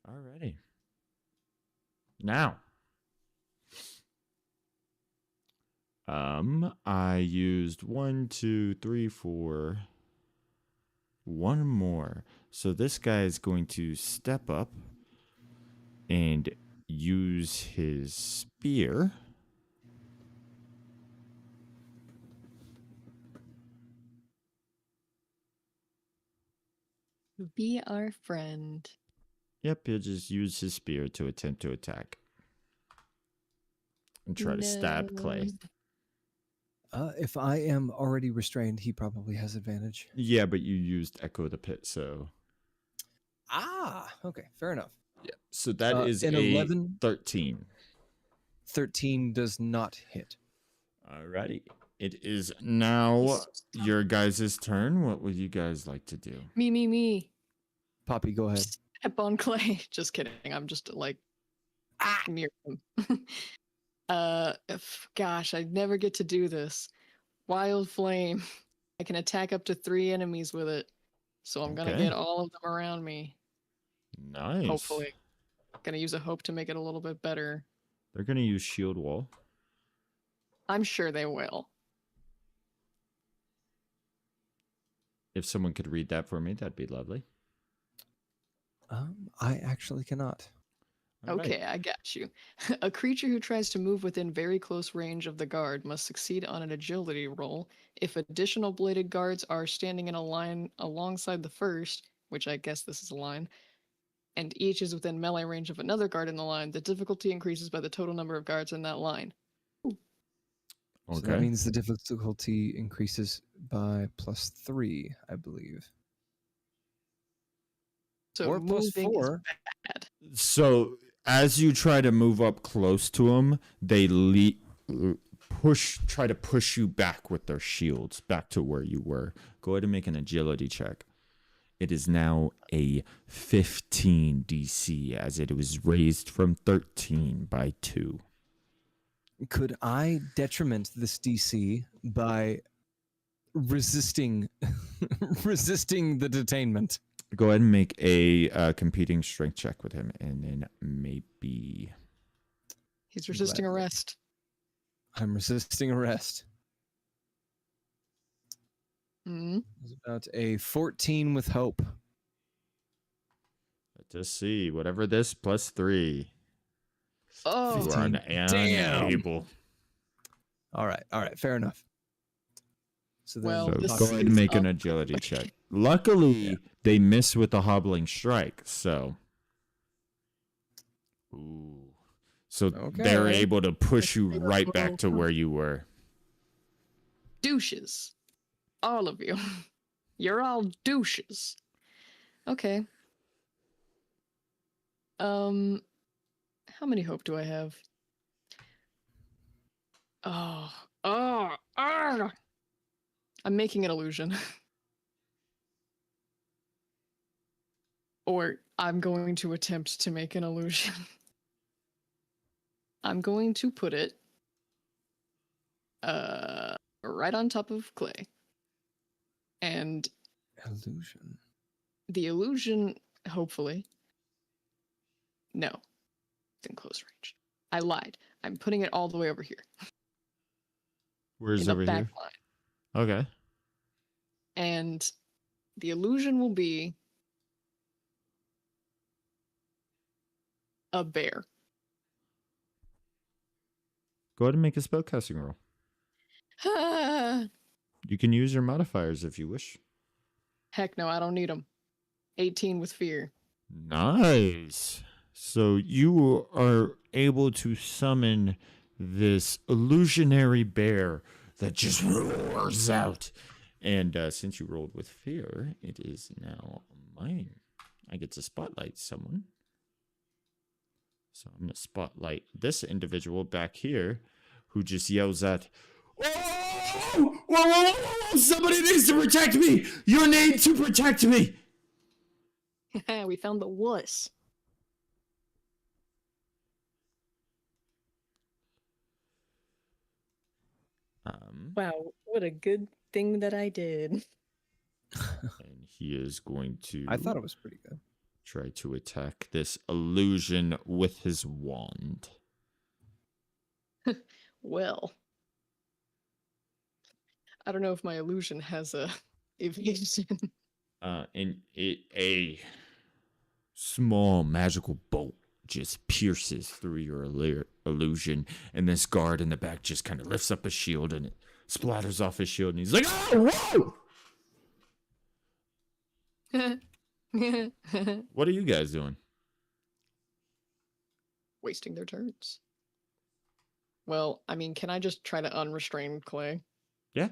Alrighty. Now, I used 1, 2, 3, 4. One more. So this guy is going to step up and use his spear. Be our friend. Yep, he'll just use his spear to attempt to attack. And try to stab Clay. If I am already restrained, he probably has advantage. Yeah, but you used Echo the Pit, so... Ah, okay, fair enough. Yeah, so that is an a 11. 13. 13 does not hit. Alrighty. It is now your guys' turn. What would you guys like to do? Me. Poppy, go ahead. Step on Clay. Just kidding. I'm just like near him. Gosh, I never get to do this. Wild Flame. I can attack up to 3 enemies with it. So I'm gonna Okay. get all of them around me. Nice. Hopefully. Gonna use a hope to make it a little bit better. They're going to use Shield Wall. I'm sure they will. If someone could read that for me, that'd be lovely. I actually cannot. All right. Okay, I got you. A creature who tries to move within very close range of the guard must succeed on an agility roll. If additional bladed guards are standing in a line alongside the first, which I guess this is a line, and each is within melee range of another guard in the line, the difficulty increases by the total number of guards in that line. So that Okay. means the difficulty increases by +3, I believe. So Or moving is +4. bad. So as you try to move up close to them, they try to push you back with their shields back to where you were. Go ahead and make an agility check. It is now a 15 DC as it was raised from 13 by 2. Could I detriment this DC by resisting resisting the detainment? Go ahead and make a competing strength check with him, and then maybe. He's resisting Gladly. arrest. I'm resisting arrest. Hmm. It's about a 14 with hope. Let's see. Whatever this plus 3. Oh, You are 15. Damn. unable. All right, fair enough. So then, Well, So this go ahead and is make an up. agility check. Luckily, they miss with the hobbling strike, so. Ooh. So they're Okay. able to push you right back to where you were. Douches. All of you. You're all douches. Okay. How many hope do I have? Oh. I'm making an illusion. Or I'm going to attempt to make an illusion. I'm going to put it right on top of Clay. And illusion. the illusion, hopefully. No. It's in close range. I lied. I'm putting it all the way over here. Where's In the over back here? line. Okay. And the illusion will be a bear. Go ahead and make a spellcasting roll. You can use your modifiers if you wish. Heck no, I don't need them. 18 with fear. Nice. So you are able to summon this illusionary bear that just roars out. And since you rolled with fear, it is now mine. I get to spotlight someone. So I'm going to spotlight this individual back here who just yells at, "Oh! Whoa! Somebody needs to protect me! You need to protect me!" We found the wuss. Wow, what a good thing that I did. And he is going to I thought it was pretty good. try to attack this illusion with his wand. Well. I don't know if my illusion has a evasion. And a small magical bolt just pierces through your illusion, and this guard in the back just kind of lifts up a shield and it splatters off his shield, and he's like, "Oh, whoa!" What are you guys doing? Wasting their turns. Well, I mean, can I just try to unrestrain Clay? Yeah.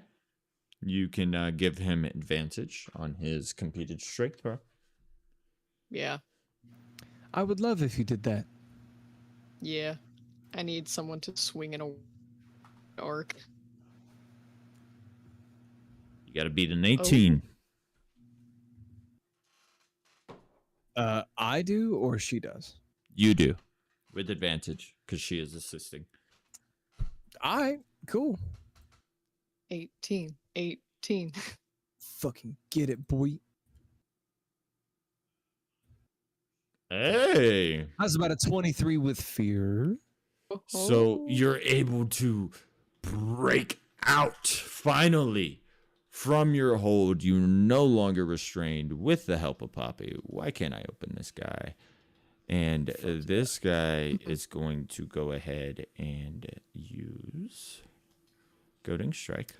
You can give him advantage on his competed strength throw. Yeah. I would love if you did that. Yeah. I need someone to swing in a arc. You got to beat an 18. I do or she does? You do. With advantage, because she is assisting. All right, cool. 18. Fucking get it, boy. Hey! How's about a 23 with fear? So you're able to break out finally from your hold. You're no longer restrained with the help of Poppy. Why can't I open this guy? And this guy is going to go ahead and use Goading Strike.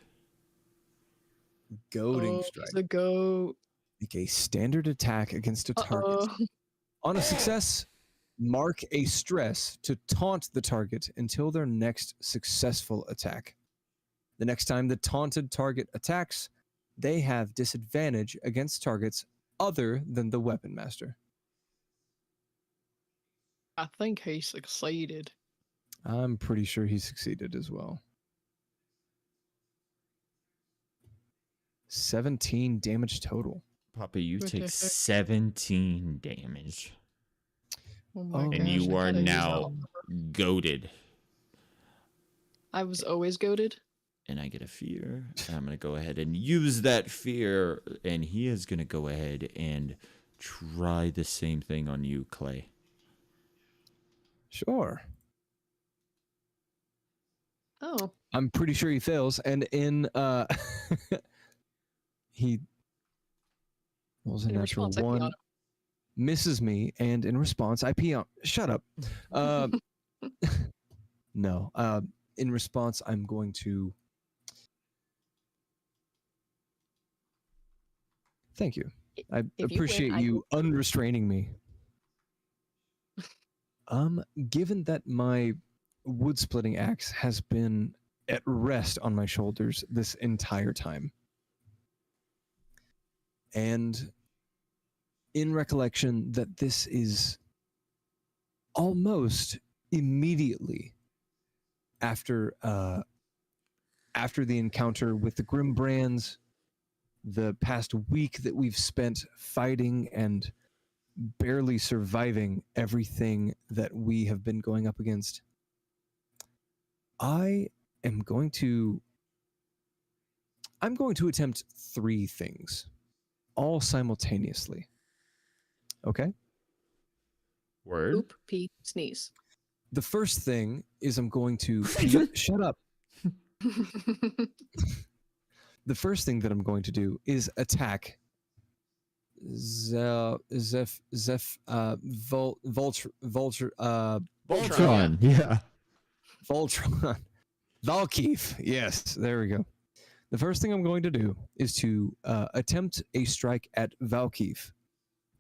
Goading He's strike. a goat. Make a standard attack against a target. On a success, mark a stress to taunt the target until their next successful attack. The next time the taunted target attacks, they have disadvantage against targets other than the weapon master. I think he succeeded. I'm pretty sure he succeeded as well. 17 damage total. Poppy, you What the take heck? 17 damage. Oh my Oh. gosh. And you I are gotta use now that. goaded. I was always goaded. And I get a fear. And I'm going to go ahead and use that fear. And he is going to go ahead and try the same thing on you, Clay. Sure. Oh, I'm pretty sure he fails, and in he rolls a in natural response, I pee on one, misses me, and in response, I pee on. Shut up. Uh, no. In response, I'm going to. Thank you. I If you win, appreciate I you unrestraining me. Given that my wood splitting axe has been at rest on my shoulders this entire time, and in recollection that this is almost immediately after the encounter with the Grimbrands, the past week that we've spent fighting and barely surviving everything that we have been going up against, I'm going to attempt 3 things all simultaneously. Okay? Word. poop, pee, sneeze. The first thing is I'm going to shut up. The first thing that I'm going to do is attack Voltron. Voltron. Yeah. Voltron. Valkeith. Yes, there we go. The first thing I'm going to do is to attempt a strike at Valkeith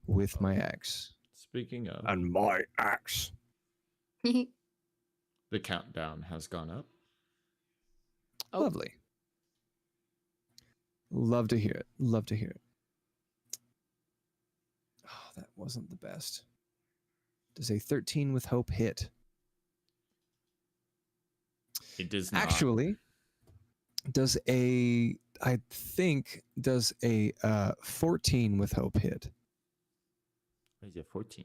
with my axe. Speaking of, And my axe. the countdown has gone up. Oh. Lovely. Love to hear it. Love to hear it. Oh, that wasn't the best. Does a 13 with hope hit? It does not. Actually, does a 14 with hope hit? What is it? 14.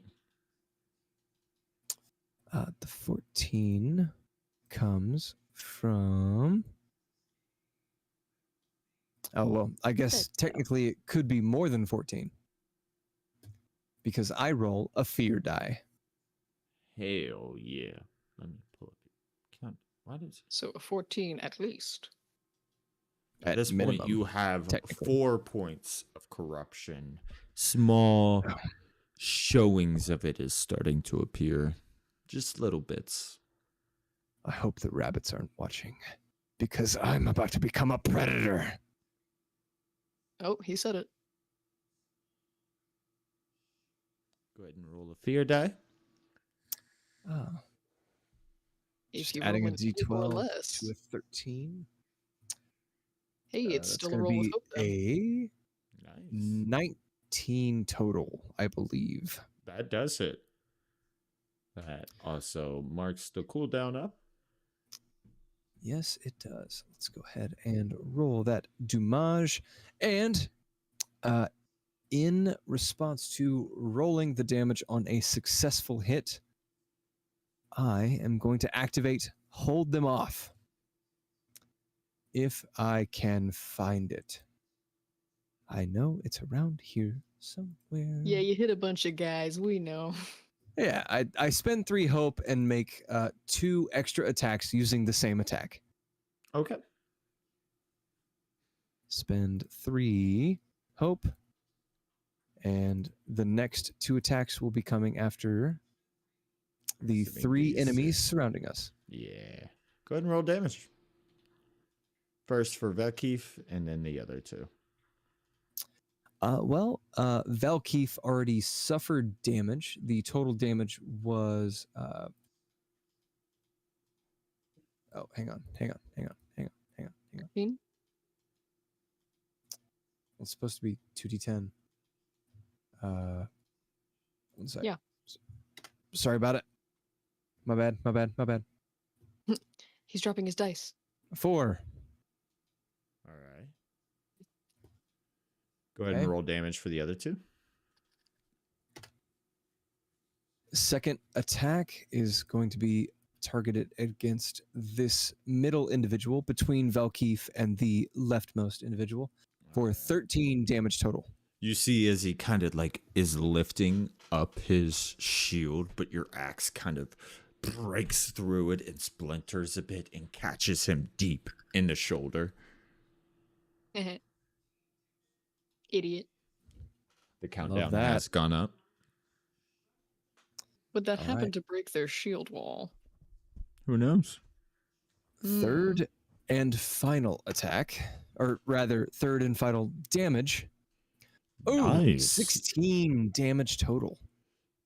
The 14 comes from. Oh, well, I guess technically it could be more than 14. Because I roll a fear die. Hell yeah. Let me pull up. Count. Why does So a 14 at least. at this minimum, point you have technically. 4 points of corruption. Small showings of it is starting to appear. Just little bits. I hope that rabbits aren't watching. Because I'm about to become a predator. Oh, he said it. Go ahead and roll a fear die. Oh. If Just you adding a roll an 8 or d12 less. to a 13. Hey, it's That's still a gonna roll with be hope then. a Nice. 19 total, I believe. That does hit. That also marks the cooldown up. Yes, it does. Let's go ahead and roll that dommage. And in response to rolling the damage on a successful hit, I am going to activate Hold Them Off. If I can find it. I know it's around here somewhere. Yeah, you hit a bunch of guys. We know. Yeah, I spend 3 hope and make 2 extra attacks using the same attack. Okay. Spend 3 hope, and the next 2 attacks will be coming after the Assuming 3 these, enemies surrounding us. Yeah. Go ahead and roll damage. First for Velkeith, and then the other 2. Valkeith already suffered damage. The total damage was hang on. 13? It's supposed to be 2d10. 1 sec. Yeah. Sorry about it. My bad. He's dropping his dice. 4. All right. Go ahead Okay. and roll damage for the other 2. Second attack is going to be targeted against this middle individual between Valkeith and the leftmost individual for 13 damage total. You see as he kind of like is lifting up his shield, but your axe kind of breaks through it and splinters a bit and catches him deep in the shoulder. Idiot. The countdown that. has gone up. Would that All happen right. to break their shield wall? Who knows? Third and final attack, or rather, third and final damage. Oh, Nice. 16 damage total.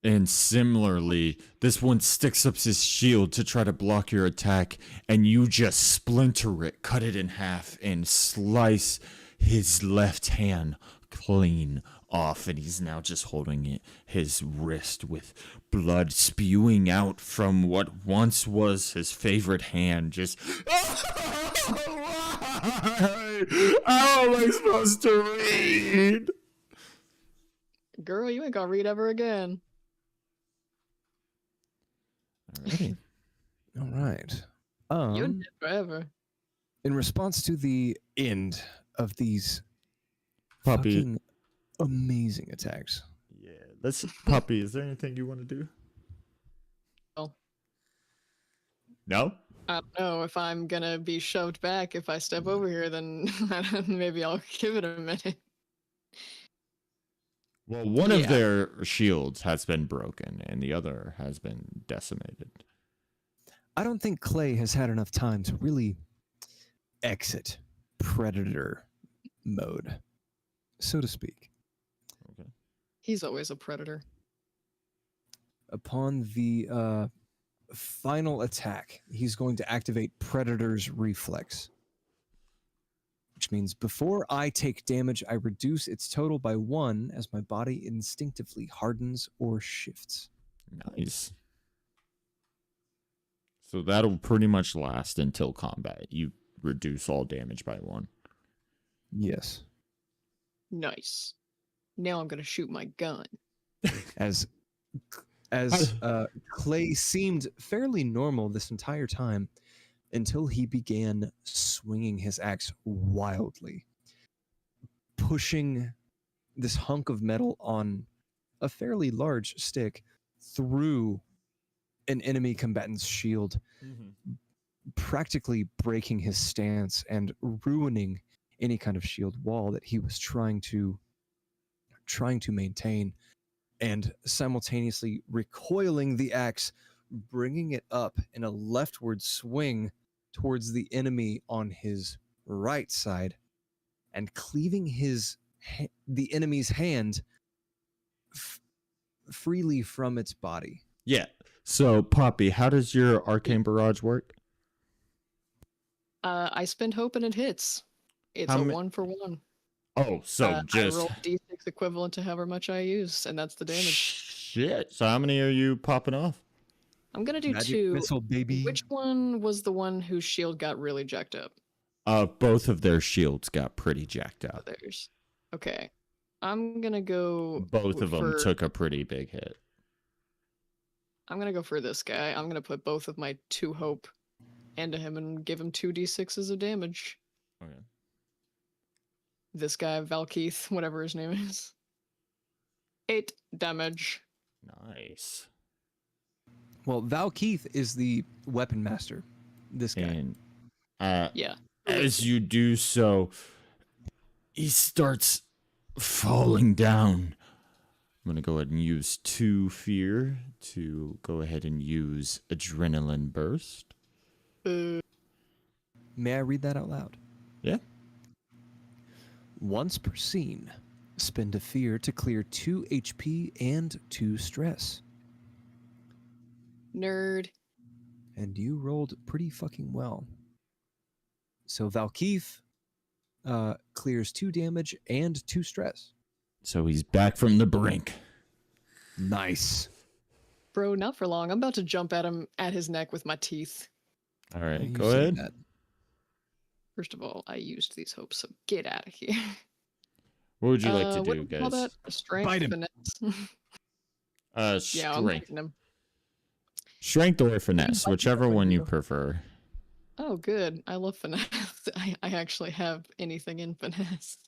And similarly, this one sticks up his shield to try to block your attack, and you just splinter it, cut it in half, and slice his left hand clean off. And he's now just holding it, his wrist with blood spewing out from what once was his favorite hand. Just, how am I supposed to read? Girl, you ain't gonna read ever again. Alrighty. All right. You're dead forever. In response to the end of these Puppy. fucking amazing attacks, Yeah, let's Puppy. Is there anything you want to do? Well. No. I don't know if I'm gonna be shoved back if I step over here. Then maybe I'll give it a minute. Well, one of Yeah. their shields has been broken, and the other has been decimated. I don't think Clay has had enough time to really exit predator mode, so to speak. Okay. He's always a predator. Upon the final attack, he's going to activate Predator's Reflex, which means before I take damage, I reduce its total by 1 as my body instinctively hardens or shifts. Nice. So that'll pretty much last until combat. You reduce all damage by 1. Yes. Nice. Now I'm gonna shoot my gun. As Clay seemed fairly normal this entire time until he began swinging his axe wildly, pushing this hunk of metal on a fairly large stick through an enemy combatant's shield, practically breaking his stance and ruining any kind of shield wall that he was trying to maintain, and simultaneously recoiling the axe, bringing it up in a leftward swing towards the enemy on his right side, and cleaving the enemy's hand freely from its body. Yeah. So, Poppy, how does your arcane barrage work? I spend hope and it hits. It's How a ma- 1-for-1. Oh, so just I roll d6 equivalent to however much I use, and that's the damage. shit. So how many are you popping off? I'm gonna do Magic 2. missile, baby. Which one was the one whose shield got really jacked up? Both of their shields got pretty jacked Oh, up. theirs. Okay. I'm gonna go. Both of them for- took a pretty big hit. I'm gonna go for this guy. I'm gonna put both of my 2 hope into him and give him 2d6s of damage. Okay. This guy, Valkeith, whatever his name is. 8 damage. Nice. Well, Val Keith is the weapon master. This guy. And Yeah. as you do so, he starts falling down. I'm going to go ahead and use 2 fear to go ahead and use adrenaline burst. May I read that out loud? Yeah. Once per scene, spend a fear to clear 2 HP and 2 stress. Nerd. And you rolled pretty fucking well. So Valkeith clears 2 damage and 2 stress. So he's back from the brink. Nice. Bro, not for long. I'm about to jump at him at his neck with my teeth. All right, You go say ahead. that. First of all, I used these hopes, so get out of here. What would you like to what do, we call guys? that? Strength, Bite him. finesse. Yeah, I'm Strength. biting him. Strength or finesse, bite whichever me, one you bro. prefer. Oh, good. I love finesse. I actually have anything in finesse.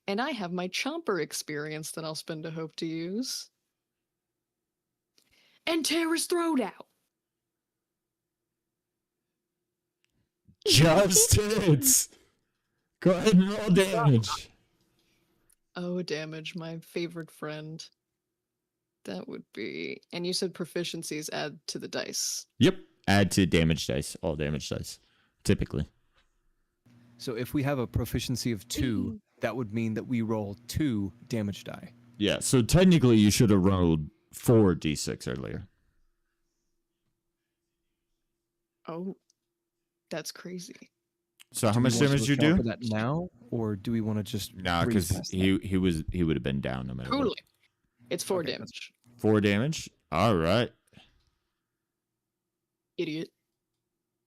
And I have my chomper experience that I'll spend a hope to use. And tear his throat out. Just hits. Go ahead and roll damage. Oh, damage, my favorite friend. That would be... And you said proficiencies add to the dice. Yep. Add to damage dice. All damage dice. Typically. So if we have a proficiency of 2, that would mean that we roll 2 damage die. Yeah, so technically you should have rolled 4d6 earlier. Oh, that's crazy. So how Do we much want to damage you account do? for that now, or do we want to just Nah, breeze because past that? he would have been down no matter what. Totally. It's 4 Okay, damage. 4 damage? Alright. Idiot.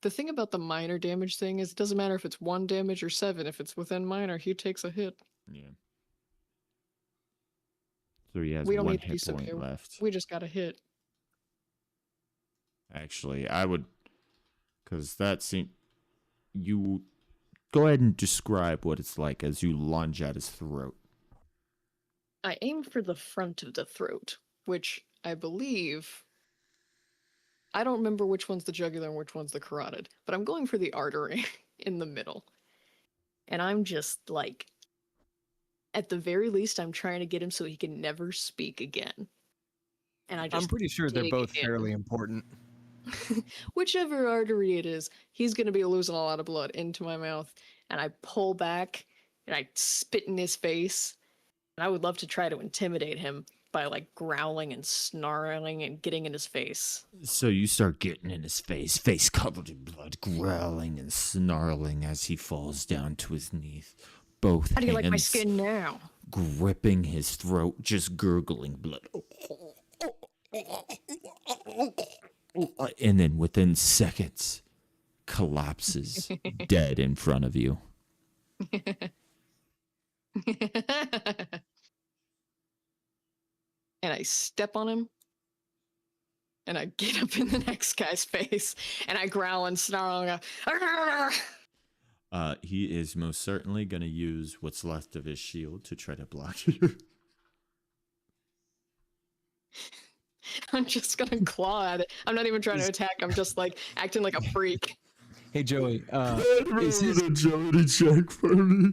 The thing about the minor damage thing is it doesn't matter if it's 1 damage or 7. If it's within minor, he takes a hit. Yeah. So he has We don't 1 need to be hit so point cute. left. We just got a hit. Actually, I would... Because that seemed... You... Go ahead and describe what it's like as you lunge at his throat. I aim for the front of the throat, which I believe... I don't remember which one's the jugular and which one's the carotid, but I'm going for the artery in the middle. And I'm just like... At the very least, I'm trying to get him so he can never speak again. And I just I'm pretty sure they're dig both in. fairly important. Whichever artery it is, he's going to be losing a lot of blood into my mouth. And I pull back and I spit in his face. And I would love to try to intimidate him by like growling and snarling and getting in his face. So you start getting in his face covered in blood, growling and snarling as he falls down to his knees. Both How do you like my hands skin now? gripping his throat, just gurgling blood. And then within seconds, collapses dead in front of you. And I step on him. And I get up in the next guy's face. And I growl and snarl and go, He is most certainly going to use what's left of his shield to try to block you. I'm just gonna claw at it. I'm not even trying to attack. I'm just like acting like a freak. Hey Joey, is Roll his, an agility check for me.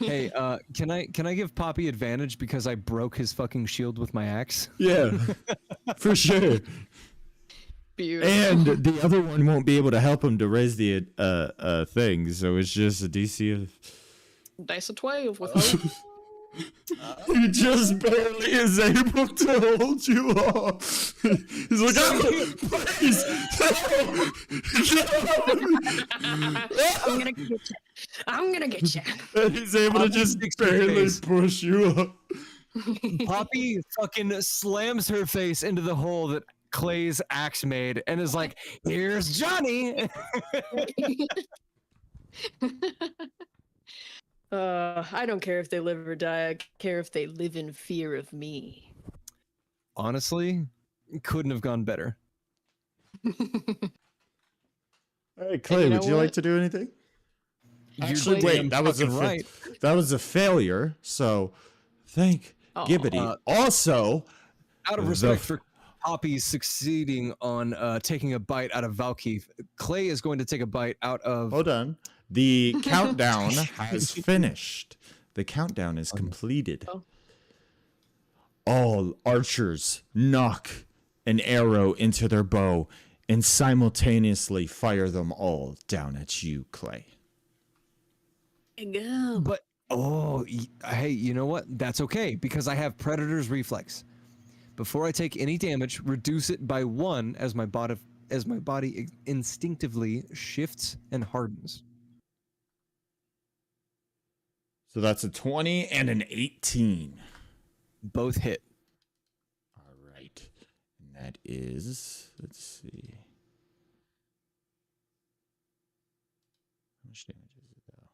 hey, can I give Poppy advantage because I broke his fucking shield with my axe? Yeah, for sure. Beautiful. And the other one won't be able to help him to raise the thing, so it's just a DC of... Dice of 12 with hope. He just barely is able to hold you off. He's like, oh, please, I'm gonna get you. I'm gonna get you. and he's able to just Poppy barely sticks push you up. Poppy fucking slams her face into the hole that Clay's axe made and is like, "Here's Johnny." I don't care if they live or die. I care if they live in fear of me. Honestly, couldn't have gone better. All right, Clay, you know would you what? like to do anything? Actually, Wait, damn that was a fucking right. that was a failure. So, thank Aw. Gibbity. Also, Out of The respect f- for Poppy succeeding on taking a bite out of Valkeith, Clay is going to take a bite out of. hold on. The countdown has finished. The countdown is completed. Oh. All archers knock an arrow into their bow and simultaneously fire them all down at you, Clay. But hey, you know what? That's okay because I have Predator's Reflex. Before I take any damage, reduce it by 1 as my body instinctively shifts and hardens. So that's a 20 and an 18. Both hit. All right. And that is, let's see. How much damage is it, though?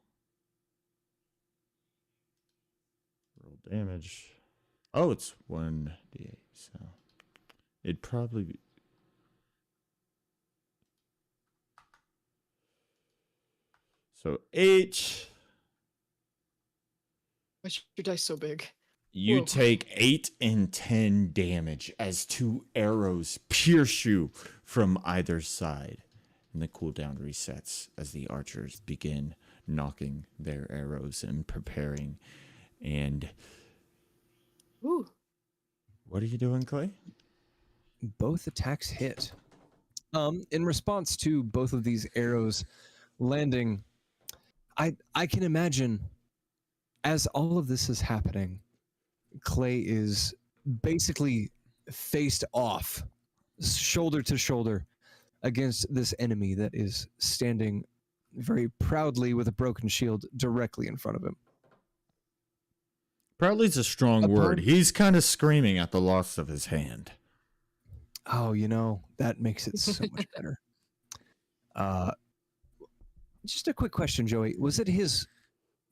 Roll damage. Oh, it's 1d8, so it'd probably be... So 8. makes your dice so big? You Whoa. take 8 and 10 damage as 2 arrows pierce you from either side. And the cooldown resets as the archers begin knocking their arrows and preparing. And Ooh. what are you doing, Clay? Both attacks hit. In response to both of these arrows landing, I can imagine as all of this is happening, Clay is basically faced off, shoulder to shoulder, against this enemy that is standing very proudly with a broken shield directly in front of him. Proudly's a strong word. He's kind of screaming at the loss of his hand. Oh, that makes it so much better. Just a quick question, Joey. Was it his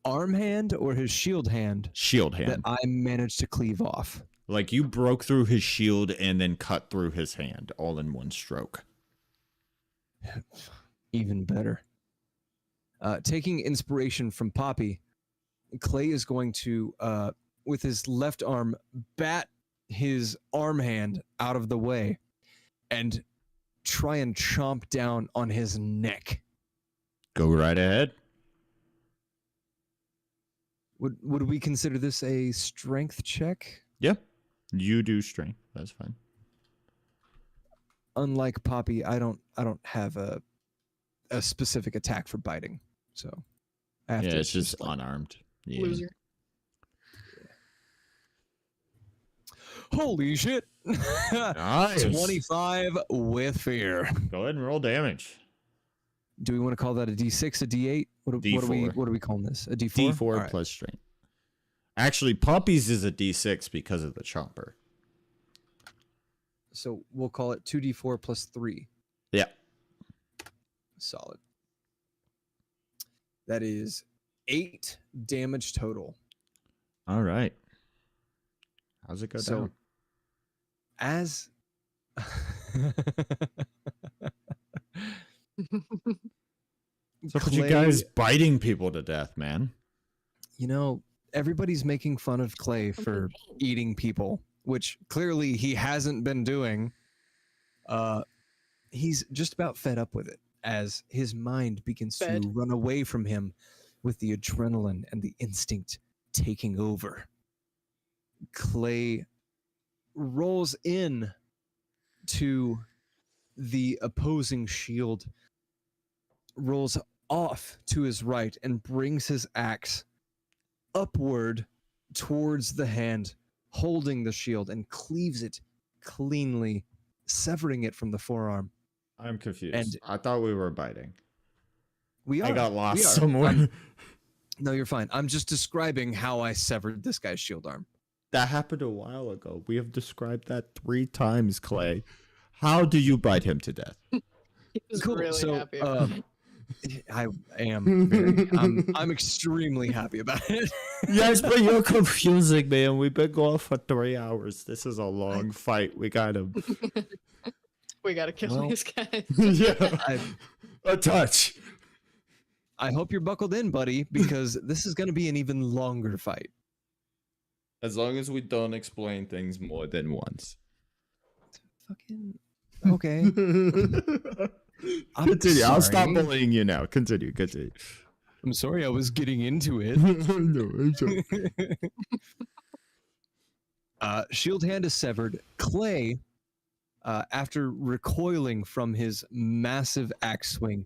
arm hand or his shield hand Shield that hand. I managed to cleave off? Like you broke through his shield and then cut through his hand all in one stroke. Even better. Taking inspiration from Poppy, Clay is going to, with his left arm, bat his arm hand out of the way and try and chomp down on his neck. Go right ahead. Would we consider this a strength check? Yeah. You do strength. That's fine. Unlike Poppy, I don't have a specific attack for biting, so I have to. It's just unarmed. Yeah. Loser. Holy shit! Nice. 25 with fear. Go ahead and roll damage. Do we want to call that a D6, a D8? What are we calling this? A D4? D4 All right. plus strength. Actually, Poppy's is a D6 because of the chomper. So we'll call it 2D4 plus 3. Yeah. Solid. That is 8 damage total. All right. How's it go So, down? as What's up with you guys biting people to death, man? Everybody's making fun of Clay for eating people, which clearly he hasn't been doing. He's just about fed up with it as his mind begins to run away from him with the adrenaline and the instinct taking over. Clay rolls in to the opposing shield, rolls off to his right, and brings his axe upward towards the hand, holding the shield, and cleaves it cleanly, severing it from the forearm. I'm confused. And I thought we were biting. We are. I got lost We are. somewhere. No, you're fine. I'm just describing how I severed this guy's shield arm. That happened a while ago. We have described that 3 times, Clay. How do you bite him to death? He was Cool. really So, happy about it. I am very, I'm extremely happy about it. Yes, but you're confusing me, and we've been going for 3 hours. This is a long fight. We got him. We gotta kill these guys. Yeah. A touch. I hope you're buckled in, buddy, because this is going to be an even longer fight. As long as we don't explain things more than once. Fucking okay. Continue. I'll stop sorry. bullying you now. Continue. I'm sorry I was getting into it. No, it's okay. Shield hand is severed. Clay, after recoiling from his massive axe swing,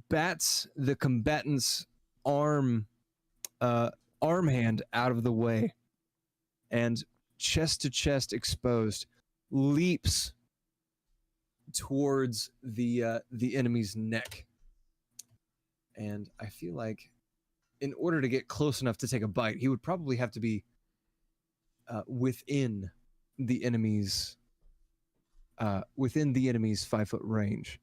bats the combatant's arm hand out of the way, and chest to chest exposed, leaps towards the enemy's neck. And I feel like in order to get close enough to take a bite, he would probably have to be within the enemy's 5-foot range.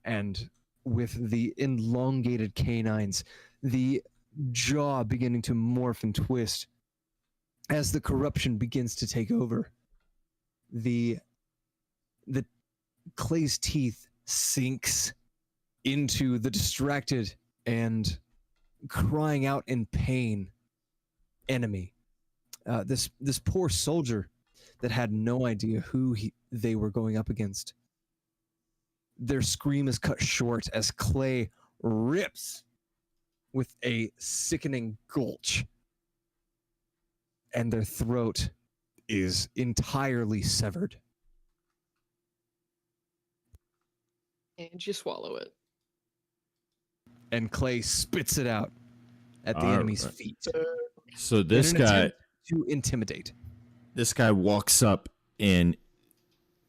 And with the elongated canines, the jaw beginning to morph and twist as the corruption begins to take over, the Clay's teeth sinks into the distracted and crying out in pain enemy. This poor soldier that had no idea who they were going up against. Their scream is cut short as Clay rips with a sickening gulch, and their throat is entirely severed. And you swallow it. And Clay spits it out at the enemy's feet. So this in an guy, attempt to intimidate. this guy walks up and,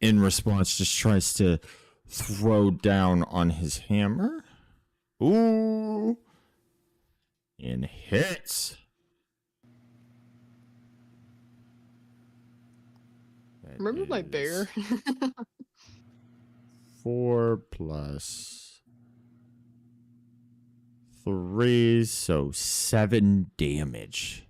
in response, just tries to throw down on his hammer. Ooh, and hits. That Remember my is bear? 4 plus 3, so 7 damage.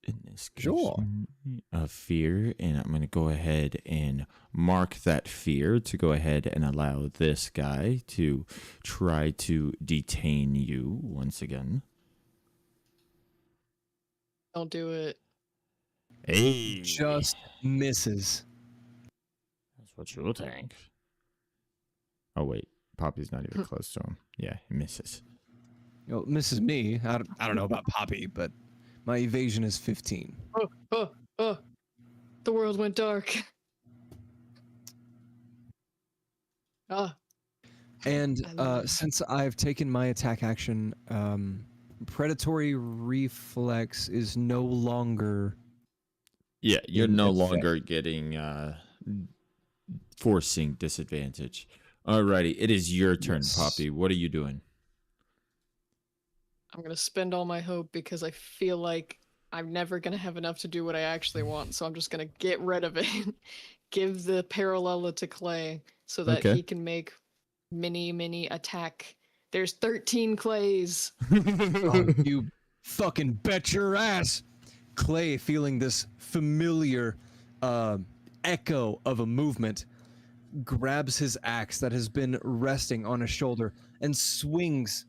And this gives Sure. me a fear, and I'm going to go ahead and mark that fear to go ahead and allow this guy to try to detain you once again. Don't do it. Hey, Just misses. that's what you'll think. Oh wait, Poppy's not even close to him. Yeah, he misses. Well, misses me. I don't know about Poppy, but my evasion is 15. Oh. The world went dark. Ah. And I love it. since I've taken my attack action, predatory reflex is no longer. Yeah, you're in no effect. longer getting forcing disadvantage. Alrighty, it is your turn, Yes. Poppy. What are you doing? I'm gonna spend all my hope because I feel like I'm never gonna have enough to do what I actually want, so I'm just gonna get rid of it. Give the Parallella to Clay so that Okay. he can make mini attack. There's 13 Clays. Oh, you fucking bet your ass. Clay, feeling this familiar echo of a movement, grabs his axe that has been resting on his shoulder and swings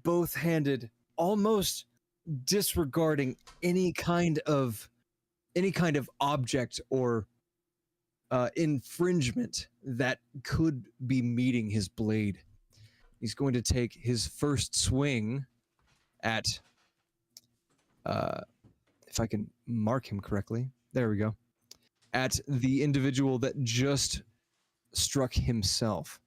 both-handed, almost disregarding any kind of object or infringement that could be meeting his blade. He's going to take his first swing at, if I can mark him correctly, there we go, at the individual that just struck himself.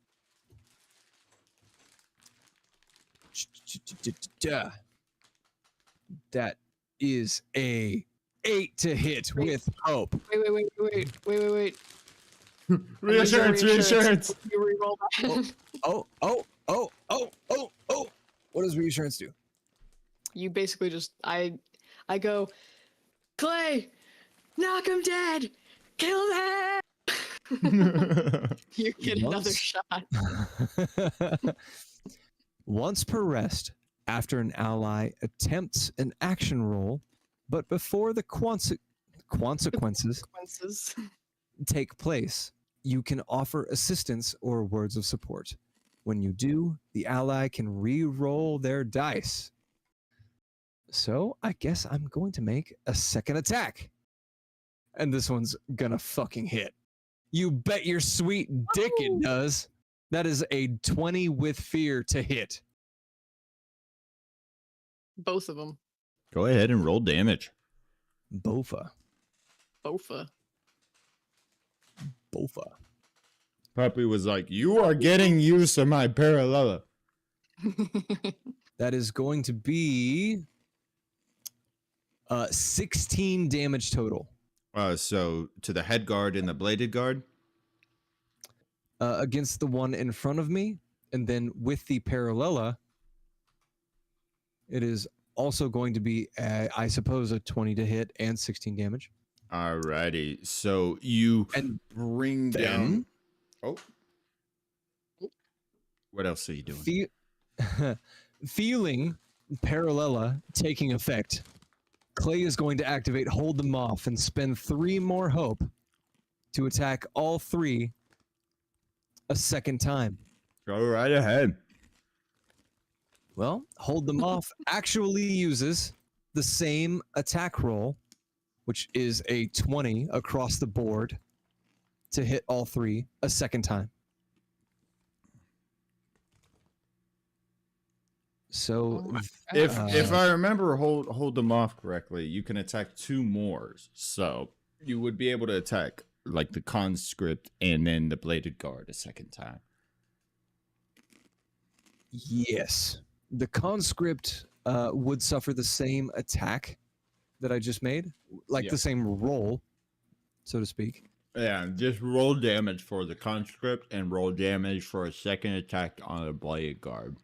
That is a 8 to hit with hope. Wait. Reassurance. You reroll that. Oh. What does reassurance do? You basically just I go, Clay, knock him dead, kill him. You get another Once- shot. Once per rest, after an ally attempts an action roll, but before the consequences Consequences. take place, you can offer assistance or words of support. When you do, the ally can re-roll their dice. So I guess I'm going to make a second attack. And this one's gonna fucking hit. You bet your sweet dick it does. That is a 20 with fear to hit. Both of them. Go ahead and roll damage. Bofa. Bofa. Poppy was like, "You are getting use of my Parallella." That is going to be 16 damage total. So to the head guard and the bladed guard. Against the one in front of me, and then with the Parallella, it is also going to be, I suppose, a 20 to hit and 16 damage. Alrighty, so you And bring then- down. Oh, what else are you doing? Feeling Parallella taking effect, Clay is going to activate Hold Them Off and spend 3 more hope to attack all 3 a second time. Go right ahead. Well, hold them off actually uses the same attack roll, which is a 20 across the board to hit all three a second time. So Oh my If I remember hold them off correctly, you can attack 2 more. So you would be able to attack like the conscript and then the bladed guard a second time. yes, the conscript would suffer the same attack that I just made, like Yeah. the same roll, so to speak. Yeah, just roll damage for the conscript and roll damage for a second attack on a bladed guard.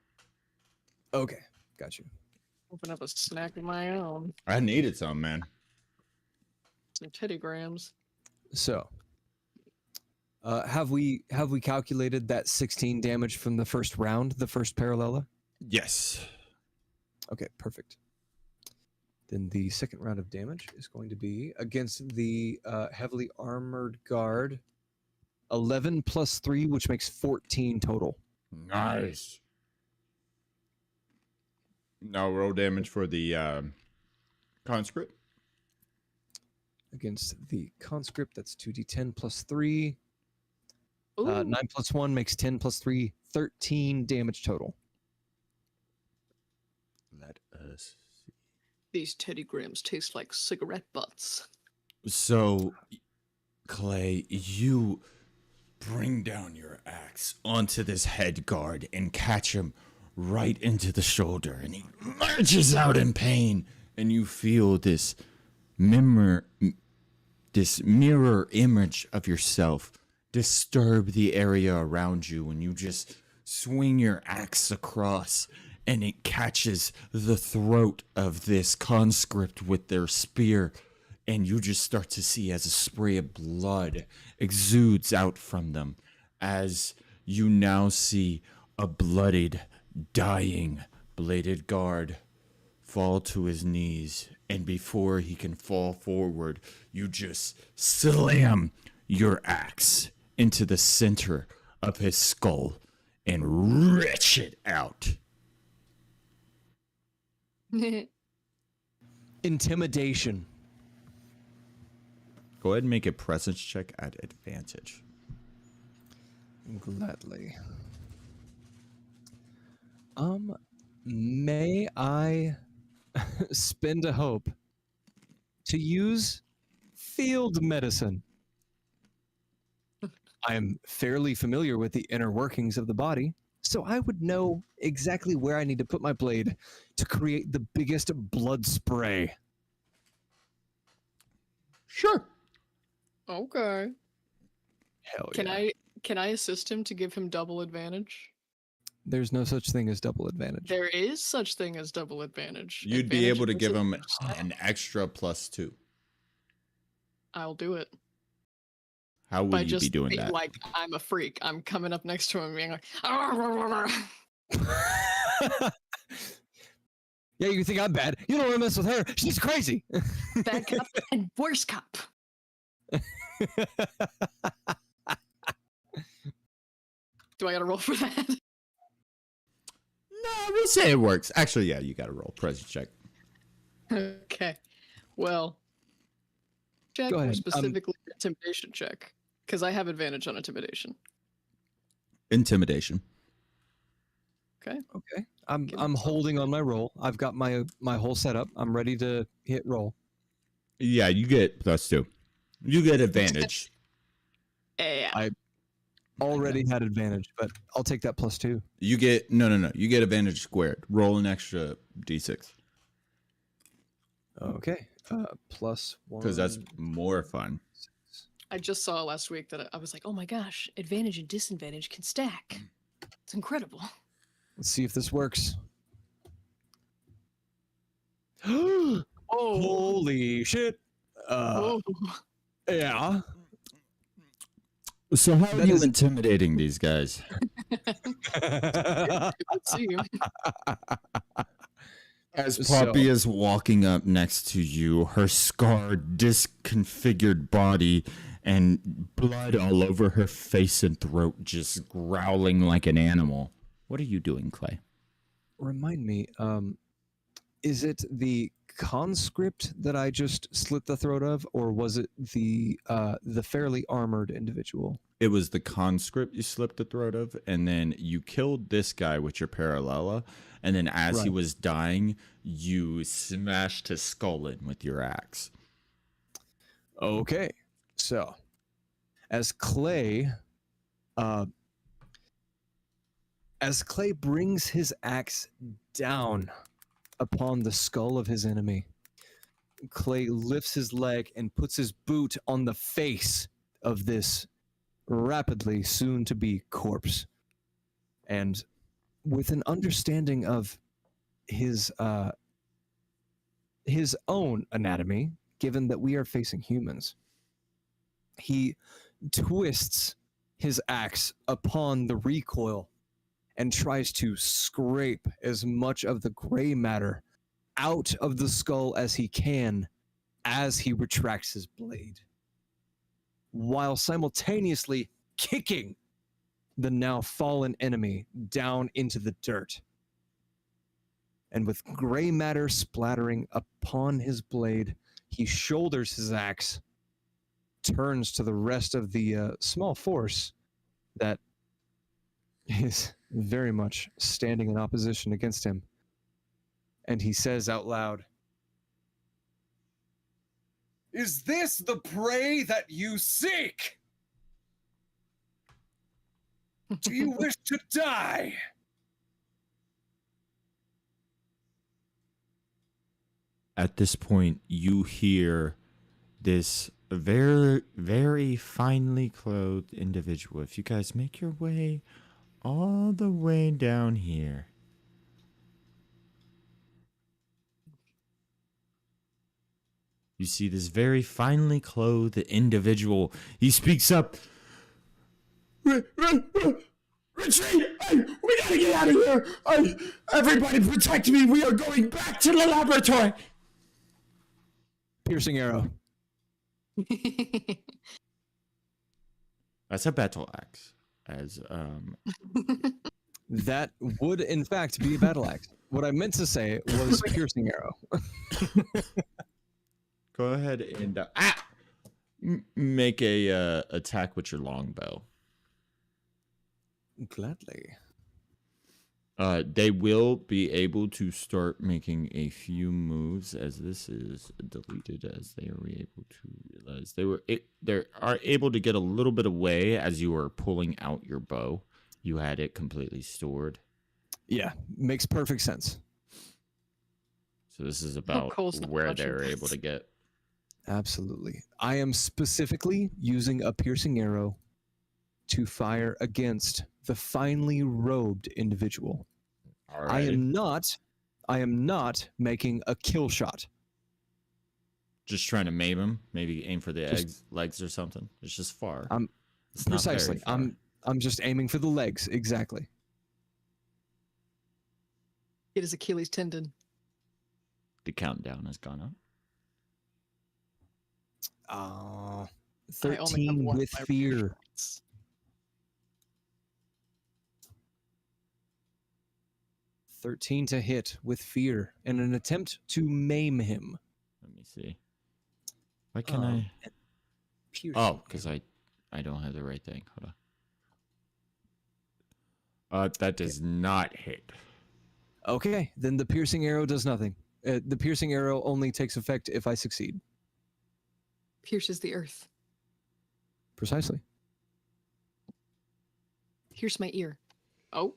Okay, got you. Open up a snack of my own. I needed some, man. Some teddygrams. So, have we calculated that 16 damage from the first round, the first parallella? Yes. Okay, perfect. Then the second round of damage is going to be against the heavily armored guard. 11 plus 3, which makes 14 total. Nice. Now roll damage for the conscript. Against the conscript, that's 2d10 plus 3. Ooh, 9 plus 1 makes 10 plus 3, 13 damage total. Let us see. these teddygrams taste like cigarette butts. So, Clay, you bring down your axe onto this head guard and catch him right into the shoulder, and he lurches out in pain, and you feel this mirror image of yourself disturb the area around you, and you just swing your axe across, and it catches the throat of this conscript with their spear, and you just start to see as a spray of blood exudes out from them, as you now see a bloodied, dying bladed guard fall to his knees, and before he can fall forward, you just slam your axe into the center of his skull and wrench it out. Intimidation. Go ahead and make a presence check at advantage. Gladly. May I spend a hope to use field medicine? I am fairly familiar with the inner workings of the body, so I would know exactly where I need to put my blade to create the biggest blood spray. Sure. Okay. Hell Can yeah. can I assist him to give him double advantage? There's no such thing as double advantage. There is such thing as double advantage. You'd be Advantage able to is give a- him an extra +2. I'll do it. How will By you just be doing being that? like, I'm a freak. I'm coming up next to him being like, Yeah, you think I'm bad. You don't want to mess with her. She's crazy. bad cop and worse cop. Do I gotta roll for that? No, we'll say it works. Actually, yeah, you got to roll presence check. Okay. Well, check Go or ahead. specifically intimidation check. Because I have advantage on intimidation. Intimidation. Okay. Okay. I'm Give me I'm some. holding on my roll. I've got my whole setup. I'm ready to hit roll. Yeah, you get +2. You get advantage. Yeah. I already had advantage, but I'll take that +2. You get no. You get advantage squared. Roll an extra d6 Okay. +1. because that's more fun. I just saw last week that I was like, oh my gosh, advantage and disadvantage can stack. It's incredible. Let's see if this works. Oh. Holy shit. Oh. Yeah. So how That are you is- intimidating these guys? Let's see. As So- Poppy is walking up next to you, her scarred, disconfigured body and blood all over her face and throat, just growling like an animal. What are you doing, Clay? remind me, is it the conscript that I just slit the throat of, or was it the fairly armored individual? It was the conscript you slipped the throat of, and then you killed this guy with your parallella, and then as he Right. was dying, you smashed his skull in with your axe. Okay, so as Clay brings his axe down upon the skull of his enemy, Clay lifts his leg and puts his boot on the face of this rapidly soon to be corpse. And with an understanding of his own anatomy, given that we are facing humans, he twists his axe upon the recoil and tries to scrape as much of the gray matter out of the skull as he can as he retracts his blade, while simultaneously kicking the now fallen enemy down into the dirt. And with gray matter splattering upon his blade, he shoulders his axe, turns to the rest of the small force that is very much standing in opposition against him. And he says out loud, "Is this the prey that you seek? Do you wish to die?" At this point, you hear this very, very finely clothed individual. If you guys make your way all the way down here, you see this very finely clothed individual. He speaks up. Retreat! We gotta get out of here! Everybody protect me! We are going back to the laboratory! Piercing arrow. That's a battle axe. That would, in fact, be a battle axe. What I meant to say was piercing arrow. Go ahead and make a attack with your longbow. Gladly. They will be able to start making a few moves, as this is deleted, as they are able to realize they are able to get a little bit away as you are pulling out your bow. You had it completely stored. Yeah, makes perfect sense. So this is about Cole's not where watching they're this. able to get. Absolutely. I am specifically using a piercing arrow to fire against the finely robed individual. All I right. am not making a kill shot. Just trying to maim him. Maybe aim for the Just- legs or something. It's just far. I'm- It's not very Precisely. far. I'm just aiming for the legs. Exactly. It is Achilles tendon. The countdown has gone up. I only have 13 one of with my fear. shots. 13 to hit with fear in an attempt to maim him. Let me see. Why can Um, I? Piercing Oh, because I don't have the right thing. Hold on. That does not hit. Okay, then the piercing arrow does nothing. The piercing arrow only takes effect if I succeed. Pierces the earth. Precisely. Pierce my ear. Oh.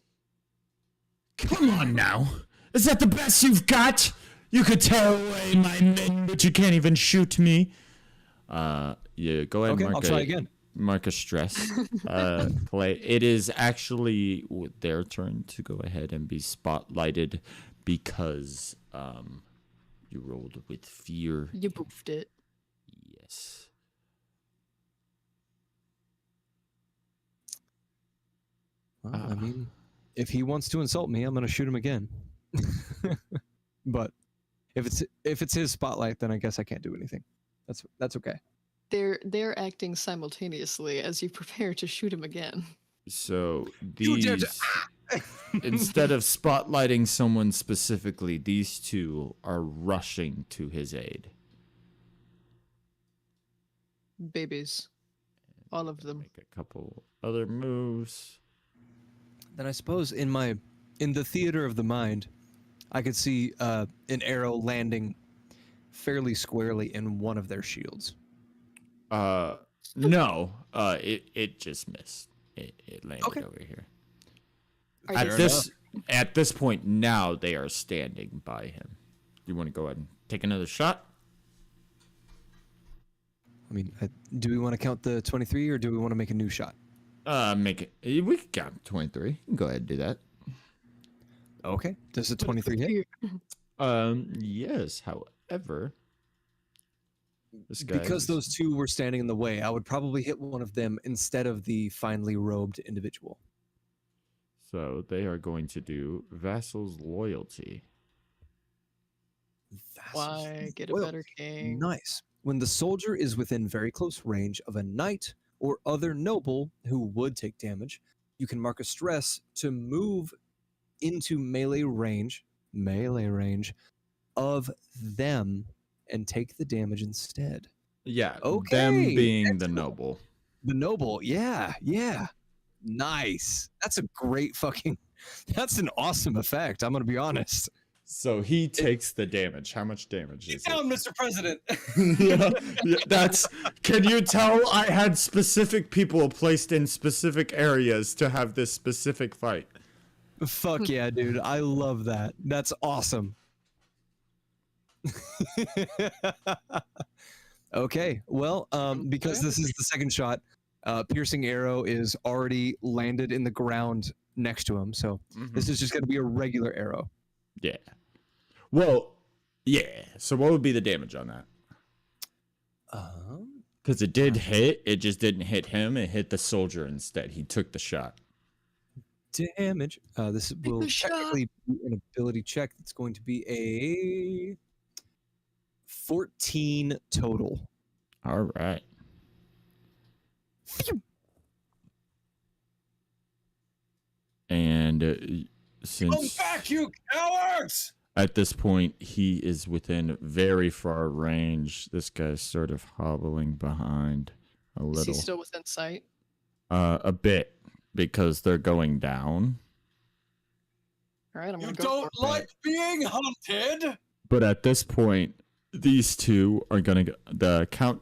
Come on now. Is that the best you've got? You could tear away my men, but you can't even shoot me. Yeah, go ahead Okay, and I'll try again. mark a stress. Play. It is actually their turn to go ahead and be spotlighted because you rolled with fear. You boofed it. Yes. Well, I mean, if he wants to insult me, I'm going to shoot him again. But if it's his spotlight, then I guess I can't do anything. That's okay. They're acting simultaneously as you prepare to shoot him again. So You did- these instead of spotlighting someone specifically, these two are rushing to his aid. Babies. All of them. Make a couple other moves. Then I suppose in the theater of the mind, I could see an arrow landing fairly squarely in one of their shields. No. It just missed. It landed over here. At this point now, they are standing by him. You want to go ahead and take another shot? I mean, do we want to count the 23 or do we want to make a new shot? Make it. We can count 23. You can go ahead and do that. Okay. Does the 23 hit? Yes. However, this guy Because those two were standing in the way, I would probably hit one of them instead of the finely robed individual. So they are going to do Vassal's Loyalty. Why get a Well, better king? Nice. When the soldier is within very close range of a knight or other noble who would take damage, you can mark a stress to move into melee range of them and take the damage instead. Yeah, Okay, them being the excellent. noble. The noble, yeah. Nice. That's an awesome effect. I'm going to be honest. So he takes the damage. How much damage is it? Mr. President. yeah, that's. Can you tell I had specific people placed in specific areas to have this specific fight? Fuck yeah, dude. I love that. That's awesome. Okay. Well, because this is the second shot, piercing arrow is already landed in the ground next to him. So this is just going to be a regular arrow. Yeah. Well, yeah. So what would be the damage on that? Because it did hit. It just didn't hit him. It hit the soldier instead. He took the shot. Damage. This will technically be an ability check. It's going to be a 14 total. All right. And since Come back, you cowards! at this point he is within very far range, this guy's sort of hobbling behind a Is he little. still within sight? A bit, because they're going down. All right, I'm You gonna go don't for it. like being hunted? But at this point, these two are gonna go, the count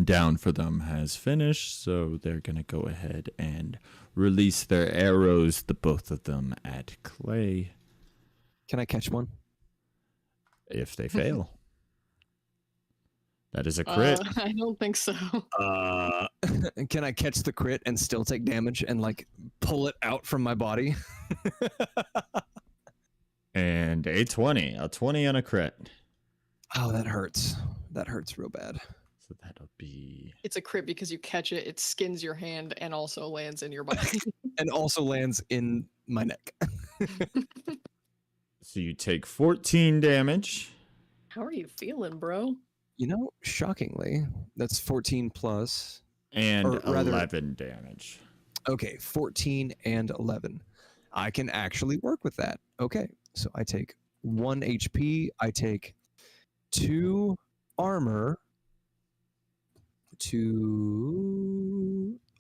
down for them has finished, so they're gonna go ahead and release their arrows, the both of them at Clay. Can I catch one? If they fail, that is a crit. I don't think so. Can I catch the crit and still take damage and like pull it out from my body? And a 20 and a crit. Oh, that hurts. That hurts real bad. So that'll be It's a crit because you catch it, it skins your hand, and also lands in your body. And also lands in my neck. so you take 14 damage. How are you feeling, bro? You know, shockingly, that's 14 plus. And Or rather- 11 damage. Okay, 14 and 11. I can actually work with that. Okay, so I take 1 HP. I take 2 armor.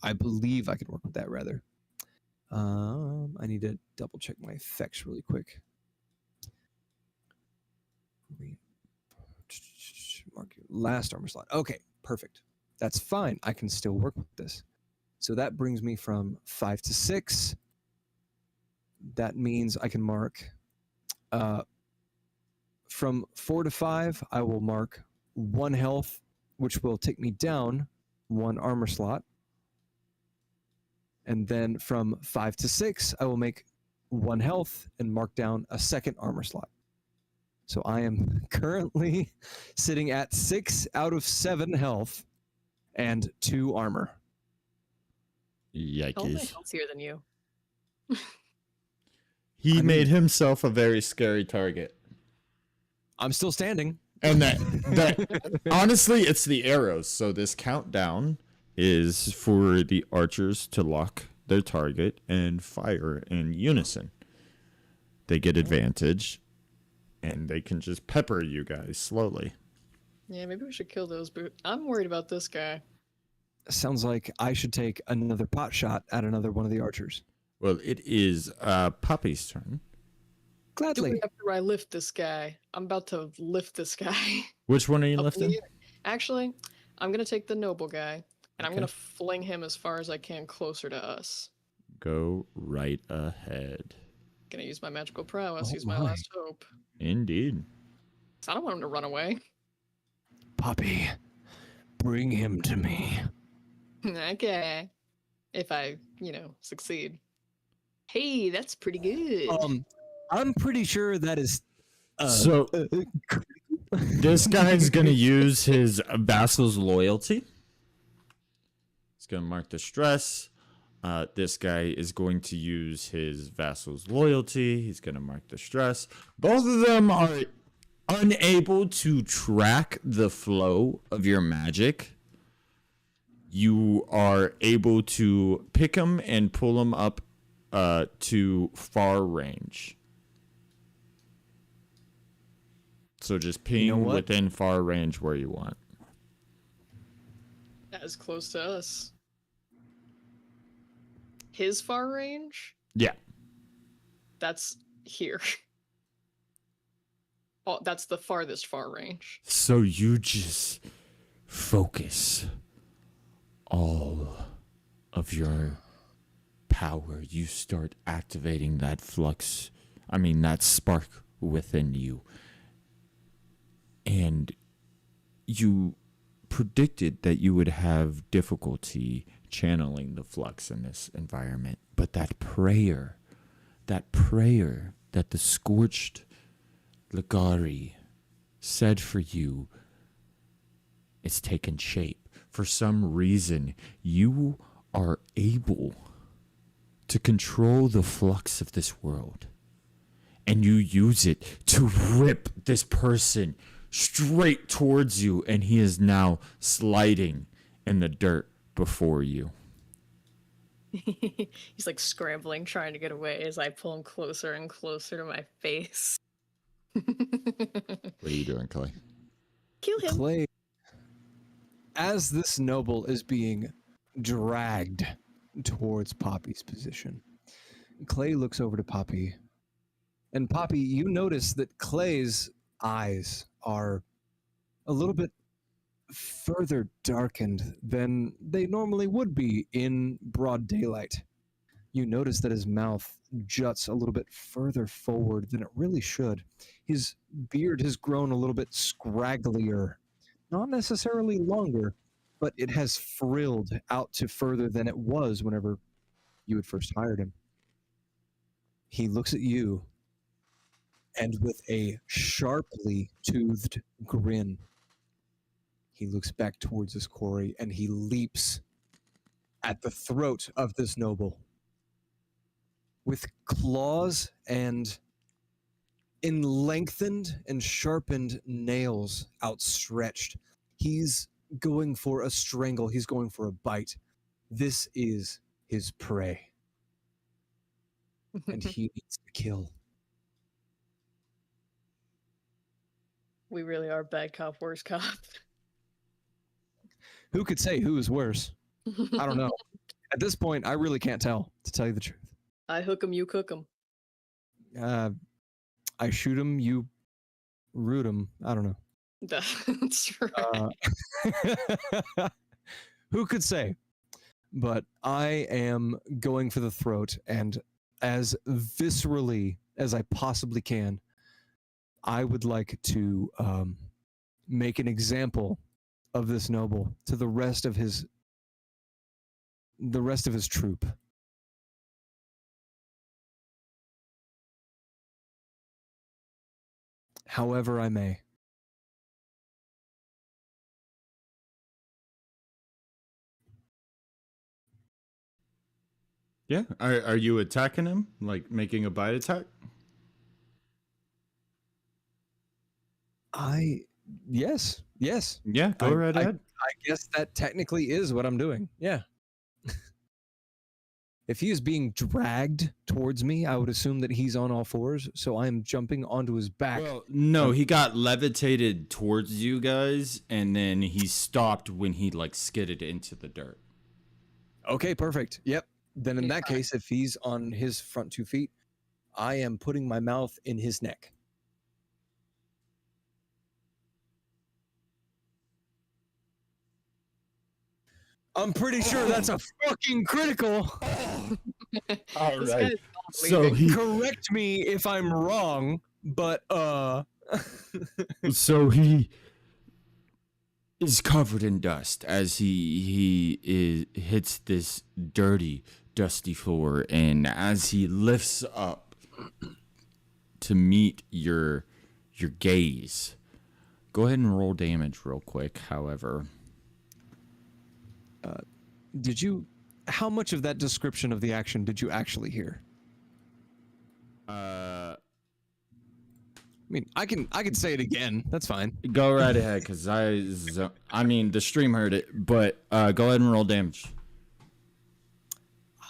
I believe I can work with that, rather. I need to double check my effects really quick. Mark your last armor slot. Okay, perfect. That's fine. I can still work with this. So that brings me from 5 to 6. That means I can mark from 4 to 5. I will mark 1 health, which will take me down 1 armor slot. And then from 5 to 6, I will make 1 health and mark down a 2nd armor slot. So I am currently sitting at 6 out of 7 health and 2 armor. Oh, Yikes. healthier than you. He I made mean- himself a very scary target. I'm still standing. And that honestly, it's the arrows. So this countdown is for the archers to lock their target and fire in unison. They get advantage, and they can just pepper you guys slowly. Yeah, maybe we should kill those, but I'm worried about this guy. Sounds like I should take another pot shot at another one of the archers. Well, it is Poppy's turn. Do Gladly. it after I lift this guy. I'm about to lift this guy. Which one are you Up in lifting? the air. Actually, I'm going to take the noble guy, and I'm Okay. going to fling him as far as I can closer to us. Go right ahead. Gonna use my magical prowess, Oh use my my. last hope. Indeed. 'Cause I don't want him to run away. Poppy, bring him to me. Okay. If I, succeed. Hey, that's pretty good. I'm pretty sure that is. So- This guy's going to use his vassal's loyalty. He's going to mark the stress. This guy is going to use his vassal's loyalty. He's going to mark the stress. Both of them are unable to track the flow of your magic. You are able to pick them and pull them up to far range. So just ping You know what? within far range where you want. As close to us. His far range? Yeah. That's here. Oh, that's the farthest far range. So you just focus all of your power. You start activating that that spark within you. And you predicted that you would have difficulty channeling the flux in this environment. But that prayer that the scorched Ligari said for you, it's taken shape. For some reason, you are able to control the flux of this world. And you use it to rip this person straight towards you, and he is now sliding in the dirt before you. He's like scrambling, trying to get away as I pull him closer and closer to my face. What are you doing, Clay? Kill him. Clay, as this noble is being dragged towards Poppy's position, Clay looks over to Poppy. And Poppy, you notice that Clay's eyes are a little bit further darkened than they normally would be in broad daylight. You notice that his mouth juts a little bit further forward than it really should. His beard has grown a little bit scragglier, not necessarily longer, but it has frilled out to further than it was whenever you had first hired him. He looks at you, and with a sharply toothed grin, he looks back towards his quarry, and he leaps at the throat of this noble. With claws and in lengthened and sharpened nails outstretched, he's going for a strangle. He's going for a bite. This is his prey. And he needs to kill. We really are bad cop, worst cop. Who could say who is worse? I don't know. At this point, I really can't tell, to tell you the truth. I hook him, you cook him. I shoot him, you root him. I don't know. That's right. Who could say? But I am going for the throat, and as viscerally as I possibly can, I would like to make an example of this noble to the rest of his troop. However I may. Yeah. Are you attacking him? Like making a bite attack? Yes. Yeah, go right ahead. I guess that technically is what I'm doing. Yeah. If he is being dragged towards me, I would assume that he's on all fours. So I am jumping onto his back. Well, no, he got levitated towards you guys, and then he stopped when he like skidded into the dirt. Okay, perfect. Yep. Then in He's that fine. case, if he's on his front 2 feet, I am putting my mouth in his neck. I'm pretty sure that's a fucking critical. All This right. guy's not So leaving. he, Correct me if I'm wrong, but so he is covered in dust as hits this dirty, dusty floor, and as he lifts up to meet your gaze, go ahead and roll damage real quick. However, how much of that description of the action did you actually hear? I mean, I can say it again. That's fine. go right ahead, because I mean the stream heard it, but go ahead and roll damage.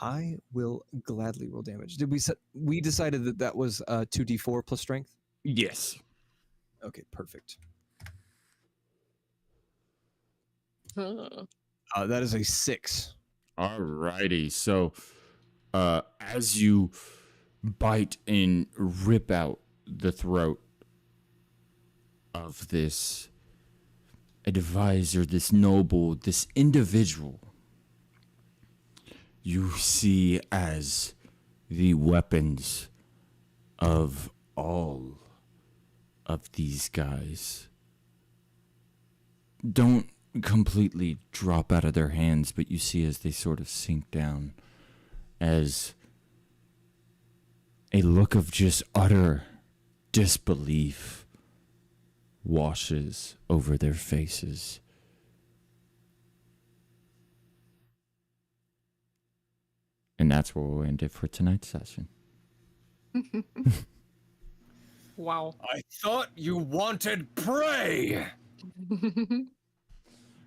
I will gladly roll damage. Did we decided that was 2d4 plus strength? Yes. Okay, perfect. Huh. That is a 6. Alrighty, so as you bite and rip out the throat of this advisor, this noble, this individual, you see as the weapons of all of these guys don't completely drop out of their hands, but you see as they sort of sink down, as a look of just utter disbelief washes over their faces. And that's where we'll end it for tonight's session. Wow. I thought you wanted prey.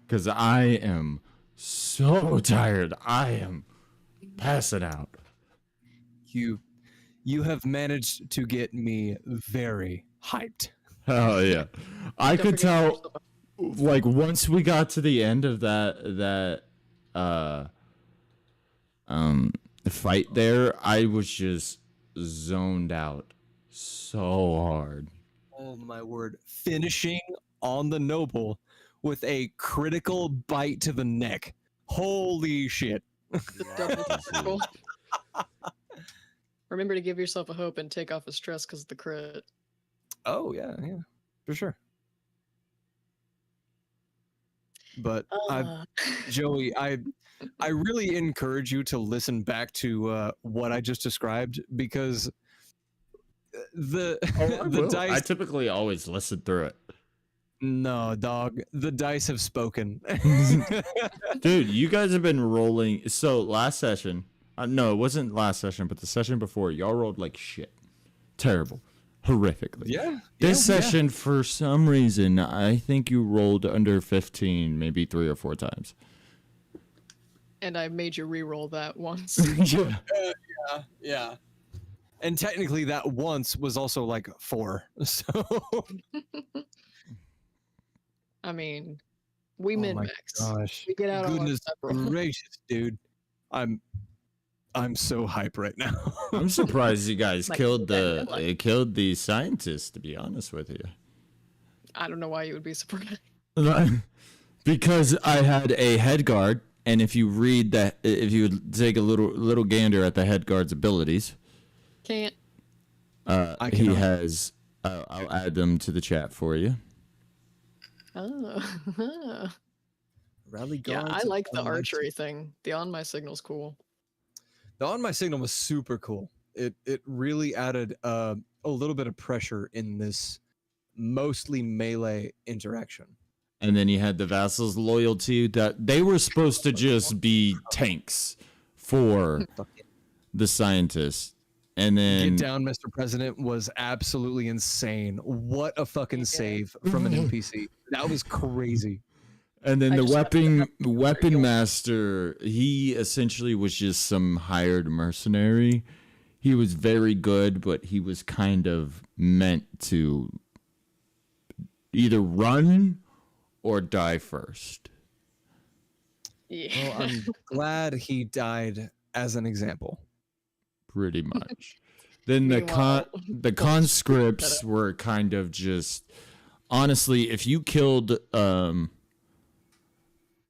Because I am so tired. I am passing out. You have managed to get me very hyped. Oh yeah, I Don't could forget tell. yourself. Like once we got to the end of that fight there, I was just zoned out so hard. Oh my word. Finishing on the noble with a critical bite to the neck. Holy shit. The double critical. Remember to give yourself a hope and take off a stress because of the crit. Oh yeah, for sure. But Joey, I really encourage you to listen back to what I just described, because the the I dice. typically always listen through it. No, dog. The dice have spoken. Dude, you guys have been rolling. So last session, no, it wasn't last session, but the session before, y'all rolled like shit. Terrible. Horrifically. Yeah. This session, for some reason, I think you rolled under 15, maybe 3 or 4 times. And I made you re-roll that once. Yeah. Yeah. And technically, that once was also like 4. So. I mean, we Oh my min-max. gosh. We get out Goodness on our gracious, dude. I'm so hype right now. I'm surprised you guys Like, killed like- killed the scientists, to be honest with you. I don't know why you would be surprised. Because I had a head guard, and if you read that, if you take a little gander at the head guard's abilities, Can't. he has. I'll add them to the chat for you. Oh. Rally Yeah, guards I like the on my archery thing. The on my signal's cool. The on my signal was super cool. It really added a little bit of pressure in this mostly melee interaction. And then you had the vassals' loyalty, that they were supposed to just be tanks for the scientists. And then Get down, Mr. President was absolutely insane. What a fucking Yeah. save from an NPC. That was crazy. And then I the just have to weapon heal. master, he essentially was just some hired mercenary. He was very good, but he was kind of meant to either run or die first. Yeah. Well, I'm glad he died as an example. Pretty much. Then Meanwhile, the Bolt conscripts shut were kind of just honestly, if you killed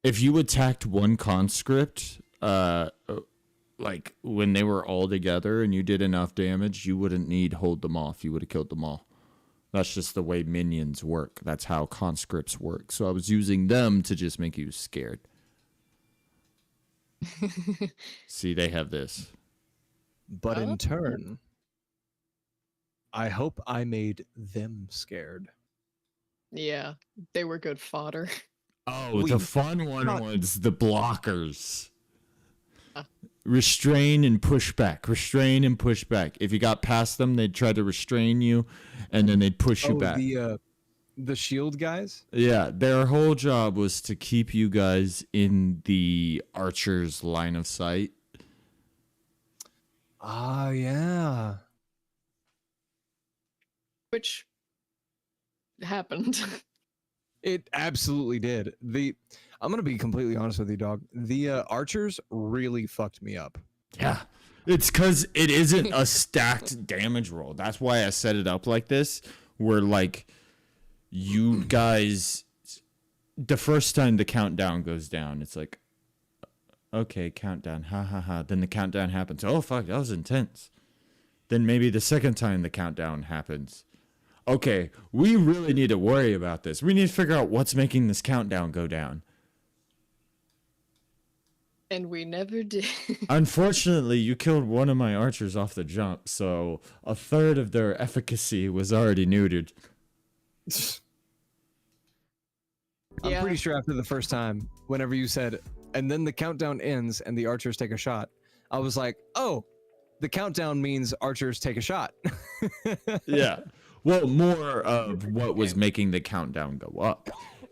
if you attacked one conscript like when they were all together and you did enough damage, you wouldn't need hold them off. You would have killed them all. That's just the way minions work. That's how conscripts work. So I was using them to just make you scared. See, they have this. But Oh. in turn, I hope I made them scared. Yeah, they were good fodder. Oh, We- the fun one not- was the blockers. Ah. Restrain and push back. Restrain and push back. If you got past them, they'd try to restrain you, and then they'd push you back. The shield guys? Yeah, their whole job was to keep you guys in the archer's line of sight. Ah, yeah. Which happened. It absolutely did. I'm gonna be completely honest with you, dog. The archers really fucked me up. Yeah. It's because it isn't a stacked damage roll. That's why I set it up like this, where, like, you guys, the first time the countdown goes down, it's like, okay, countdown, ha ha ha. Then the countdown happens. Oh, fuck, that was intense. Then maybe the second time the countdown happens. Okay, we really need to worry about this. We need to figure out what's making this countdown go down. And we never did. Unfortunately, you killed one of my archers off the jump, so a third of their efficacy was already neutered. I'm Yeah. pretty sure after the first time, whenever you said, and then the countdown ends and the archers take a shot, I was like, oh, the countdown means archers take a shot. Yeah. Well, more of what was making the countdown go up.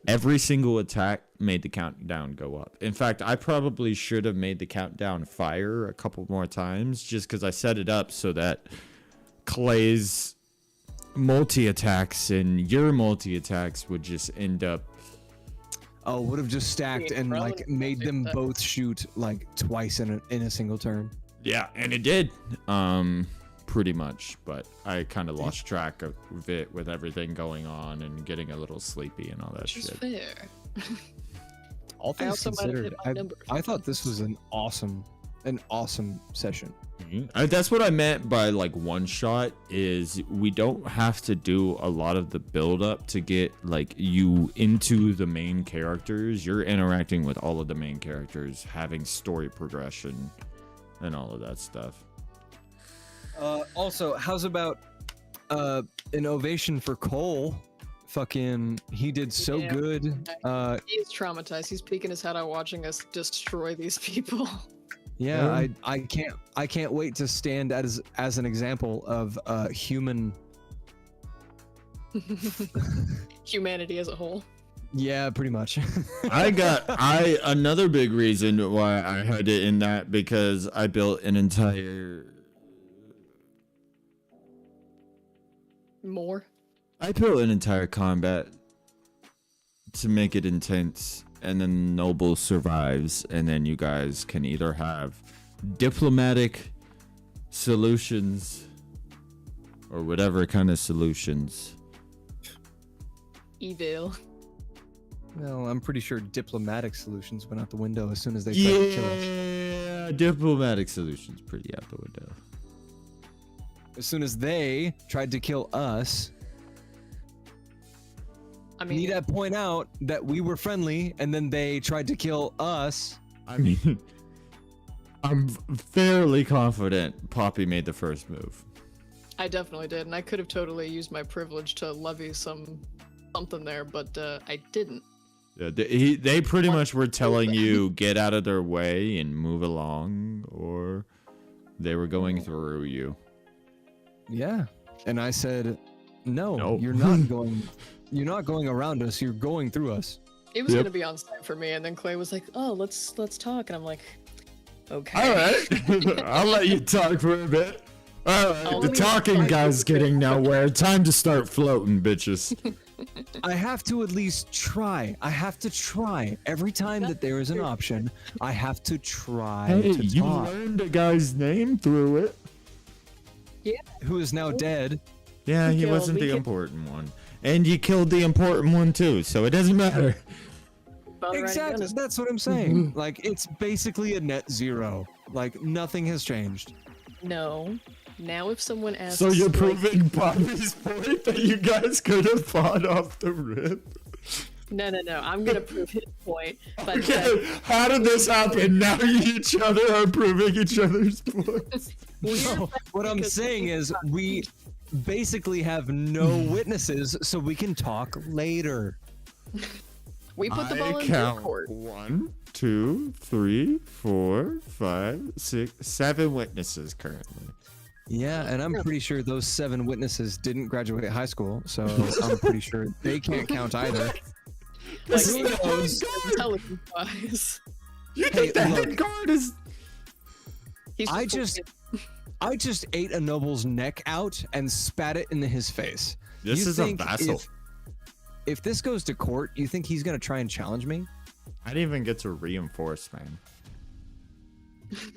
Every single attack made the countdown go up. In fact, I probably should have made the countdown fire a couple more times just because I set it up so that Clay's multi-attacks and your multi-attacks would just end up. Oh, would have just stacked Being and thrown like and made them multi-attack. both shoot like twice in a single turn. Yeah, and it did. Pretty much, but I kind of lost track of it with everything going on and getting a little sleepy and all that Which is shit. fair. All things also might have considered, hit my number. I thought this was an awesome session. That's what I meant by like one shot is we don't have to do a lot of the build up to get like you into the main characters. You're interacting with all of the main characters, having story progression and all of that stuff. Also, how's about an ovation for Cole? Fucking, he did so Yeah. good. He is traumatized. He's peeking his head out watching us destroy these people. Yeah, I can't wait to stand as an example of human. Humanity as a whole. Yeah, pretty much. Another big reason why I had it in that because I built an entire. More. I built an entire combat to make it intense, and then Noble survives, and then you guys can either have diplomatic solutions or whatever kind of solutions. Evil. Well, I'm pretty sure diplomatic solutions went out the window as soon as they tried to kill us. Yeah, diplomatic solutions pretty out the window. As soon as they tried to kill us, I I mean, need to point out that we were friendly, and then they tried to kill us. I mean, I'm fairly confident Poppy made the first move. I definitely did, and I could have totally used my privilege to levy something there, but I didn't. Yeah, they pretty much were telling you get out of their way and move along, or they were going through you. Yeah, and I said, "No, No. you're not going. You're not going around us. You're going through us." It was Yep. gonna be on site for me, and then Clay was like, "Oh, let's talk," and I'm like, "Okay." All right, I'll let you talk for a bit. All right, Oh, the let me- talking guy's getting nowhere. Time to start floating, bitches. I have to at least try. I have to try. Every time that there is an option, I have to try Hey, to you talk. learned a guy's name through it. Who is now dead. Yeah, he killed- wasn't we the killed- important one. And you killed the important one too, so it doesn't matter. About to write it down Exactly. as- That's what I'm saying. Like, it's basically a net zero. Like, nothing has changed. No. Now, if someone asks, So you're like, proving Bobby's point that you guys could have fought off the rip? No, I'm gonna prove his point. But Okay, how did this happen? Now each other are proving each other's points. No, what I'm because- saying is we basically have no witnesses, so we can talk later. we put the ball I in count their court. 1, 2, 3, 4, 5, 6, 7 witnesses currently. Yeah, and I'm pretty sure those 7 witnesses didn't graduate high school, so I'm pretty sure they can't count either. This is who the knows? head guard. Intelligence wise. You Hey, think the look. head guard is? I just ate a noble's neck out and spat it into his face. This You is a think vassal. If this goes to court, you think he's gonna try and challenge me? I didn't even get to reinforce, man.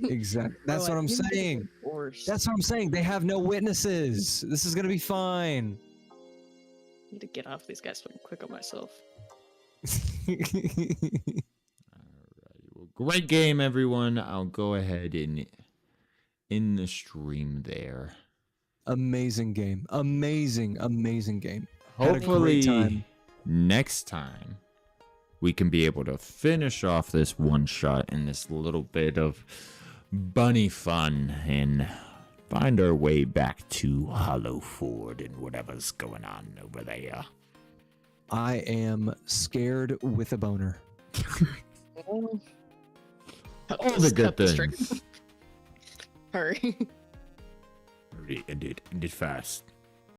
Exactly. That's what I'm saying. That's what I'm saying. They have no witnesses. This is gonna be fine. need to get off these guys so I can quick on myself. Well, great game, everyone. I'll go ahead and end the stream there. Amazing game. Amazing game. Had a great Hopefully, time. next time we can be able to finish off this one shot and this little bit of bunny fun and find our way back to Hollow Ford and whatever's going on over there. I am scared with a boner. All the good things. Hurry. End it fast.